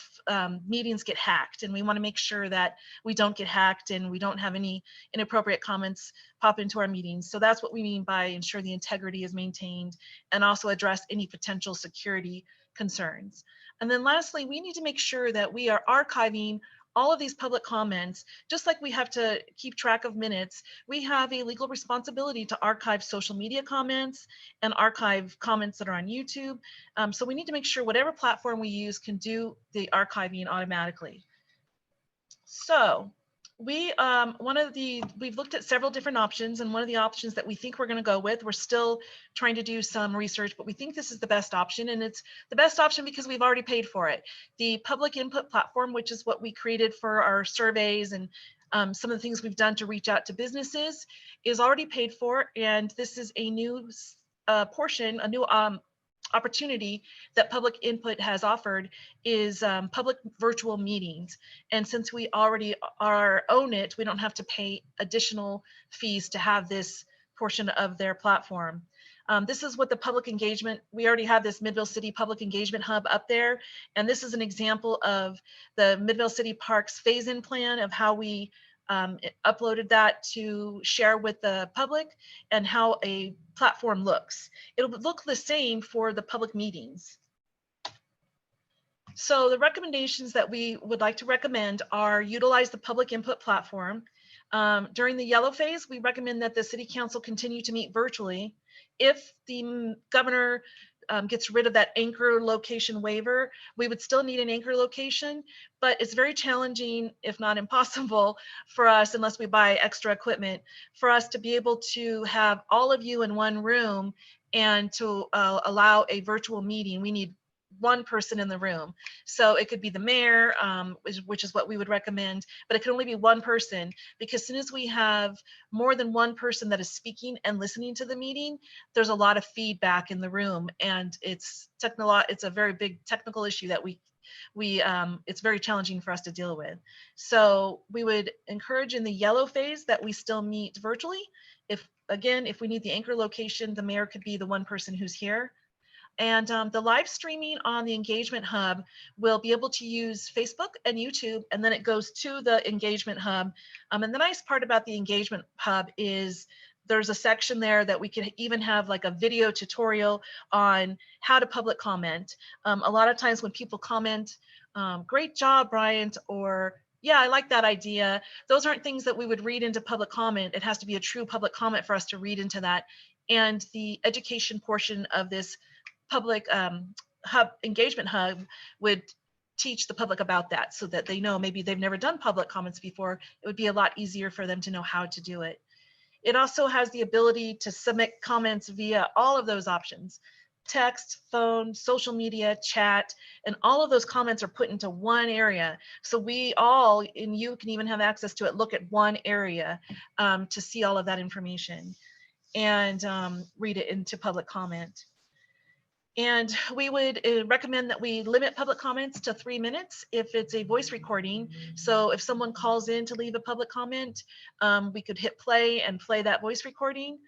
meetings get hacked, and we want to make sure that we don't get hacked and we don't have any inappropriate comments pop into our meetings. So that's what we mean by ensure the integrity is maintained and also address any potential security concerns. And then lastly, we need to make sure that we are archiving all of these public comments. Just like we have to keep track of minutes, we have a legal responsibility to archive social media comments and archive comments that are on YouTube. So we need to make sure whatever platform we use can do the archiving automatically. So we've looked at several different options, and one of the options that we think we're going to go with, we're still trying to do some research, but we think this is the best option, and it's the best option because we've already paid for it. The public input platform, which is what we created for our surveys and some of the things we've done to reach out to businesses, is already paid for, and this is a new portion, a new opportunity that public input has offered is public virtual meetings. And since we already own it, we don't have to pay additional fees to have this portion of their platform. This is what the public engagement, we already have this Midvale City Public Engagement Hub up there. And this is an example of the Midvale City Parks phase-in plan of how we uploaded that to share with the public and how a platform looks. It'll look the same for the public meetings. So the recommendations that we would like to recommend are utilize the public input platform. During the yellow phase, we recommend that the city council continue to meet virtually. If the governor gets rid of that anchor location waiver. We would still need an anchor location, but it's very challenging, if not impossible, for us, unless we buy extra equipment, for us to be able to have all of you in one room and to allow a virtual meeting. We need one person in the room. So it could be the mayor, which is what we would recommend, but it can only be one person, because as soon as we have more than one person that is speaking and listening to the meeting, there's a lot of feedback in the room, and it's a very big technical issue that it's very challenging for us to deal with. So we would encourage in the yellow phase that we still meet virtually. If we need the anchor location, the mayor could be the one person who's here. And the live streaming on the Engagement Hub will be able to use Facebook and YouTube, and then it goes to the Engagement Hub. And the nice part about the Engagement Hub is there's a section there that we could even have like a video tutorial on how to public comment. A lot of times when people comment, great job, Bryant, or yeah, I like that idea. Those aren't things that we would read into public comment. It has to be a true public comment for us to read into that. And the education portion of this public engagement hub would teach the public about that, so that they know maybe they've never done public comments before. It would be a lot easier for them to know how to do it. It also has the ability to submit comments via all of those options: text, phone, social media, chat, and all of those comments are put into one area. So we all, and you can even have access to it, look at one area to see all of that information and read it into public comment. And we would recommend that we limit public comments to 3 minutes if it's a voice recording. So if someone calls in to leave a public comment, we could hit play and play that voice recording,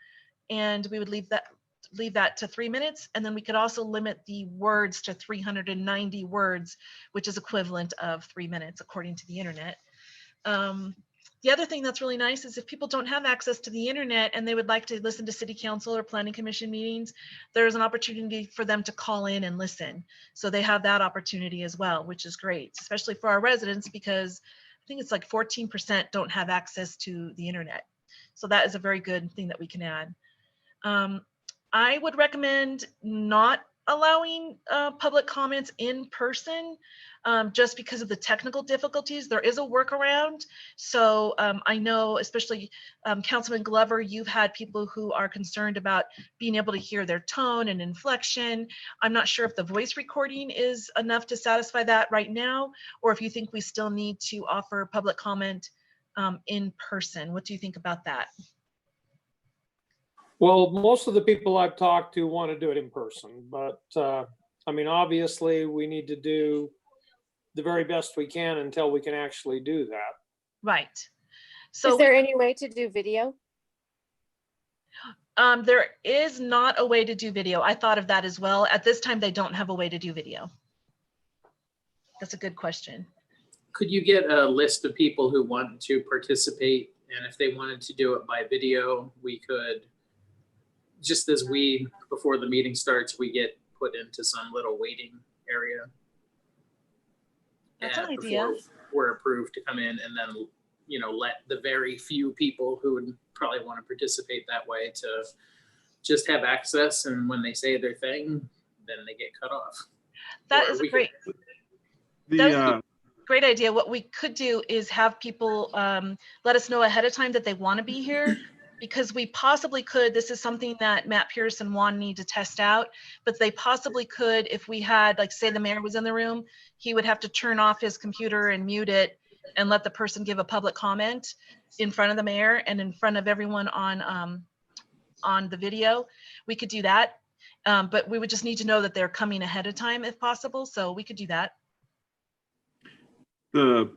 and we would leave that to 3 minutes. And then we could also limit the words to 390 words, which is equivalent of 3 minutes according to the internet. The other thing that's really nice is if people don't have access to the internet and they would like to listen to city council or planning commission meetings, there's an opportunity for them to call in and listen. So they have that opportunity as well, which is great, especially for our residents, because I think it's like 14% don't have access to the internet. So that is a very good thing that we can add. I would recommend not allowing public comments in person just because of the technical difficulties. There is a workaround. So I know, especially Councilman Glover, you've had people who are concerned about being able to hear their tone and inflection. I'm not sure if the voice recording is enough to satisfy that right now, or if you think we still need to offer public comment in person. What do you think about that? Well, most of the people I've talked to want to do it in person, but I mean, obviously we need to do the very best we can until we can actually do that. Right. So is there any way to do video? There is not a way to do video. I thought of that as well. At this time, they don't have a way to do video. That's a good question. Could you get a list of people who want to participate? And if they wanted to do it by video, we could, just as before the meeting starts, we get put into some little waiting area. That's an idea. Before we're approved to come in, and then, you know, let the very few people who would probably want to participate that way to just have access. And when they say their thing, then they get cut off. That is great. Great idea. What we could do is have people let us know ahead of time that they want to be here, because we possibly could, this is something that Matt Pierce and Juan need to test out, but they possibly could, if we had, like, say the mayor was in the room, he would have to turn off his computer and mute it and let the person give a public comment in front of the mayor and in front of everyone on the video. We could do that, but we would just need to know that they're coming ahead of time if possible, so we could do that. The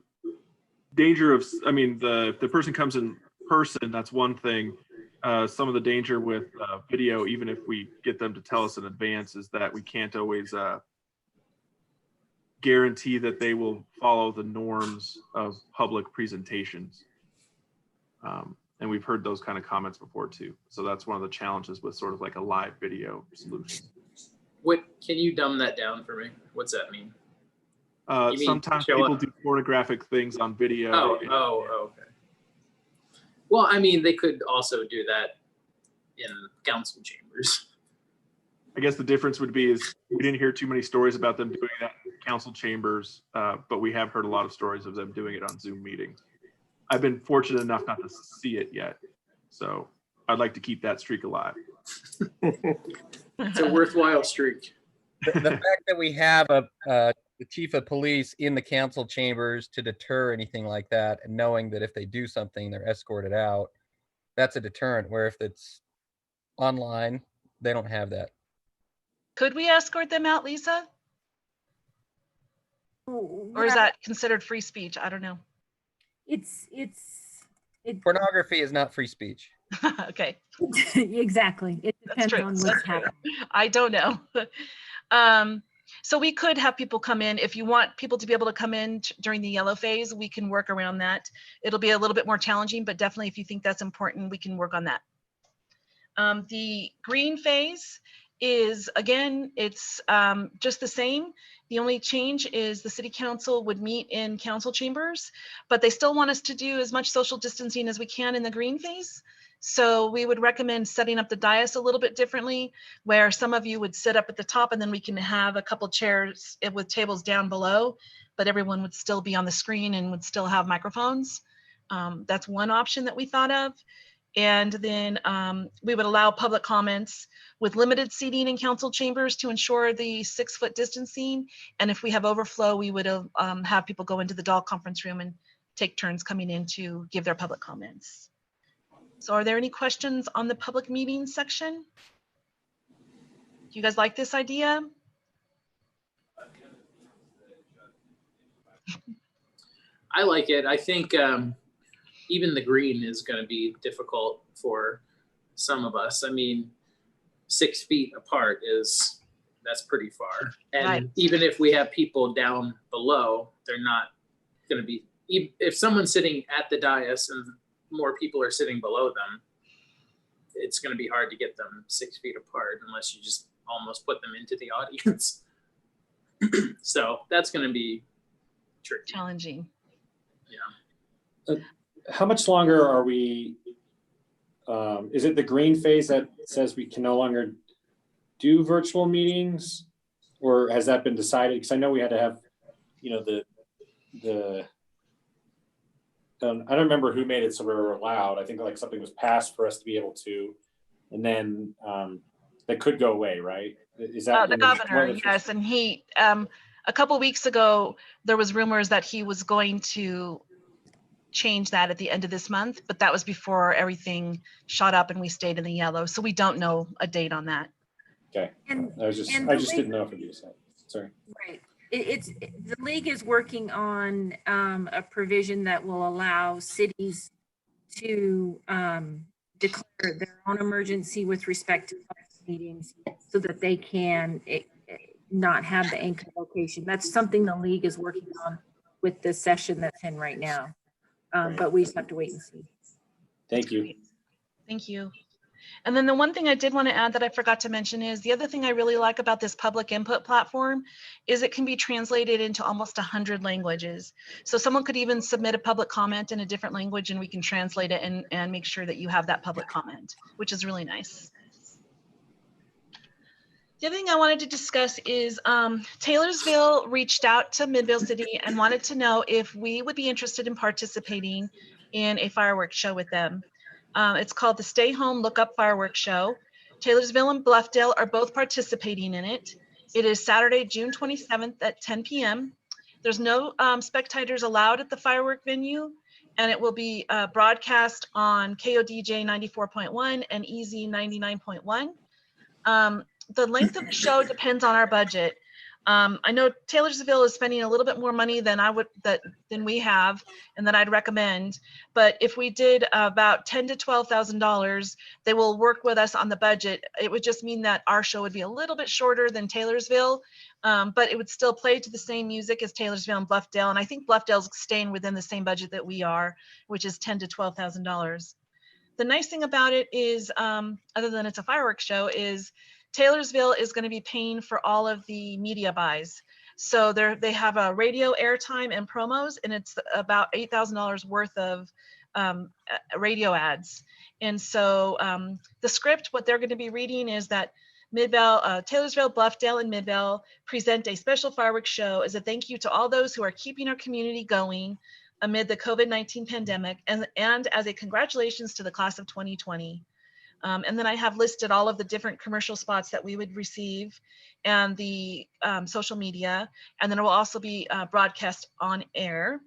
danger of, I mean, if the person comes in person, that's one thing. Some of the danger with video, even if we get them to tell us in advance, is that we can't always guarantee that they will follow the norms of public presentations. And we've heard those kind of comments before too. So that's one of the challenges with sort of like a live video solution. What, can you dumb that down for me? What's that mean? Sometimes people do pornographic things on video. Oh, okay. Well, I mean, they could also do that in council chambers. I guess the difference would be is we didn't hear too many stories about them doing that in council chambers, but we have heard a lot of stories of them doing it on Zoom meetings. I've been fortunate enough not to see it yet, so I'd like to keep that streak alive. It's a worthwhile streak. The fact that we have the chief of police in the council chambers to deter anything like that, and knowing that if they do something, they're escorted out, that's a deterrent. Where if it's online, they don't have that. Could we escort them out, Lisa? Or is that considered free speech? I don't know. It's Pornography is not free speech. Okay. exactly. It That's depends true. on That's what's true. happening. I don't know. So we could have people come in. If you want people to be able to come in during the yellow phase, we can work around that. It'll be a little bit more challenging, but definitely if you think that's important, we can work on that. The green phase is, again, it's just the same. The only change is the city council would meet in council chambers, but they still want us to do as much social distancing as we can in the green phase. So we would recommend setting up the dais a little bit differently, where some of you would sit up at the top and then we can have a couple chairs with tables down below, but everyone would still be on the screen and would still have microphones. That's one option that we thought of. And then we would allow public comments with limited seating in council chambers to ensure the 6-foot distancing. And if we have overflow, we would have people go into the doll conference room and take turns coming in to give their public comments. So are there any questions on the public meeting section? Do you guys like this idea? I like it. I think even the green is going to be difficult for some of us. I mean, 6 feet apart that's pretty far. And Right. even if we have people down below, they're not going to be, if someone's sitting at the dais and more people are sitting below them, it's going to be hard to get them 6 feet apart unless you just almost put them into the audience. So that's going to be tricky. Challenging. Yeah. How much longer are we, is it the green phase that says we can no longer do virtual meetings? Or has that been decided? Because I know we had to have, you know, I don't remember who made it so we were allowed. I think like something was passed for us to be able to, and then that could go away, right? Is that The governor, yes, and he, a couple weeks ago, there was rumors that he was going to change that at the end of this month, but that was before everything shot up and we stayed in the yellow. So we don't know a date on that. Okay. And, I just didn't know if it'd be decided. Sorry. right. The league is working on a provision that will allow cities to declare their own emergency with respect to public meetings so that they can not have the anchor location. That's something the league is working on with the session that's in right now. But we just have to wait and see. Thank you. Thank you. And then the one thing I did want to add that I forgot to mention is the other thing I really like about this public input platform is it can be translated into almost 100 languages. So someone could even submit a public comment in a different language and we can translate it and make sure that you have that public comment, which is really nice. The other thing I wanted to discuss is Taylorsville reached out to Midvale City and wanted to know if we would be interested in participating in a fireworks show with them. It's called the Stay Home Look Up Fireworks Show. Taylorsville and Bluffdale are both participating in it. It is Saturday, June 27th at 10 p.m. There's no spectators allowed at the firework venue, and it will be broadcast on KODJ 94.1 and EZ 99.1. The length of the show depends on our budget. I know Taylorsville is spending a little bit more money than than we have and that I'd recommend. But if we did about $10,000 to $12,000, they will work with us on the budget. It would just mean that our show would be a little bit shorter than Taylorsville, but it would still play to the same music as Taylorsville and Bluffdale. And I think Bluffdale's staying within the same budget that we are, which is $10,000 to $12,000. The nice thing about it is, other than it's a fireworks show, is Taylorsville is going to be paying for all of the media buys. So they have a radio airtime and promos, and it's about $8,000 worth of radio ads. And so the script, what they're going to be reading is that Taylorsville, Bluffdale, and Midvale present a special fireworks show as a thank you to all those who are keeping our community going amid the COVID-19 pandemic, and as a congratulations to the class of 2020. And then I have listed all of the different commercial spots that we would receive and the social media, and then it will also be broadcast on air.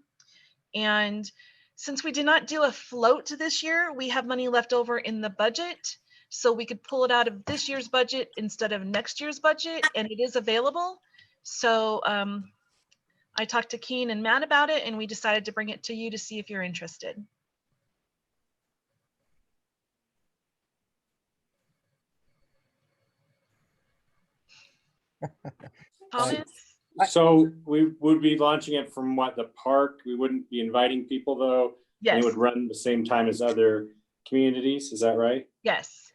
And since we did not do a float this year, we have money left over in the budget. So we could pull it out of this year's budget instead of next year's budget, and it is available. So I talked to Keen and Matt about it, and we decided to bring it to you to see if you're interested. Comments? So we would be launching it from what, the park? We wouldn't be inviting people though? And Yes. it would run the same time as other communities, is that right? Yes.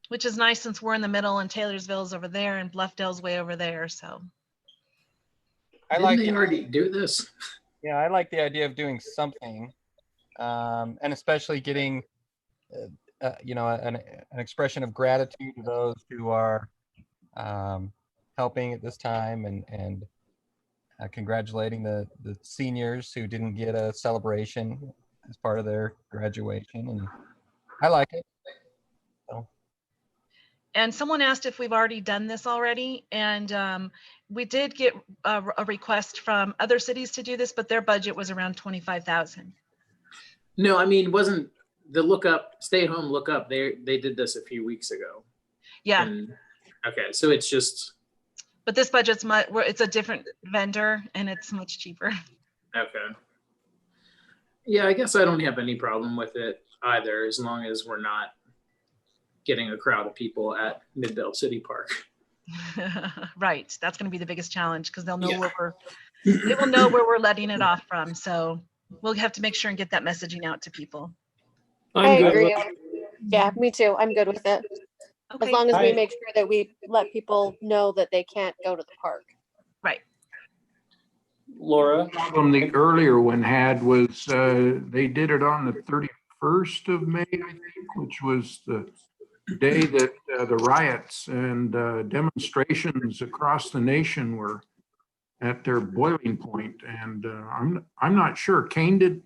Which is nice since we're in the middle and Taylorsville's over there and Bluffdale's way over there, so. Didn't they already do this? Yeah, I like the idea of doing something, and especially getting, an expression of gratitude to those who are helping at this time, and congratulating the seniors who didn't get a celebration as part of their graduation, and I like it. So. And someone asked if we've already done this already, and we did get a request from other cities to do this, but their budget was around 25,000. No, I mean, wasn't the lookup, stay at home lookup, they did this a few weeks ago. Yeah. Okay, so it's just. But this budget's it's a different vendor and it's much cheaper. Okay. Yeah, I guess I don't have any problem with it either, as long as we're not getting a crowd of people at Midvale City Park. Right, that's going to be the biggest challenge because they'll know where they will know where we're letting it off from. So we'll have to make sure and get that messaging out to people. I agree. Yeah, me too. I'm good with it. Okay. As long as we make sure that we let people know that they can't go to the park. Right. Laura? The problem the earlier one had was they did it on the 31st of May, I think, which was the day that the riots and demonstrations across the nation were at their boiling point. And I'm not sure. Kane did.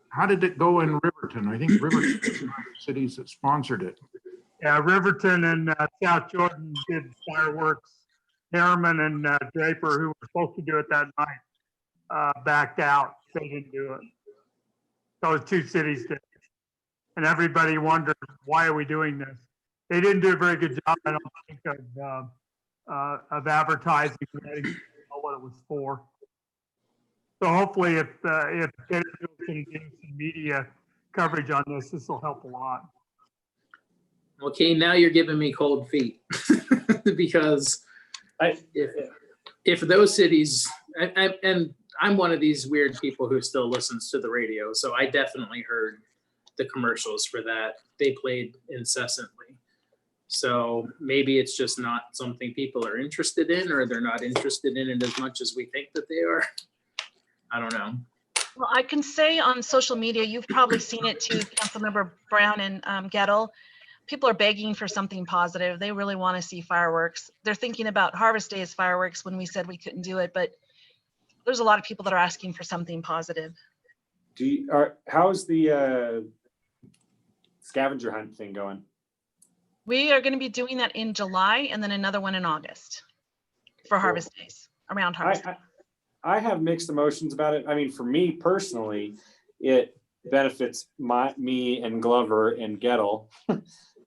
How did it go in Riverton? I think Riverton was one of the cities that sponsored it. Yeah, Riverton and South Jordan did fireworks. Harriman and Draper, who were supposed to do it that night, backed out. They didn't do it. Those two cities did. And everybody wondered, why are we doing this? They didn't do a very good job, I don't think, of advertising. They didn't know what it was for. So hopefully, if Taylorsville can do some media coverage on this, this will help a lot. Okay, now you're giving me cold feet because if those cities, and I'm one of these weird people who still listens to the radio, so I definitely heard the commercials for that. They played incessantly. So maybe it's just not something people are interested in, or they're not interested in it as much as we think that they are. I don't know. Well, I can say on social media, you've probably seen it too, Councilmember Brown and Gettle. People are begging for something positive. They really want to see fireworks. They're thinking about Harvest Day as fireworks when we said we couldn't do it, but there's a lot of people that are asking for something positive. How's the scavenger hunt thing going? We are going to be doing that in July and then another one in August for Harvest Days, around Harvest Day. I have mixed emotions about it. I mean, for me personally, it benefits me and Glover and Gettle,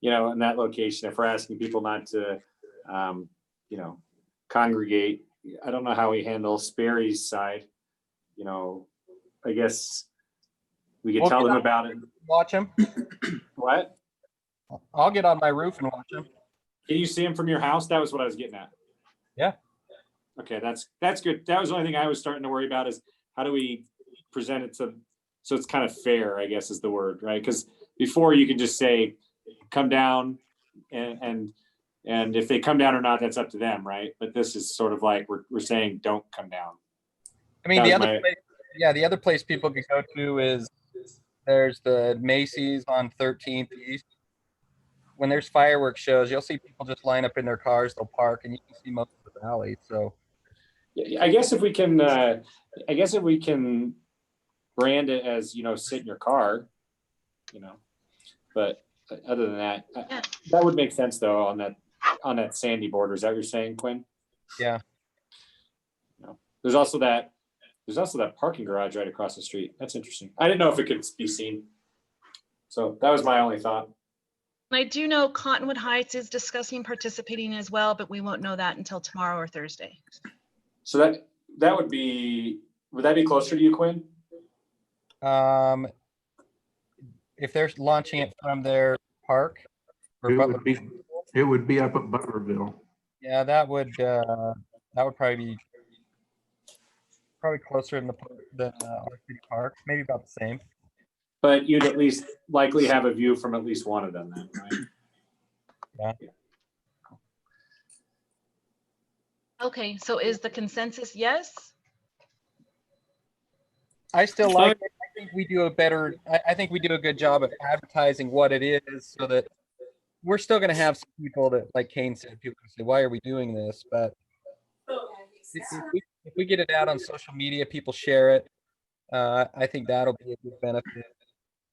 in that location. If we're asking people not to, congregate, I don't know how we handle Sperry's side. I guess we could tell them about it. Watch them. What? I'll get on my roof and watch them. Can you see them from your house? That was what I was getting at. Yeah. Okay, that's good. That was the only thing I was starting to worry about is how do we present it so it's kind of fair, I guess is the word, right? Because before you could just say, come down and if they come down or not, that's up to them, right? But this is sort of like we're saying don't come down. I mean, the other place people could go to is there's the Macy's on 13th East. when there's fireworks shows, you'll see people just line up in their cars, they'll park, and you can see most of the valley. So Yeah, I guess if we can, brand it as, sit in your car, but other than that, that would make sense though on that sandy border. Is that what you're saying, Quinn? yeah. There's also that parking garage right across the street. That's interesting. I didn't know if it could be seen. So that was my only thought. I do know Cottonwood Heights is discussing participating as well, but we won't know that until tomorrow or Thursday. So would that be closer to you, Quinn? If they're launching it from their park, or it would be up at Butlerville. yeah, that would probably be closer than our city park, maybe about the same. But you'd at least likely have a view from at least one of them then, right? Yeah. Okay, so is the consensus yes? I still like it. I think we do I think we do a good job of advertising what it is, so that we're still going to have some people that, like Kane said, people say, why are we doing this? But if we get it out on social media, people share it. I think that'll be a good benefit.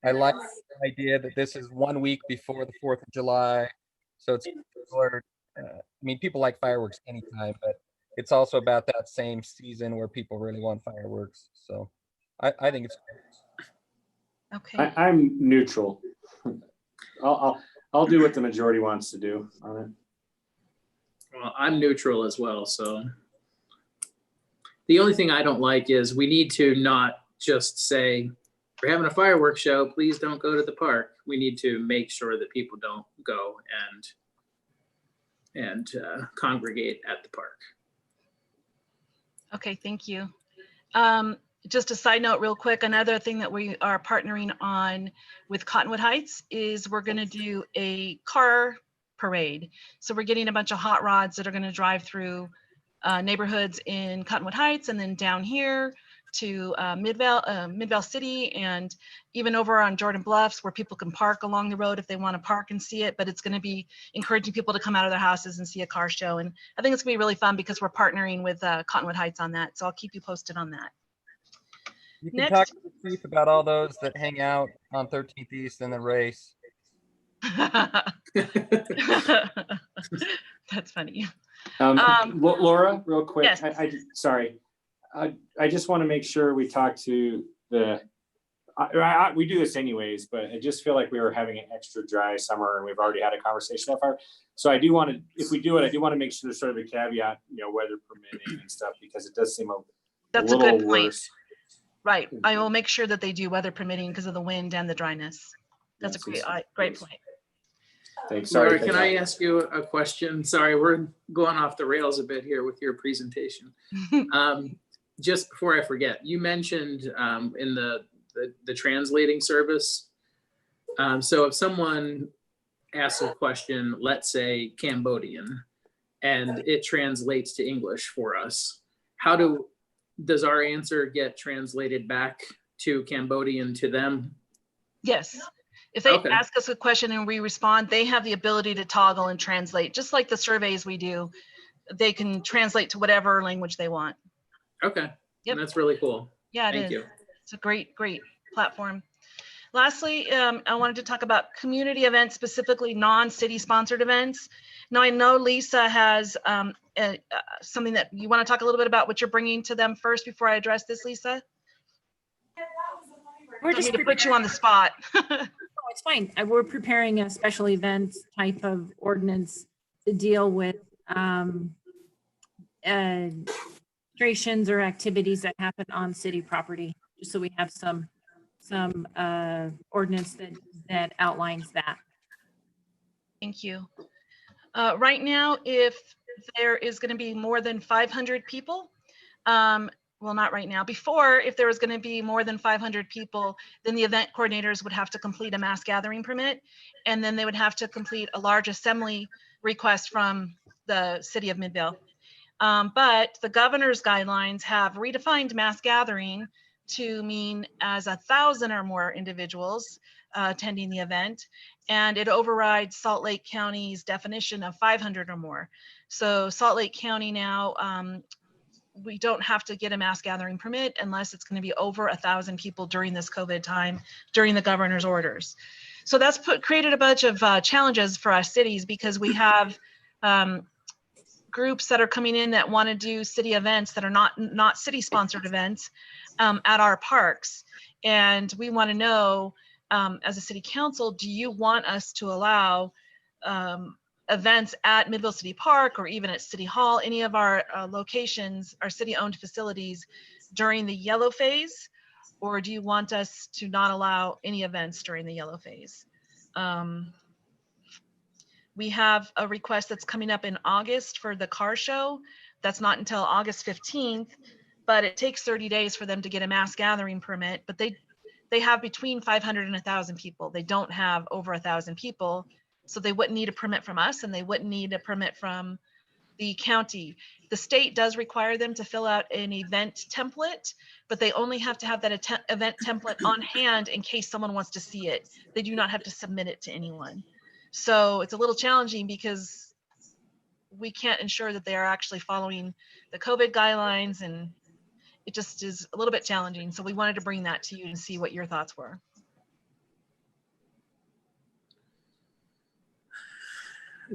I like the idea that this is 1 week before the 4th of July. So it's, people like fireworks anytime, but it's also about that same season where people really want fireworks. So I think it's great. Okay. I'm neutral. I'll do what the majority wants to do on it. Well, I'm neutral as well. So the only thing I don't like is we need to not just say, we're having a fireworks show, please don't go to the park. We need to make sure that people don't go and congregate at the park. Okay, thank you. Just a side note real quick, another thing that we are partnering on with Cottonwood Heights is we're going to do a car parade. So we're getting a bunch of hot rods that are going to drive through neighborhoods in Cottonwood Heights and then down here to Midvale City, and even over on Jordan Bluffs where people can park along the road if they want to park and see it. But it's going to be encouraging people to come out of their houses and see a car show. And I think it's going to be really fun because we're partnering with Cottonwood Heights on that. So I'll keep you posted on that. You can talk to the chief about all those that hang out on 13th East in the race. That's funny. Laura, real quick. Yes. Sorry. I just want to make sure we talk to we do this anyways, but I just feel like we were having an extra dry summer and we've already had a conversation that far. So I do want to, if we do it, I do want to make sure there's sort of a caveat, weather permitting and stuff, because it does seem a little good point. worse. Right. I will make sure that they do weather permitting because of the wind and the dryness. That's a great point. Thanks. Sorry. Laura, can I ask you a question? Sorry, we're going off the rails a bit here with your presentation. Just before I forget, you mentioned in the translating service. So if someone asks a question, let's say Cambodian, and it translates to English for us, does our answer get translated back to Cambodian to them? Yes. If they ask us a question and we respond, they have the ability to toggle and translate, just like the surveys we do. They can translate to whatever language they want. Okay. Yep. That's really cool. Yeah, Thank you. It's a great platform. Lastly, I wanted to talk about community events, specifically non-city sponsored events. Now, I know Lisa has something that you want to talk a little bit about what you're bringing to them first before I address this, Lisa? We're just to put you on the spot. Oh, it's fine. We're preparing a special event type of ordinance to deal with demonstrations or activities that happen on city property, just so we have some ordinance that outlines that. Thank you. Right now, if there is going to be more than 500 people, well, not right now. Before, if there was going to be more than 500 people, then the event coordinators would have to complete a mass gathering permit, and then they would have to complete a large assembly request from the city of Midvale. But the governor's guidelines have redefined mass gathering to mean as 1,000 or more individuals attending the event, and it overrides Salt Lake County's definition of 500 or more. So Salt Lake County now, we don't have to get a mass gathering permit unless it's going to be over 1,000 people during this COVID time, during the governor's orders. So that's created a bunch of challenges for us cities, because we have groups that are coming in that want to do city events that are not city sponsored events at our parks. And we want to know, as a city council, do you want us to allow events at Midville City Park or even at City Hall, any of our locations, our city owned facilities, during the yellow phase? Or do you want us to not allow any events during the yellow phase? We have a request that's coming up in August for the car show. That's not until August 15th, but it takes 30 days for them to get a mass gathering permit. But they have between 500 and 1,000 people. They don't have over 1,000 people. So they wouldn't need a permit from us, and they wouldn't need a permit from the county. The state does require them to fill out an event template, but they only have to have that event template on hand in case someone wants to see it. They do not have to submit it to anyone. So it's a little challenging because we can't ensure that they are actually following the COVID guidelines, and it just is a little bit challenging. So we wanted to bring that to you and see what your thoughts were.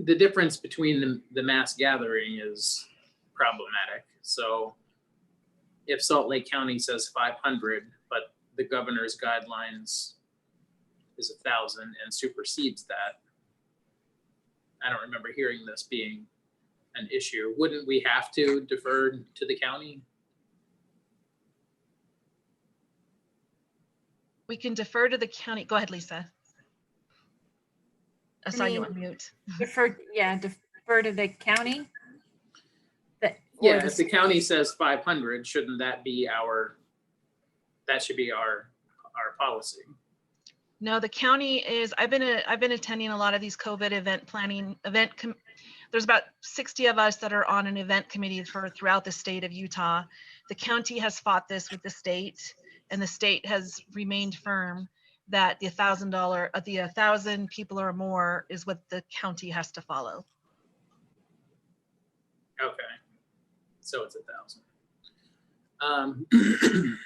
The difference between the mass gathering is problematic. So if Salt Lake County says 500, but the governor's guidelines is 1,000 and supersedes that, I don't remember hearing this being an issue. Wouldn't we have to defer to the county? We can defer to the county. Go ahead, Lisa. I saw you mean, on mute. Defer to the county. Yeah, if the county says 500, shouldn't that be that should be our policy? No, the county is, I've been attending a lot of these COVID event planning, there's about 60 of us that are on an event committee throughout the state of Utah. The county has fought this with the state, and the state has remained firm that the $1,000 people or more is what the county has to follow. Okay, so it's 1,000.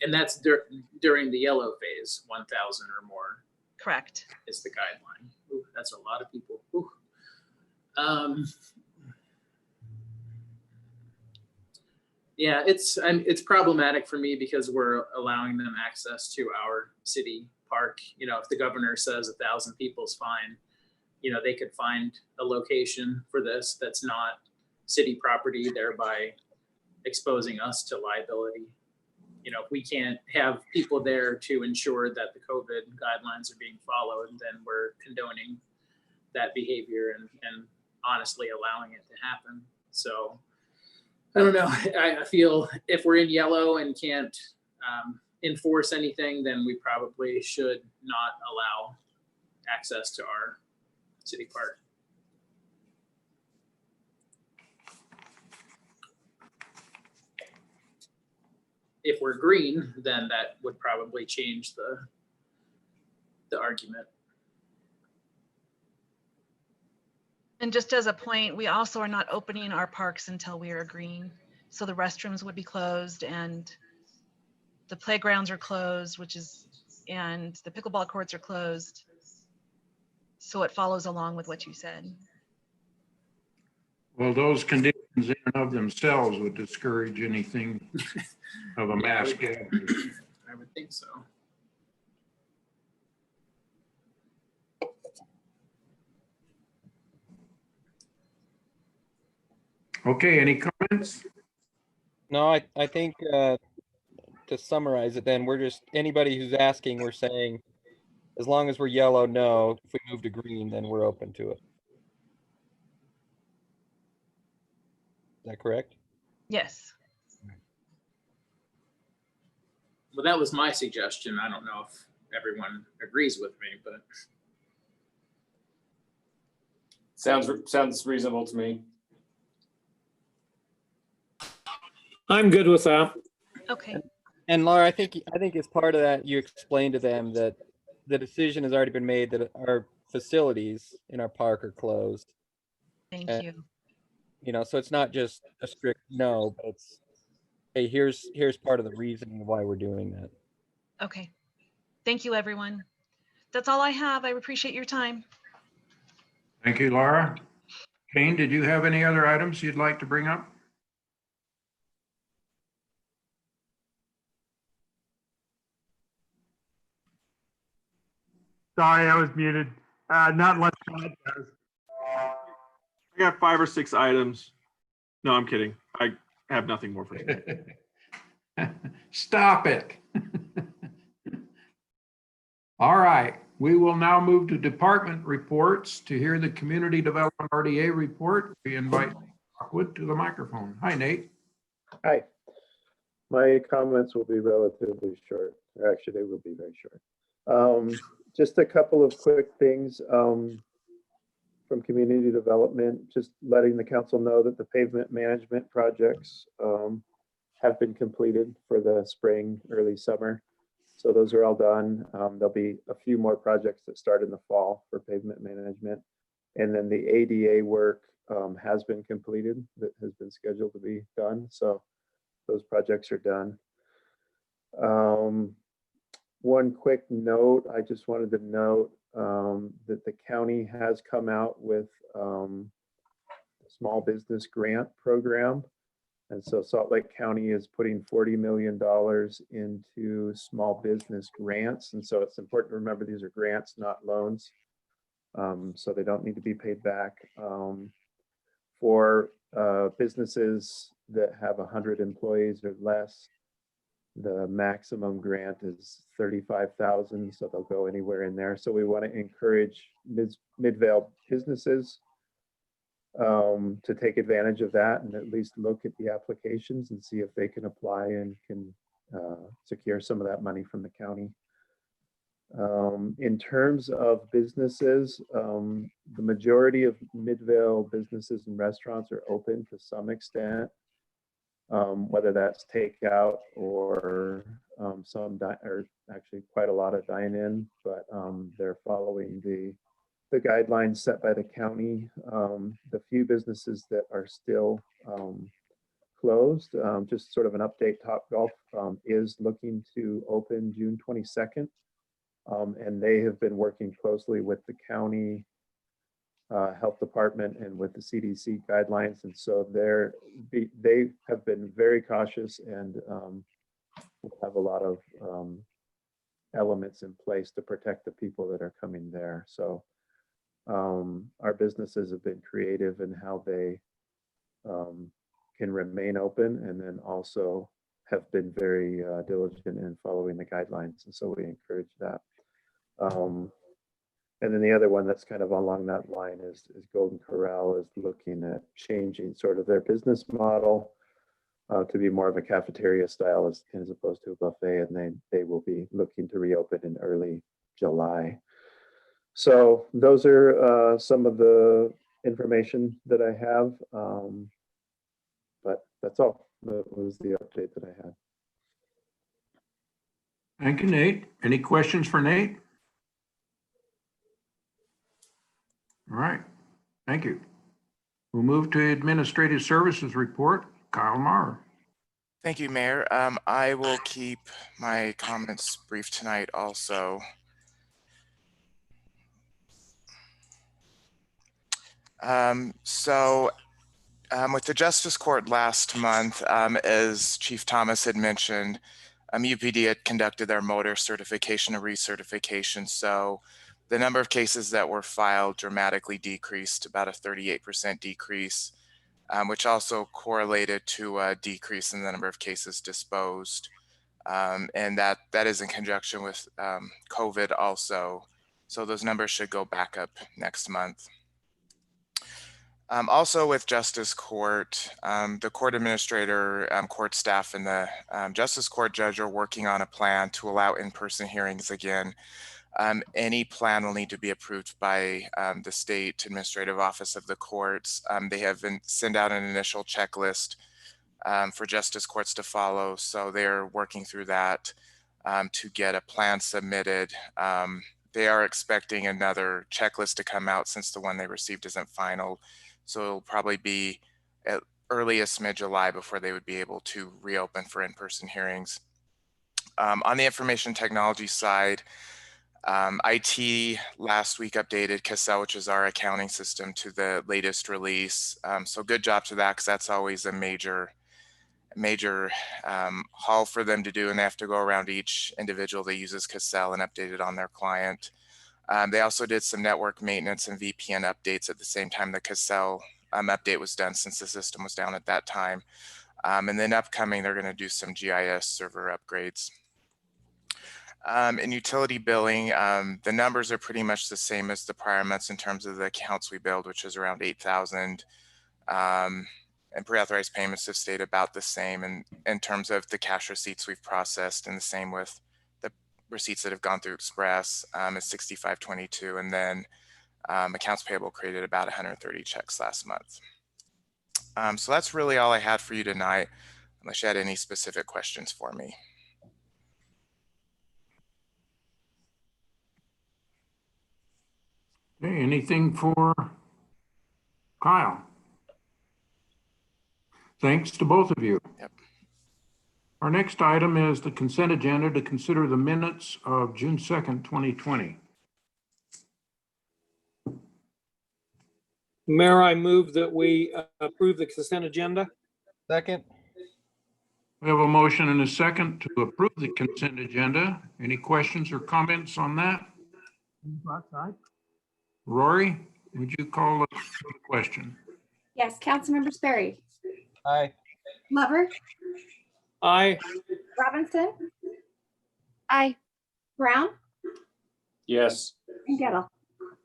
And that's during the yellow phase, 1,000 or more. Correct. Is the guideline. Ooh, that's a lot of people. Ooh. Yeah, it's problematic for me because we're allowing them access to our city park. You know, if the governor says 1,000 people is fine, you know, they could find a location for this that's not city property, thereby exposing us to liability. You know, if we can't have people there to ensure that the COVID guidelines are being followed, then we're condoning that behavior and honestly allowing it to happen. So I don't know. I feel if we're in yellow and can't enforce anything, then we probably should not allow access to our city park. If we're green, then that would probably change the argument. And just as a point, we also are not opening our parks until we are green. So the restrooms would be closed and the playgrounds are closed, and the pickleball courts are closed. So it follows along with what you said. Well, those conditions in and of themselves would discourage anything of a mass gathering. I would think so. Okay, any comments? No, I think to summarize it, then we're just anybody who's asking, we're saying as long as we're yellow, no. If we move to green, then we're open to it. Is that correct? Yes. Well, that was my suggestion. I don't know if everyone agrees with me, but sounds reasonable to me. I'm good with that. Okay. And Laura, I think as part of that, you explained to them that the decision has already been made that our facilities in our park are closed. Thank And, you. you know, so it's not just a strict no, but it's, hey, here's part of the reasoning why we're doing that. Okay. Thank you, everyone. That's all I have. I appreciate your time. Thank you, Laura. Kane, did you have any other items you'd like to bring up? Sorry, I was muted. Not unless Todd does. I got 5 or 6 items. No, I'm kidding. I have nothing more for today. Stop it. All right, we will now move to department reports. To hear the Community Development RDA report, we invite Rockwood to the microphone. Hi, Nate. Hi. My comments will be relatively short. Or actually, they will be very short. Just a couple of quick things from community development. Just letting the council know that the pavement management projects have been completed for the spring, early summer. So those are all done. There'll be a few more projects that start in the fall for pavement management. And then the ADA work has been completed, that has been scheduled to be done. So those projects are done. One quick note, I just wanted to note that the county has come out with a small business grant program. And so Salt Lake County is putting $40 million into small business grants. And so it's important to remember these are grants, not loans. So they don't need to be paid back. For businesses that have 100 employees or less, the maximum grant is $35,000, so they'll go anywhere in there. So we want to encourage Midvale businesses to take advantage of that and at least look at the applications and see if they can apply and can secure some of that money from the county. In terms of businesses, the majority of Midvale businesses and restaurants are open to some extent, whether that's takeout or or actually quite a lot of dine-in, but they're following the guidelines set by the county. The few businesses that are still closed, just sort of an update, Topgolf is looking to open June 22nd. And they have been working closely with the county health department and with the CDC guidelines. And so they have been very cautious and have a lot of elements in place to protect the people that are coming there. So our businesses have been creative in how they can remain open, and then also have been very diligent in following the guidelines. And so we encourage that. And then the other one that's kind of along that line is Golden Corral is looking at changing sort of their business model to be more of a cafeteria style as opposed to a buffet, and they will be looking to reopen in early July. So those are some of the information that I have, but that's all. That was the update that I had. Thank you, Nate. Any questions for Nate? All right, thank you. We'll move to Administrative Services Report. Kyle Maher. Thank you, Mayor. I will keep my comments brief tonight also. With the Justice Court last month, as Chief Thomas had mentioned, UPD had conducted their motor certification and recertification. So the number of cases that were filed dramatically decreased, about a 38% decrease, which also correlated to a decrease in the number of cases disposed. And that is in conjunction with COVID also. So those numbers should go back up next month. Also with Justice Court, the court administrator, court staff, and the Justice Court judge are working on a plan to allow in-person hearings again. Any plan will need to be approved by the state administrative office of the courts. They have sent out an initial checklist for justice courts to follow. So they're working through that to get a plan submitted. They are expecting another checklist to come out since the one they received isn't final. So it'll probably be at earliest mid-July before they would be able to reopen for in-person hearings. On the information technology side, IT last week updated Cassell, which is our accounting system, to the latest release. So good job to that, because that's always a major haul for them to do, and they have to go around each individual that uses Cassell and update it on their client. They also did some network maintenance and VPN updates at the same time the Cassell update was done, since the system was down at that time. And then upcoming, they're going to do some GIS server upgrades. In utility billing, the numbers are pretty much the same as the prior months in terms of the accounts we billed, which is around 8,000. And pre-authorized payments have stayed about the same. And in terms of the cash receipts we've processed, and the same with the receipts that have gone through Express, is 6522. And then accounts payable created about 130 checks last month. So that's really all I had for you tonight, unless you had any specific questions for me. Okay, anything for Kyle? Thanks to both of you. Yep. Our next item is the consent agenda to consider the minutes of June 2nd, 2020. Mayor, I move that we approve the consent agenda. Second. We have a motion and a second to approve the consent agenda. Any questions or comments on that? Rory, would you call the question? Yes, Councilmember Sperry, Aye. Glover, Aye. Robinson, Aye. Brown, Yes. and Gettle.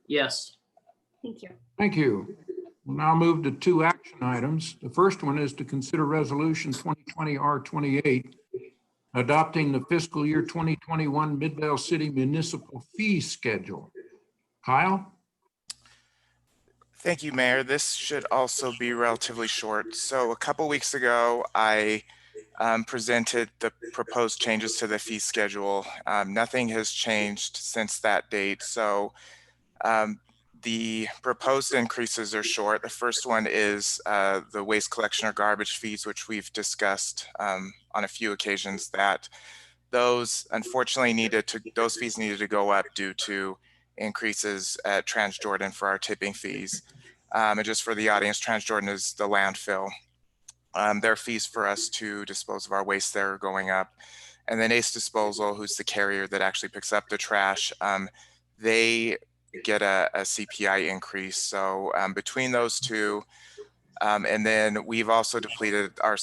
Yes. Thank you. Thank you. We'll now move to two action items. The first one is to consider Resolution 2020 R28, adopting the fiscal year 2021 Midvale City Municipal Fee Schedule. Kyle? Thank you, Mayor. This should also be relatively short. So a couple weeks ago, I presented the proposed changes to the fee schedule. Nothing has changed since that date. So the proposed increases are short. The first one is the waste collection or garbage fees, which we've discussed on a few occasions, that those unfortunately those fees needed to go up due to increases at Transjordan for our tipping fees. And just for the audience, Transjordan is the landfill. Their fees for us to dispose of our waste there are going up. And then Ace Disposal, who's the carrier that actually picks up the trash, they get a CPI increase. So between those two, and then we've also depleted our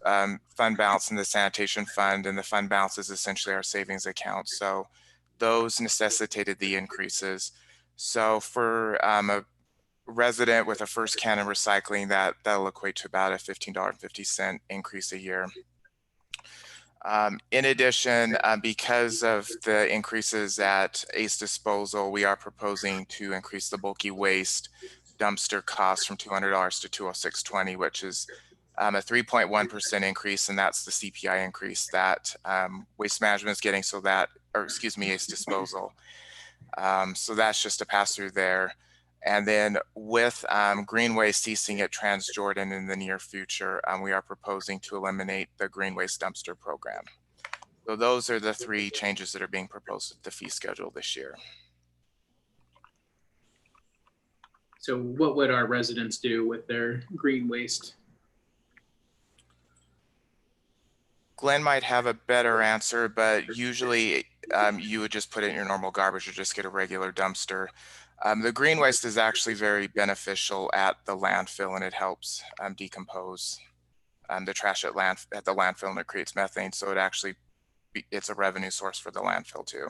fund balance in the sanitation fund, and the fund balance is essentially our savings account. So those necessitated the increases. So for a resident with a first can of recycling, that'll equate to about a $15.50 increase a year. In addition, because of the increases at Ace Disposal, we are proposing to increase the bulky waste dumpster cost from $200 to $206.20, which is a 3.1% increase, and that's the CPI increase that Waste Management is getting. So that, or excuse me, Ace Disposal. So that's just a pass through there. And then with green waste ceasing at Transjordan in the near future, we are proposing to eliminate the green waste dumpster program. So those are the three changes that are being proposed with the fee schedule this year. So what would our residents do with their green waste? Glenn might have a better answer, but usually you would just put it in your normal garbage or just get a regular dumpster. The green waste is actually very beneficial at the landfill, and it helps decompose the trash at the landfill, and it creates methane. So it actually, it's a revenue source for the landfill too.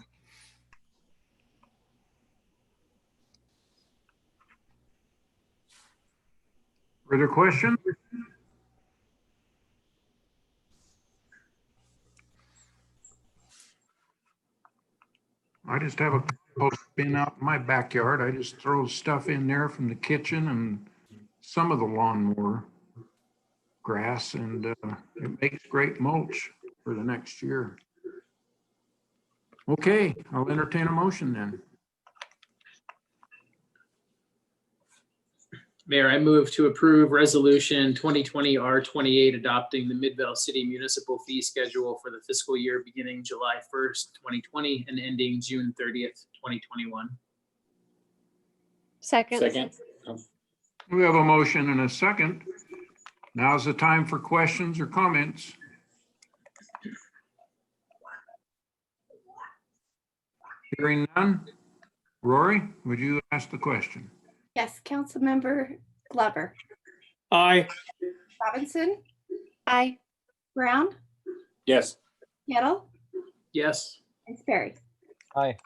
Further questions? I just have a compost bin out in my backyard. I just throw stuff in there from the kitchen and some of the lawnmower. grass, and it makes great mulch for the next year. Okay, I'll entertain a motion then. Mayor, I move to approve resolution 2020 R28 adopting the Midvale City Municipal Fee Schedule for the fiscal year beginning July 1st, 2020 and ending June 30th, 2021. Second. Second. We have a motion and a second. Now's the time for questions or comments. Hearing none. Rory, would you ask the question? Yes, Councilmember Glover, Aye. Robinson, Aye. Brown, Yes. Kettle, Yes. and Sperry. Aye.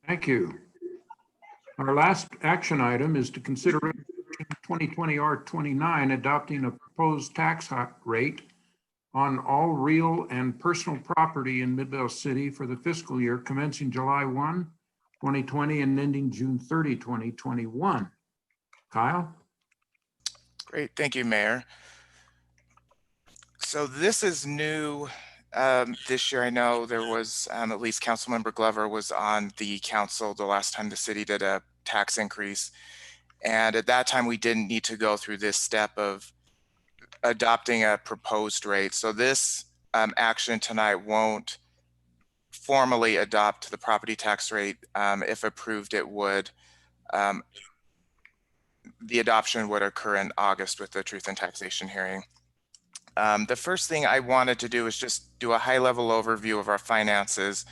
Thank you. Our last action item is to consider 2020 R29 adopting a proposed tax rate on all real and personal property in Midvale City for the fiscal year commencing July 1, 2020 and ending June 30, 2021. Kyle? Great, thank you, Mayor. So this is new this year. I know there was at least Councilmember Glover was on the council the last time the city did a tax increase. And at that time, we didn't need to go through this step of adopting a proposed rate. So this action tonight won't formally adopt the property tax rate. If approved, it would. The adoption would occur in August with the Truth and Taxation hearing. The first thing I wanted to do is just do a high-level overview of our finances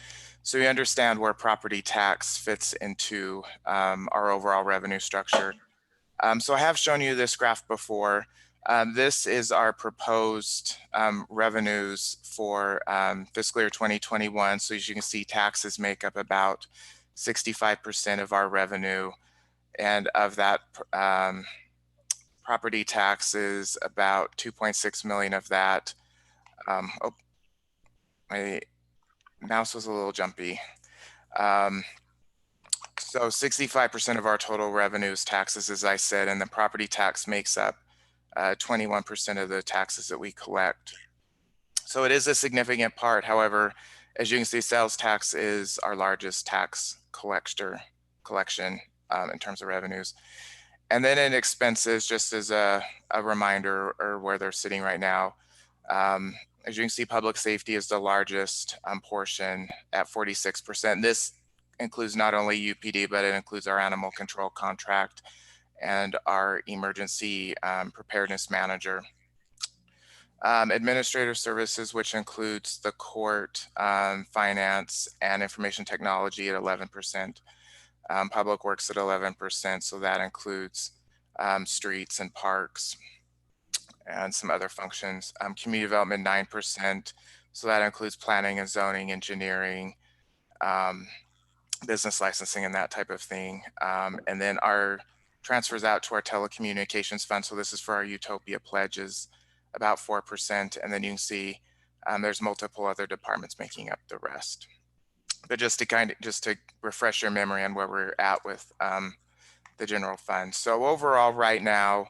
so you understand where property tax fits into our overall revenue structure. So I have shown you this graph before. This is our proposed revenues for fiscal year 2021. So as you can see, taxes make up about 65% of our revenue. And of that, property taxes, about 2.6 million of that. Oh, my mouse was a little jumpy. So 65% of our total revenue is taxes, as I said, and the property tax makes up 21% of the taxes that we collect. So it is a significant part. However, as you can see, sales tax is our largest tax collection in terms of revenues. And then in expenses, just as a reminder or where they're sitting right now, as you can see, public safety is the largest portion at 46%. This includes not only UPD, but it includes our animal control contract and our emergency preparedness manager. Administrative services, which includes the court, finance, and information technology at 11%. Public works at 11%, so that includes streets and parks and some other functions. Community development, 9%, so that includes planning and zoning, engineering, business licensing, and that type of thing. And then our transfers out to our telecommunications fund, so this is for our Utopia pledges, about 4%, and then you can see there's multiple other departments making up the rest. But just to refresh your memory on where we're at with the general fund. So overall right now,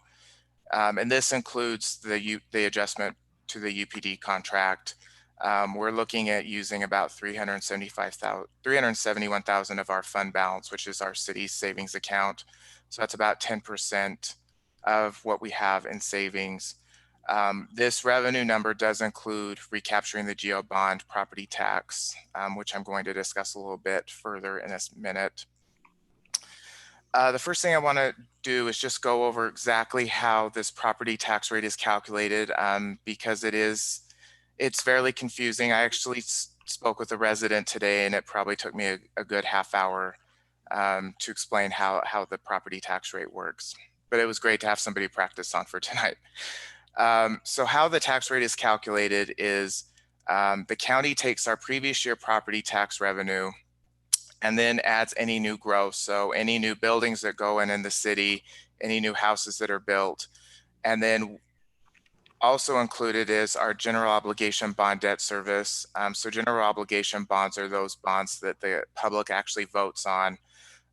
and this includes the adjustment to the UPD contract, we're looking at using about 371,000 of our fund balance, which is our city's savings account. So that's about 10% of what we have in savings. This revenue number does include recapturing the GO bond property tax, which I'm going to discuss a little bit further in a minute. The first thing I want to do is just go over exactly how this property tax rate is calculated, because it's fairly confusing. I actually spoke with a resident today, and it probably took me a good half hour to explain how the property tax rate works. But it was great to have somebody practice on for tonight. So how the tax rate is calculated is the county takes our previous year property tax revenue and then adds any new growth. So any new buildings that go in the city, any new houses that are built. And then also included is our general obligation bond debt service. So general obligation bonds are those bonds that the public actually votes on.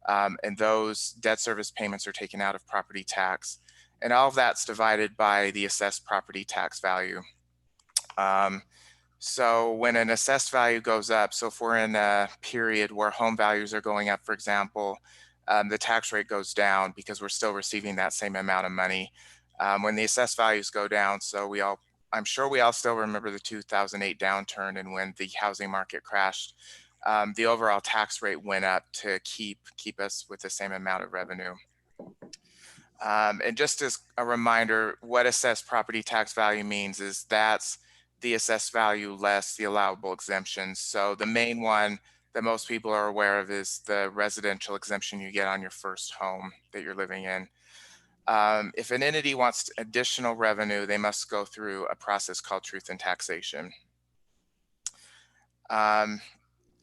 And those debt service payments are taken out of property tax. And all of that's divided by the assessed property tax value. So when an assessed value goes up, so if we're in a period where home values are going up, for example, the tax rate goes down because we're still receiving that same amount of money. When the assessed values go down, so I'm sure we all still remember the 2008 downturn and when the housing market crashed, the overall tax rate went up to keep us with the same amount of revenue. And just as a reminder, what assessed property tax value means is that's the assessed value less the allowable exemptions. So the main one that most people are aware of is the residential exemption you get on your first home that you're living in. If an entity wants additional revenue, they must go through a process called truth in taxation. And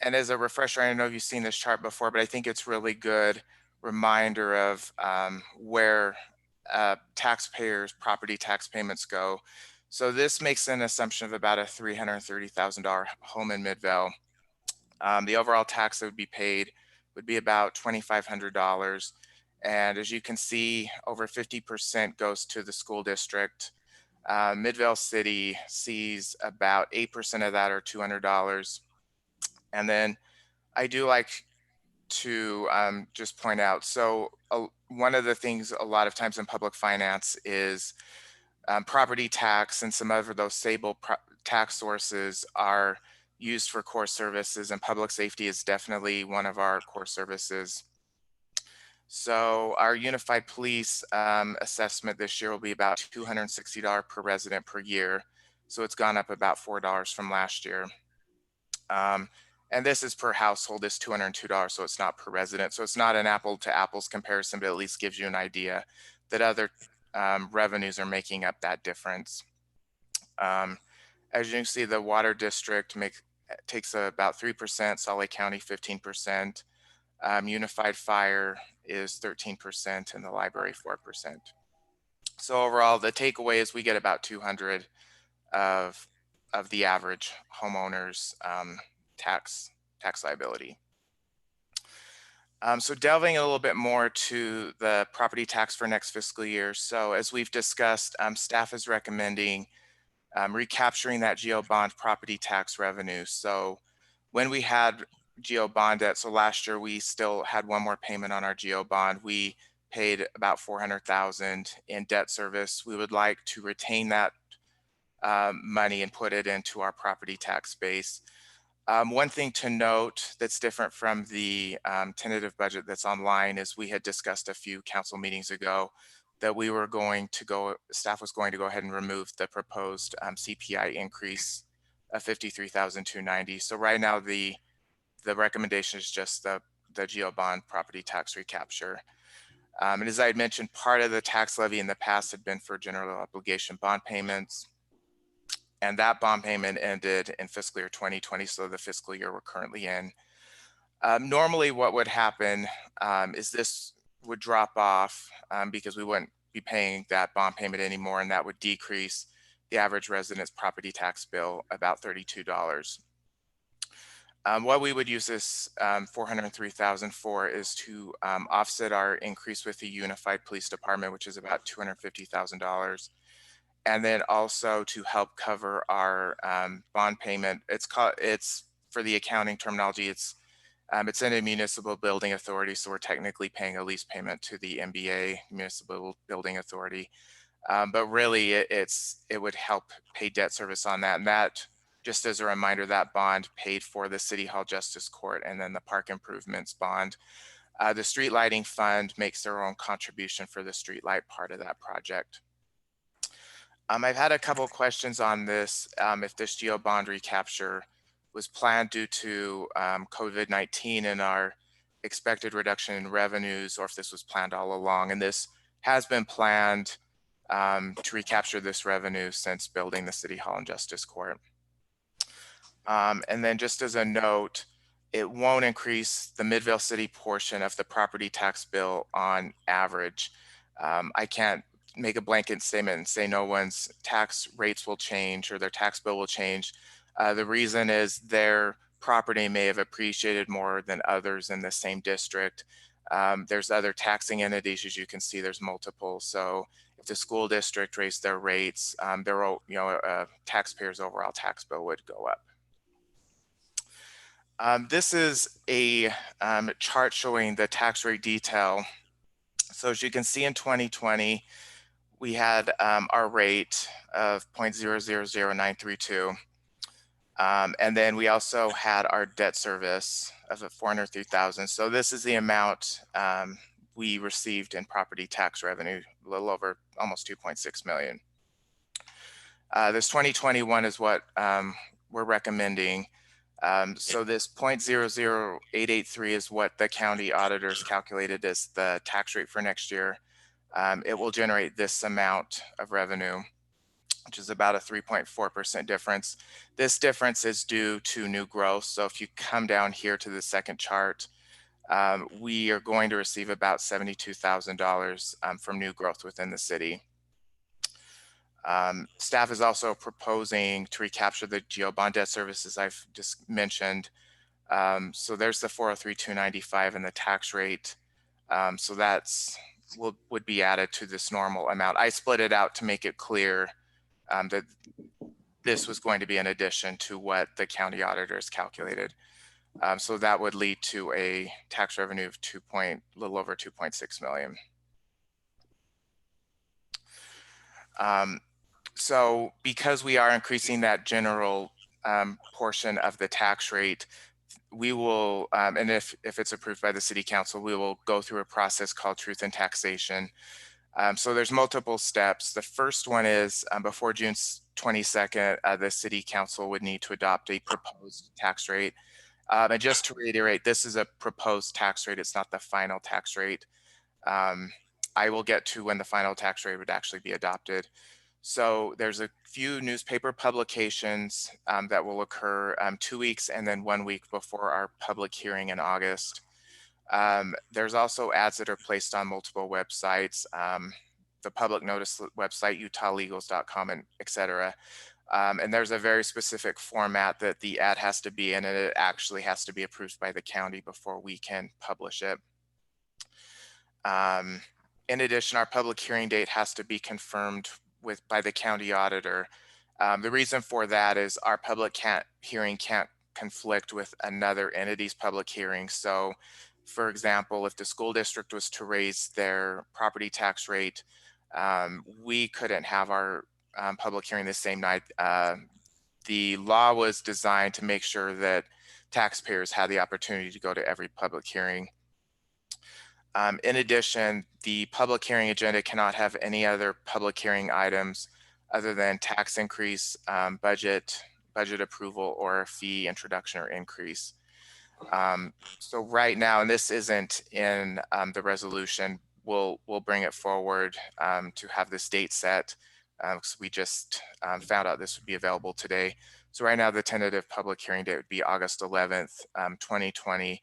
as a refresher, I don't know if you've seen this chart before, but I think it's really good reminder of where taxpayers' property tax payments go. So this makes an assumption of about a $330,000 home in Midvale. The overall tax that would be paid would be about $2,500. And as you can see, over 50% goes to the school district. Midvale City sees about 8% of that, or $200. And then I do like to just point out, so one of the things a lot of times in public finance is property tax and some of those stable tax sources are used for core services, and public safety is definitely one of our core services. So our unified police assessment this year will be about $260 per resident per year. So it's gone up about $4 from last year. And this is per household, is $202, so it's not per resident. So it's not an apple to apples comparison, but at least gives you an idea that other revenues are making up that difference. As you can see, the water district takes about 3%, Salt Lake County 15%, unified fire is 13%, and the library 4%. So overall, the takeaway is we get about 200 of the average homeowner's tax liability. So delving a little bit more to the property tax for next fiscal year. So as we've discussed, staff is recommending recapturing that GO bond property tax revenue. So when we had GO bond debt, so last year we still had one more payment on our GO bond. We paid about $400,000 in debt service. We would like to retain that money and put it into our property tax base. One thing to note that's different from the tentative budget that's online is we had discussed a few council meetings ago that we were going to staff was going to go ahead and remove the proposed CPI increase of $53,290. So right now the recommendation is just the GO bond property tax recapture. And as I had mentioned, part of the tax levy in the past had been for general obligation bond payments. And that bond payment ended in fiscal year 2020, so the fiscal year we're currently in. Normally what would happen is this would drop off because we wouldn't be paying that bond payment anymore, and that would decrease the average resident's property tax bill about $32. What we would use this $403,000 for is to offset our increase with the unified police department, which is about $250,000. And then also to help cover our bond payment. It's for the accounting terminology, it's in a municipal building authority, so we're technically paying a lease payment to the MBA, Municipal Building Authority. But really, it would help pay debt service on that. And that, just as a reminder, that bond paid for the City Hall Justice Court and then the park improvements bond. The street lighting fund makes their own contribution for the street light part of that project. I've had a couple of questions on this, if this GO bond recapture was planned due to COVID-19 and our expected reduction in revenues, or if this was planned all along. And this has been planned to recapture this revenue since building the City Hall and Justice Court. And then just as a note, it won't increase the Midvale City portion of the property tax bill on average. I can't make a blanket statement and say no one's tax rates will change or their tax bill will change. The reason is their property may have appreciated more than others in the same district. There's other taxing entities, as you can see, there's multiple. So if the school district raised their rates, taxpayers' overall tax bill would go up. This is a chart showing the tax rate detail. So as you can see in 2020, we had our rate of 0.000932. And then we also had our debt service of 403,000. So this is the amount we received in property tax revenue, a little over almost 2.6 million. This 2021 is what we're recommending. So this 0.00883 is what the county auditors calculated as the tax rate for next year. It will generate this amount of revenue, which is about a 3.4% difference. This difference is due to new growth. So if you come down here to the second chart, we are going to receive about $72,000 from new growth within the city. Staff is also proposing to recapture the GO bond debt services I've just mentioned. So there's the 403,295 and the tax rate. So that's would be added to this normal amount. I split it out to make it clear that this was going to be an addition to what the county auditors calculated. So that would lead to a tax revenue of little over 2.6 million. So because we are increasing that general portion of the tax rate, we will, and if it's approved by the city council, we will go through a process called truth in taxation. So there's multiple steps. The first one is before June 22nd, the city council would need to adopt a proposed tax rate. And just to reiterate, this is a proposed tax rate. It's not the final tax rate. I will get to when the final tax rate would actually be adopted. So there's a few newspaper publications that will occur 2 weeks and then 1 week before our public hearing in August. There's also ads that are placed on multiple websites, the public notice website, utahlegals.com, and et cetera. And there's a very specific format that the ad has to be in, and it actually has to be approved by the county before we can publish it. In addition, our public hearing date has to be confirmed by the county auditor. The reason for that is our public hearing can't conflict with another entity's public hearing. So for example, if the school district was to raise their property tax rate, we couldn't have our public hearing the same night. The law was designed to make sure that taxpayers had the opportunity to go to every public hearing. In addition, the public hearing agenda cannot have any other public hearing items other than tax increase, budget approval, or a fee introduction or increase. So right now, and this isn't in the resolution, we'll bring it forward to have this date set. So we just found out this would be available today. So right now, the tentative public hearing date would be August 11th, 2020.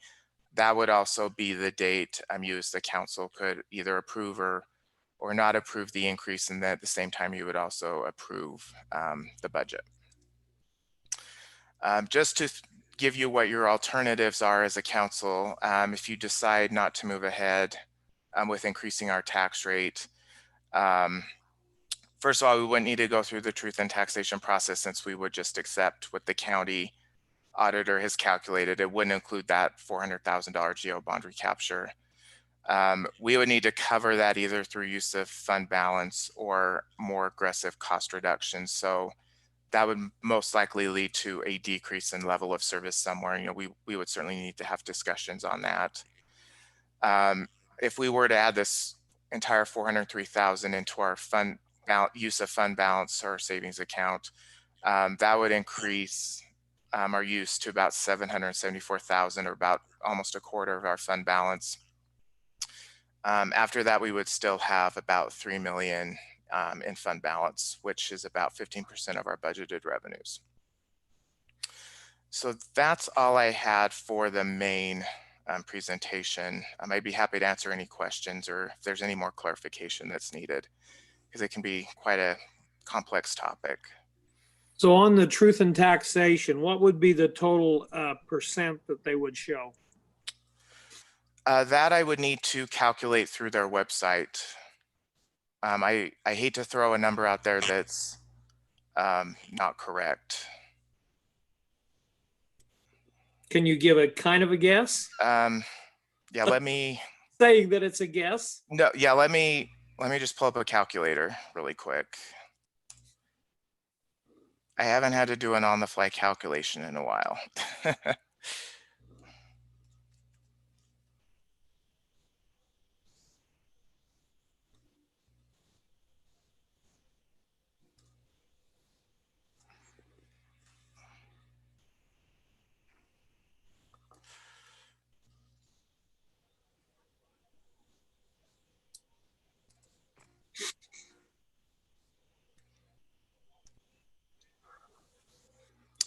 That would also be the date the council could either approve or not approve the increase, and then at the same time you would also approve the budget. Just to give you what your alternatives are as a council, if you decide not to move ahead with increasing our tax rate, first of all, we wouldn't need to go through the truth and taxation process, since we would just accept what the county auditor has calculated. It wouldn't include that $400,000 GO bond recapture. We would need to cover that either through use of fund balance or more aggressive cost reductions. So that would most likely lead to a decrease in level of service somewhere. We would certainly need to have discussions on that. If we were to add this entire $403,000 into our use of fund balance or savings account, that would increase our use to about $774,000, or about almost a quarter of our fund balance. After that, we would still have about $3 million in fund balance, which is about 15% of our budgeted revenues. So that's all I had for the main presentation. I might be happy to answer any questions, or if there's any more clarification that's needed, because it can be quite a complex topic. So on the truth and taxation, what would be the total percent that they would show? That I would need to calculate through their website. I hate to throw a number out there that's not correct. Can you give a kind of a guess? Yeah, let me, Saying that it's a guess? no, yeah, let me just pull up a calculator really quick. I haven't had to do an on-the-fly calculation in a while.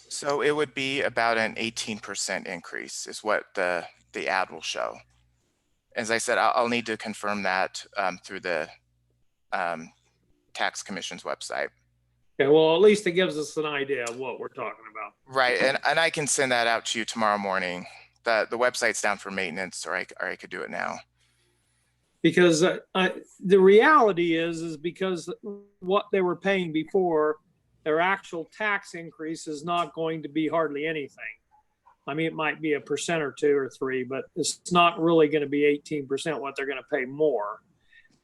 So it would be about an 18% increase is what the ad will show. As I said, I'll need to confirm that through the tax commission's website. Okay, well, at least it gives us an idea of what we're talking about. Right, and I can send that out to you tomorrow morning. The website's down for maintenance, or I could do it now. Because the reality is because what they were paying before, their actual tax increase is not going to be hardly anything. I mean, it might be 1% or 2 or 3, but it's not really going to be 18% what they're going to pay more.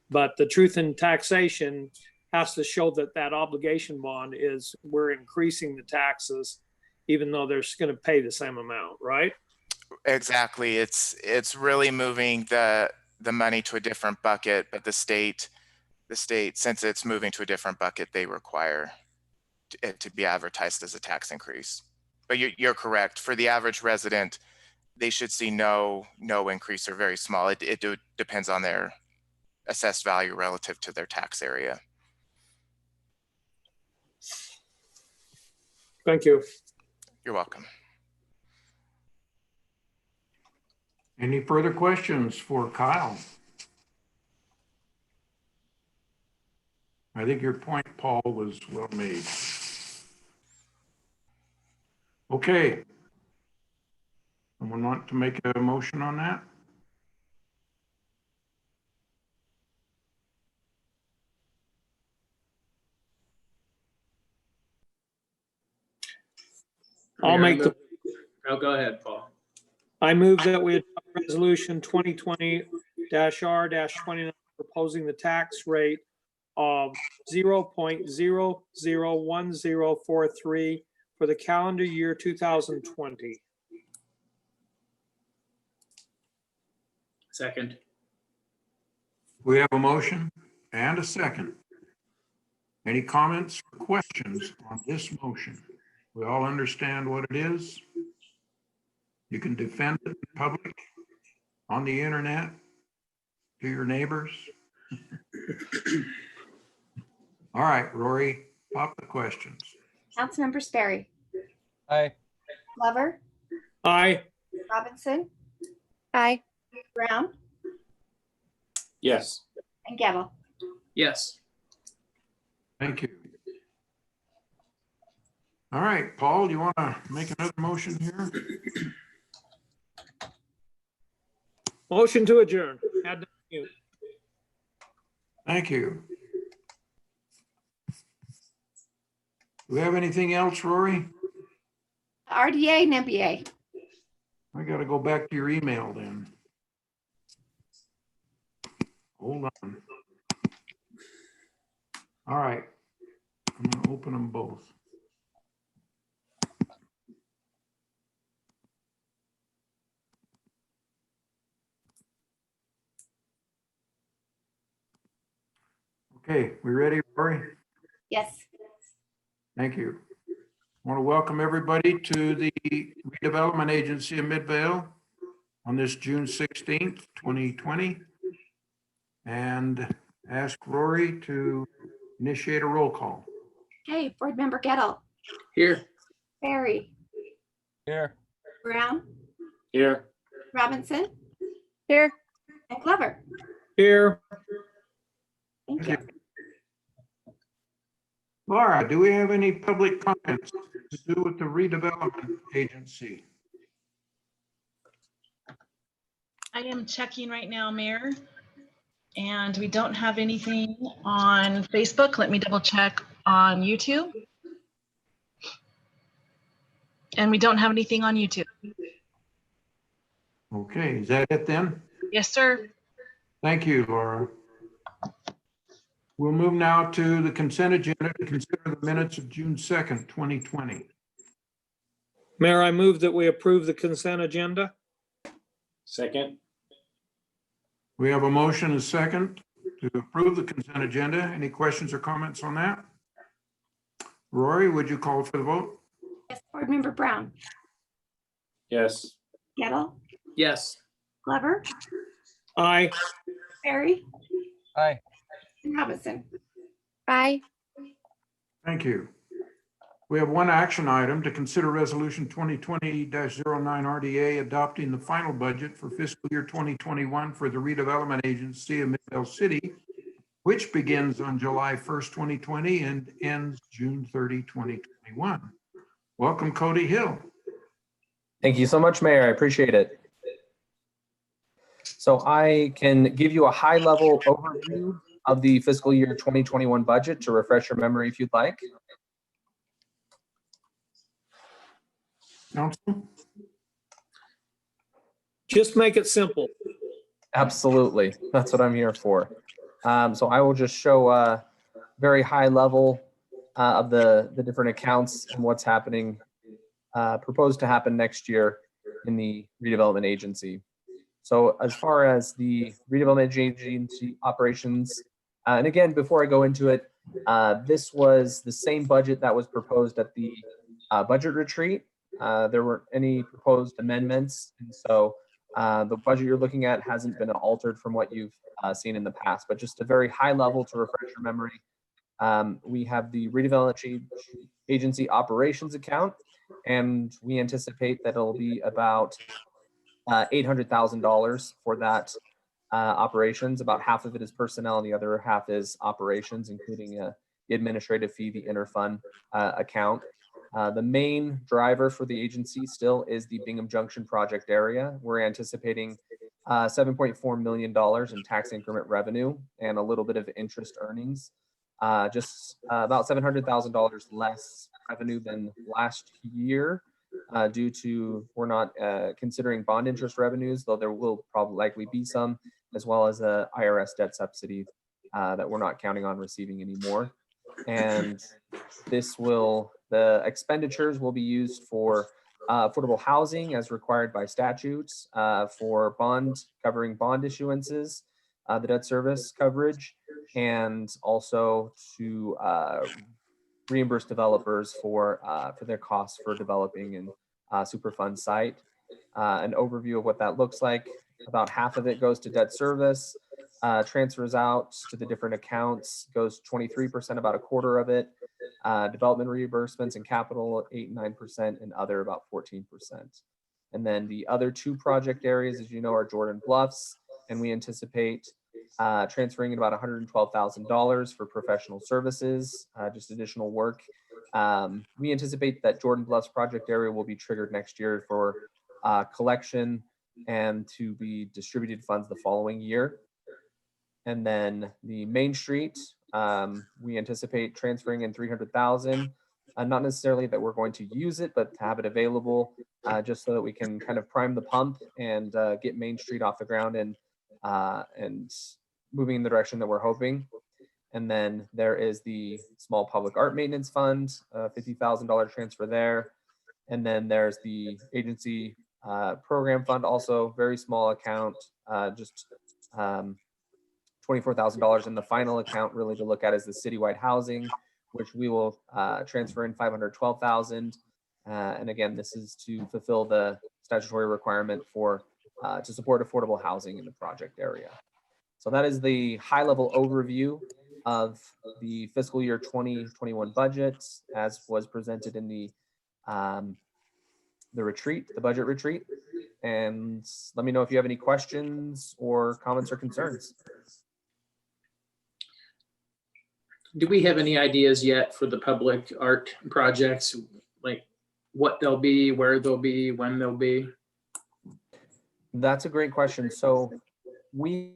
But the truth in taxation has to show that that obligation bond is we're increasing the taxes, even though they're going to pay the same amount, right? Exactly. It's really moving the money to a different bucket, but the state, since it's moving to a different bucket, they require it to be advertised as a tax increase. But you're correct. For the average resident, they should see no increase or very small. It depends on their assessed value relative to their tax area. Thank you. You're welcome. Any further questions for Kyle? I think your point, Paul, was well made. Okay. Someone want to make a motion on that? I'll make the. Oh, go ahead, Paul. I move that we adopt resolution 2020-R-29 proposing the tax rate of 0.001043 for the calendar year 2020. Second. We have a motion and a second. Any comments or questions on this motion? We all understand what it is. You can defend it in public, on the internet, to your neighbors. All right, Rory, pop the questions. Councilmember Sperry, Aye. Glover, Aye. Robinson, Aye. Brown, Yes. and Gettle. Yes. Thank you. All right, Paul, do you want to make another motion here? Motion to adjourn. Had to mute. Thank you. Do we have anything else, Rory? RDA and MBA. I got to go back to your email then. Hold on. All right. I'm going to open them both. Okay, we ready, Rory? Yes. Thank you. I want to welcome everybody to the Redevelopment Agency of Midvale on this June 16th, 2020. And ask Rory to initiate a roll call. Okay, Board Member Gettle, Here. Sperry, Here. Brown, Here. Robinson, Here. and Glover. Here. Thank you. Laura, do we have any public comments to do with the Redevelopment Agency? I am checking right now, Mayor. And we don't have anything on Facebook. Let me double check on YouTube. And we don't have anything on YouTube. Okay, is that it then? Yes, sir. Thank you, Laura. We'll move now to the consent agenda to consider the minutes of June 2nd, 2020. Mayor, I move that we approve the consent agenda. Second. We have a motion and a second to approve the consent agenda. Any questions or comments on that? Rory, would you call for the vote? Yes, Board Member Brown, Yes. Gettle, Yes. Glover, Aye. Barry, Aye. and Robinson. Aye. Thank you. We have one action item to consider resolution 2020-09 RDA adopting the final budget for fiscal year 2021 for the redevelopment agency of Midvale City, which begins on July 1st, 2020 and ends June 30, 2021. Welcome, Cody Hill. Thank you so much, Mayor. I appreciate it. So I can give you a high-level overview of the fiscal year 2021 budget to refresh your memory if you'd like. Council? Just make it simple. Absolutely. That's what I'm here for. So I will just show a very high level of the different accounts and what's happening, proposed to happen next year in the redevelopment agency. So as far as the redevelopment agency operations, and again, before I go into it, this was the same budget that was proposed at the budget retreat. There weren't any proposed amendments, and so the budget you're looking at hasn't been altered from what you've seen in the past, but just a very high level to refresh your memory. We have the redevelopment agency operations account, and we anticipate that it'll be about $800,000 for that operations. About half of it is personnel and the other half is operations, including the administrative fee, the interfund account. The main driver for the agency still is the Bingham Junction project area. We're anticipating $7.4 million in tax increment revenue and a little bit of interest earnings. Just about $700,000 less revenue than last year due to we're not considering bond interest revenues, though there will probably likely be some, as well as a IRS debt subsidy that we're not counting on receiving anymore. And the expenditures will be used for affordable housing as required by statutes, for covering bond issuances, the debt service coverage, and also to reimburse developers for their costs for developing in Superfund site. An overview of what that looks like. About half of it goes to debt service, transfers out to the different accounts, goes 23%, about a quarter of it. Development reimbursements and capital 8 and 9%, and other about 14%. And then the other two project areas, as you know, are Jordan Bluffs, and we anticipate transferring in about $112,000 for professional services, just additional work. We anticipate that Jordan Bluffs project area will be triggered next year for collection and to be distributed funds the following year. And then the Main Street, we anticipate transferring in $300,000. Not necessarily that we're going to use it, but to have it available just so that we can kind of prime the pump and get Main Street off the ground and moving in the direction that we're hoping. And then there is the small public art maintenance fund, $50,000 transfer there. And then there's the agency program fund, also very small account, just $24,000 in the final account really to look at is the citywide housing, which we will transfer in $512,000. And again, this is to fulfill the statutory requirement for to support affordable housing in the project area. So that is the high level overview of the fiscal year 2021 budget as was presented in the retreat, the budget retreat. And let me know if you have any questions or comments or concerns. Do we have any ideas yet for the public art projects, like what they'll be, where they'll be, when they'll be? That's a great question. So we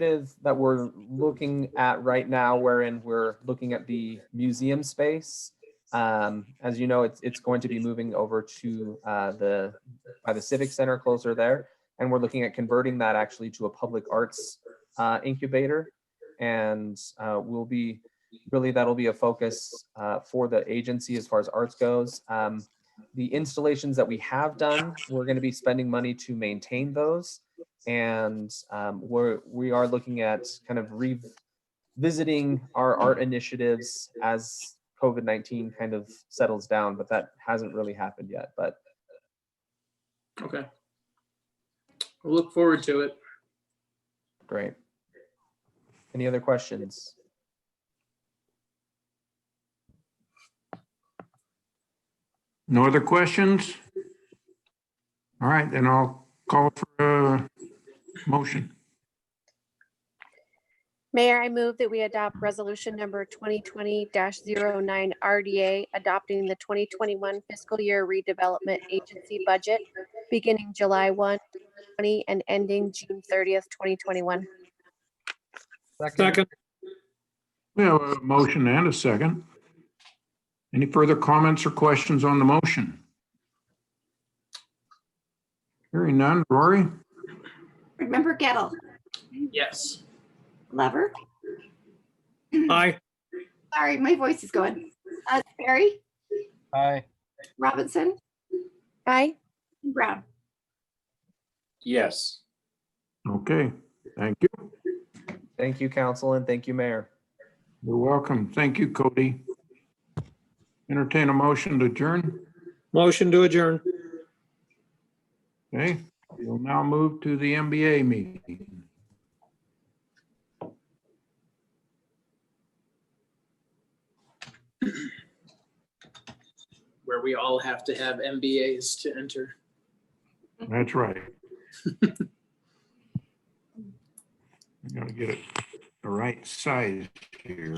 initiative that we're looking at right now, wherein we're looking at the museum space. As you know, it's going to be moving over to by the Civic Center closer there, and we're looking at converting that actually to a public arts incubator, and we'll be really that'll be a focus for the agency as far as arts goes. The installations that we have done, we're going to be spending money to maintain those, and we are looking at kind of revisiting our art initiatives as COVID-19 kind of settles down, but that hasn't really happened yet. But Okay. We'll look forward to it. great. Any other questions? No other questions? All right, then I'll call for a motion. Mayor, I move that we adopt resolution number 2020-09 RDA, adopting the 2021 fiscal year redevelopment agency budget beginning July 1, 2020 and ending June 30th, 2021. Second. We have a motion and a second. Any further comments or questions on the motion? Hearing none. Rory? Remember Gettle, Yes. Glover. Aye. Sorry, my voice is going. Perry, Aye. Robinson, Aye. and Brown. Yes. Okay, thank you. Thank you, council, and thank you, Mayor. You're welcome. Thank you, Cody. Entertain a motion to adjourn. Motion to adjourn. Okay, we'll now move to the MBA meeting. Where we all have to have MBAs to enter. That's right. I gotta get it the right size here.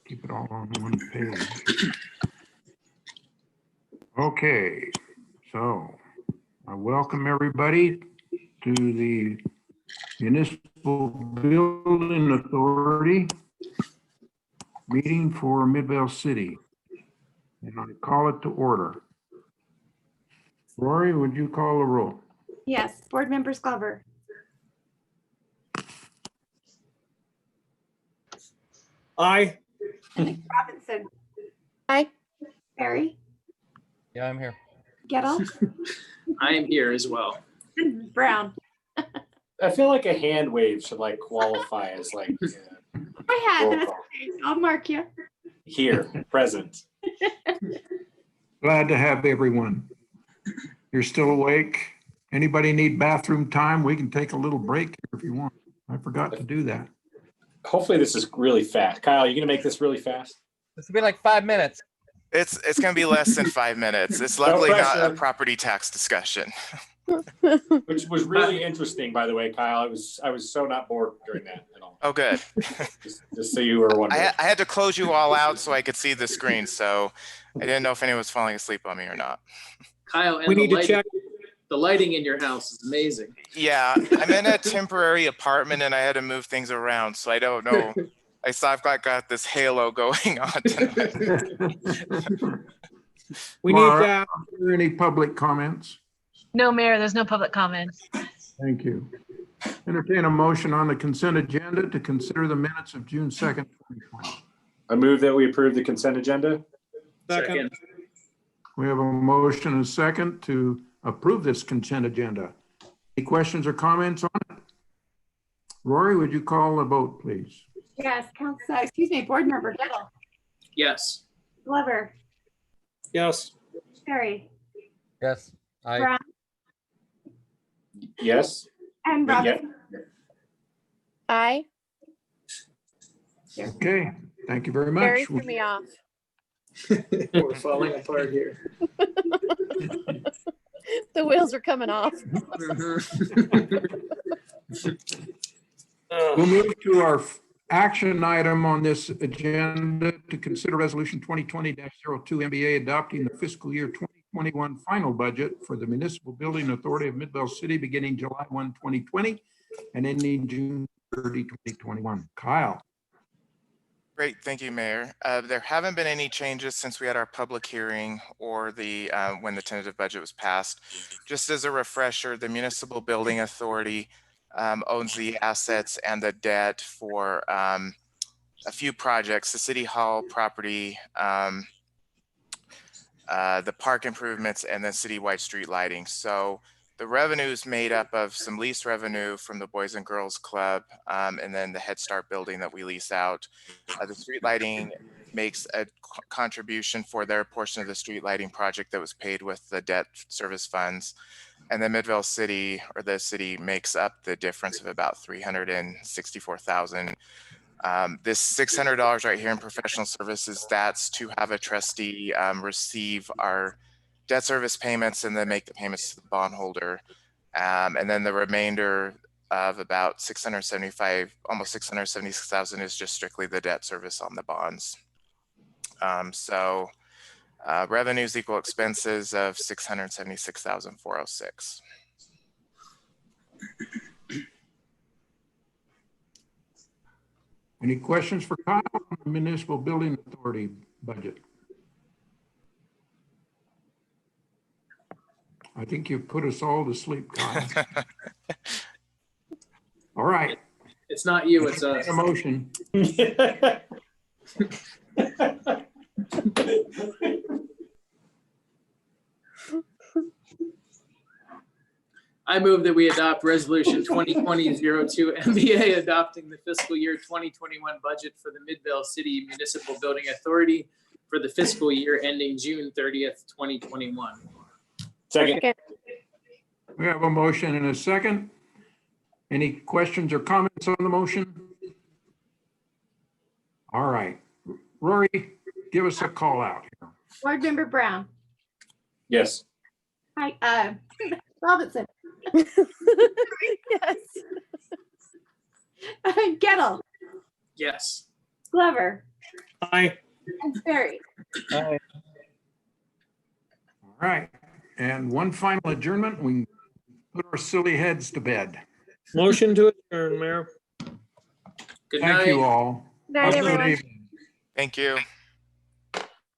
Keep it all on one page. Okay, so I welcome everybody to the Municipal Building Authority meeting for Midvale City. And I call it to order. Rory, would you call the roll? Yes, board members Glover, Aye. Robinson, Aye. Perry, Yeah, I'm here. Gettle, I am here as well. and Brown. I feel like a hand wave should like qualify as like I had, roll that's call. okay. I'll mark you. Here, present. Glad to have everyone. You're still awake? Anybody need bathroom time? We can take a little break if you want. I forgot to do that. Hopefully this is really fast. Kyle, you gonna make this really fast? This will be like 5 minutes. It's going to be less than 5 minutes. It's luckily not a pressure. property tax discussion. Which was really interesting, by the way, Kyle. I was so not bored during that at all. Oh, good. Just so you were wondering. I had to close you all out so I could see the screen, so I didn't know if anyone was falling asleep on me or not. Kyle, and We need to check. the lighting in your house is amazing. Yeah, I'm in a temporary apartment and I had to move things around, so I don't know. I've got this halo going on tonight. We need Laura, to, are there any public comments? No, Mayor, there's no public comments. Thank you. Entertain a motion on the consent agenda to consider the minutes of June 2nd, 2020. I move that we approve the consent agenda. second. We have a motion and a second to approve this consent agenda. Any questions or comments on it? Rory, would you call the vote, please? Yes, board member Gettle, Yes. Glover, Yes. Perry, Yes. Aye. Brown, Yes. and Yeah. Robinson. Aye. Okay, thank you very Barry much. threw me off. We're falling apart here. The wheels are coming off. We'll move to our action item on this agenda to consider resolution 2020-02 MBA adopting the fiscal year 2021 final budget for the Municipal Building Authority of Midvale City beginning July 1, 2020 and ending June 30, 2021. Kyle? Great, thank you, Mayor. There haven't been any changes since we had our public hearing or the when the tentative budget was passed. Just as a refresher, the Municipal Building Authority owns the assets and the debt for a few projects, the City Hall property, the park improvements, and then citywide street lighting. So the revenue is made up of some lease revenue from the Boys and Girls Club, and then the Head Start building that we lease out. The street lighting makes a contribution for their portion of the street lighting project that was paid with the debt service funds. And then Midvale City, or the city, makes up the difference of about $364,000. This $600 right here in professional services, that's to have a trustee receive our debt service payments and then make the payments to the bondholder. And then the remainder of about 675, almost 676,000 is just strictly the debt service on the bonds. Revenues equal expenses of 676,406. Any questions for Kyle on the Municipal Building Authority budget? I think you've put us all to sleep, Kyle. All right. It's not you, it's us. A motion. I move that we adopt resolution 2020-02 MBA adopting the fiscal year 2021 budget for the Midvale City Municipal Building Authority for the fiscal year ending June 30th, 2021. Second. We have a motion and a second. Any questions or comments on the motion? All right. Rory, give us a call out here. Board Member Brown. Yes. Hi, Robinson. Yes. Gettle, Yes. Glover, Aye. and Sperry. All right. And one final adjournment. We can put our silly heads to bed. Motion to adjourn, Mayor. Good Thank night. you all. Night, Have a good everyone. evening. Thank you.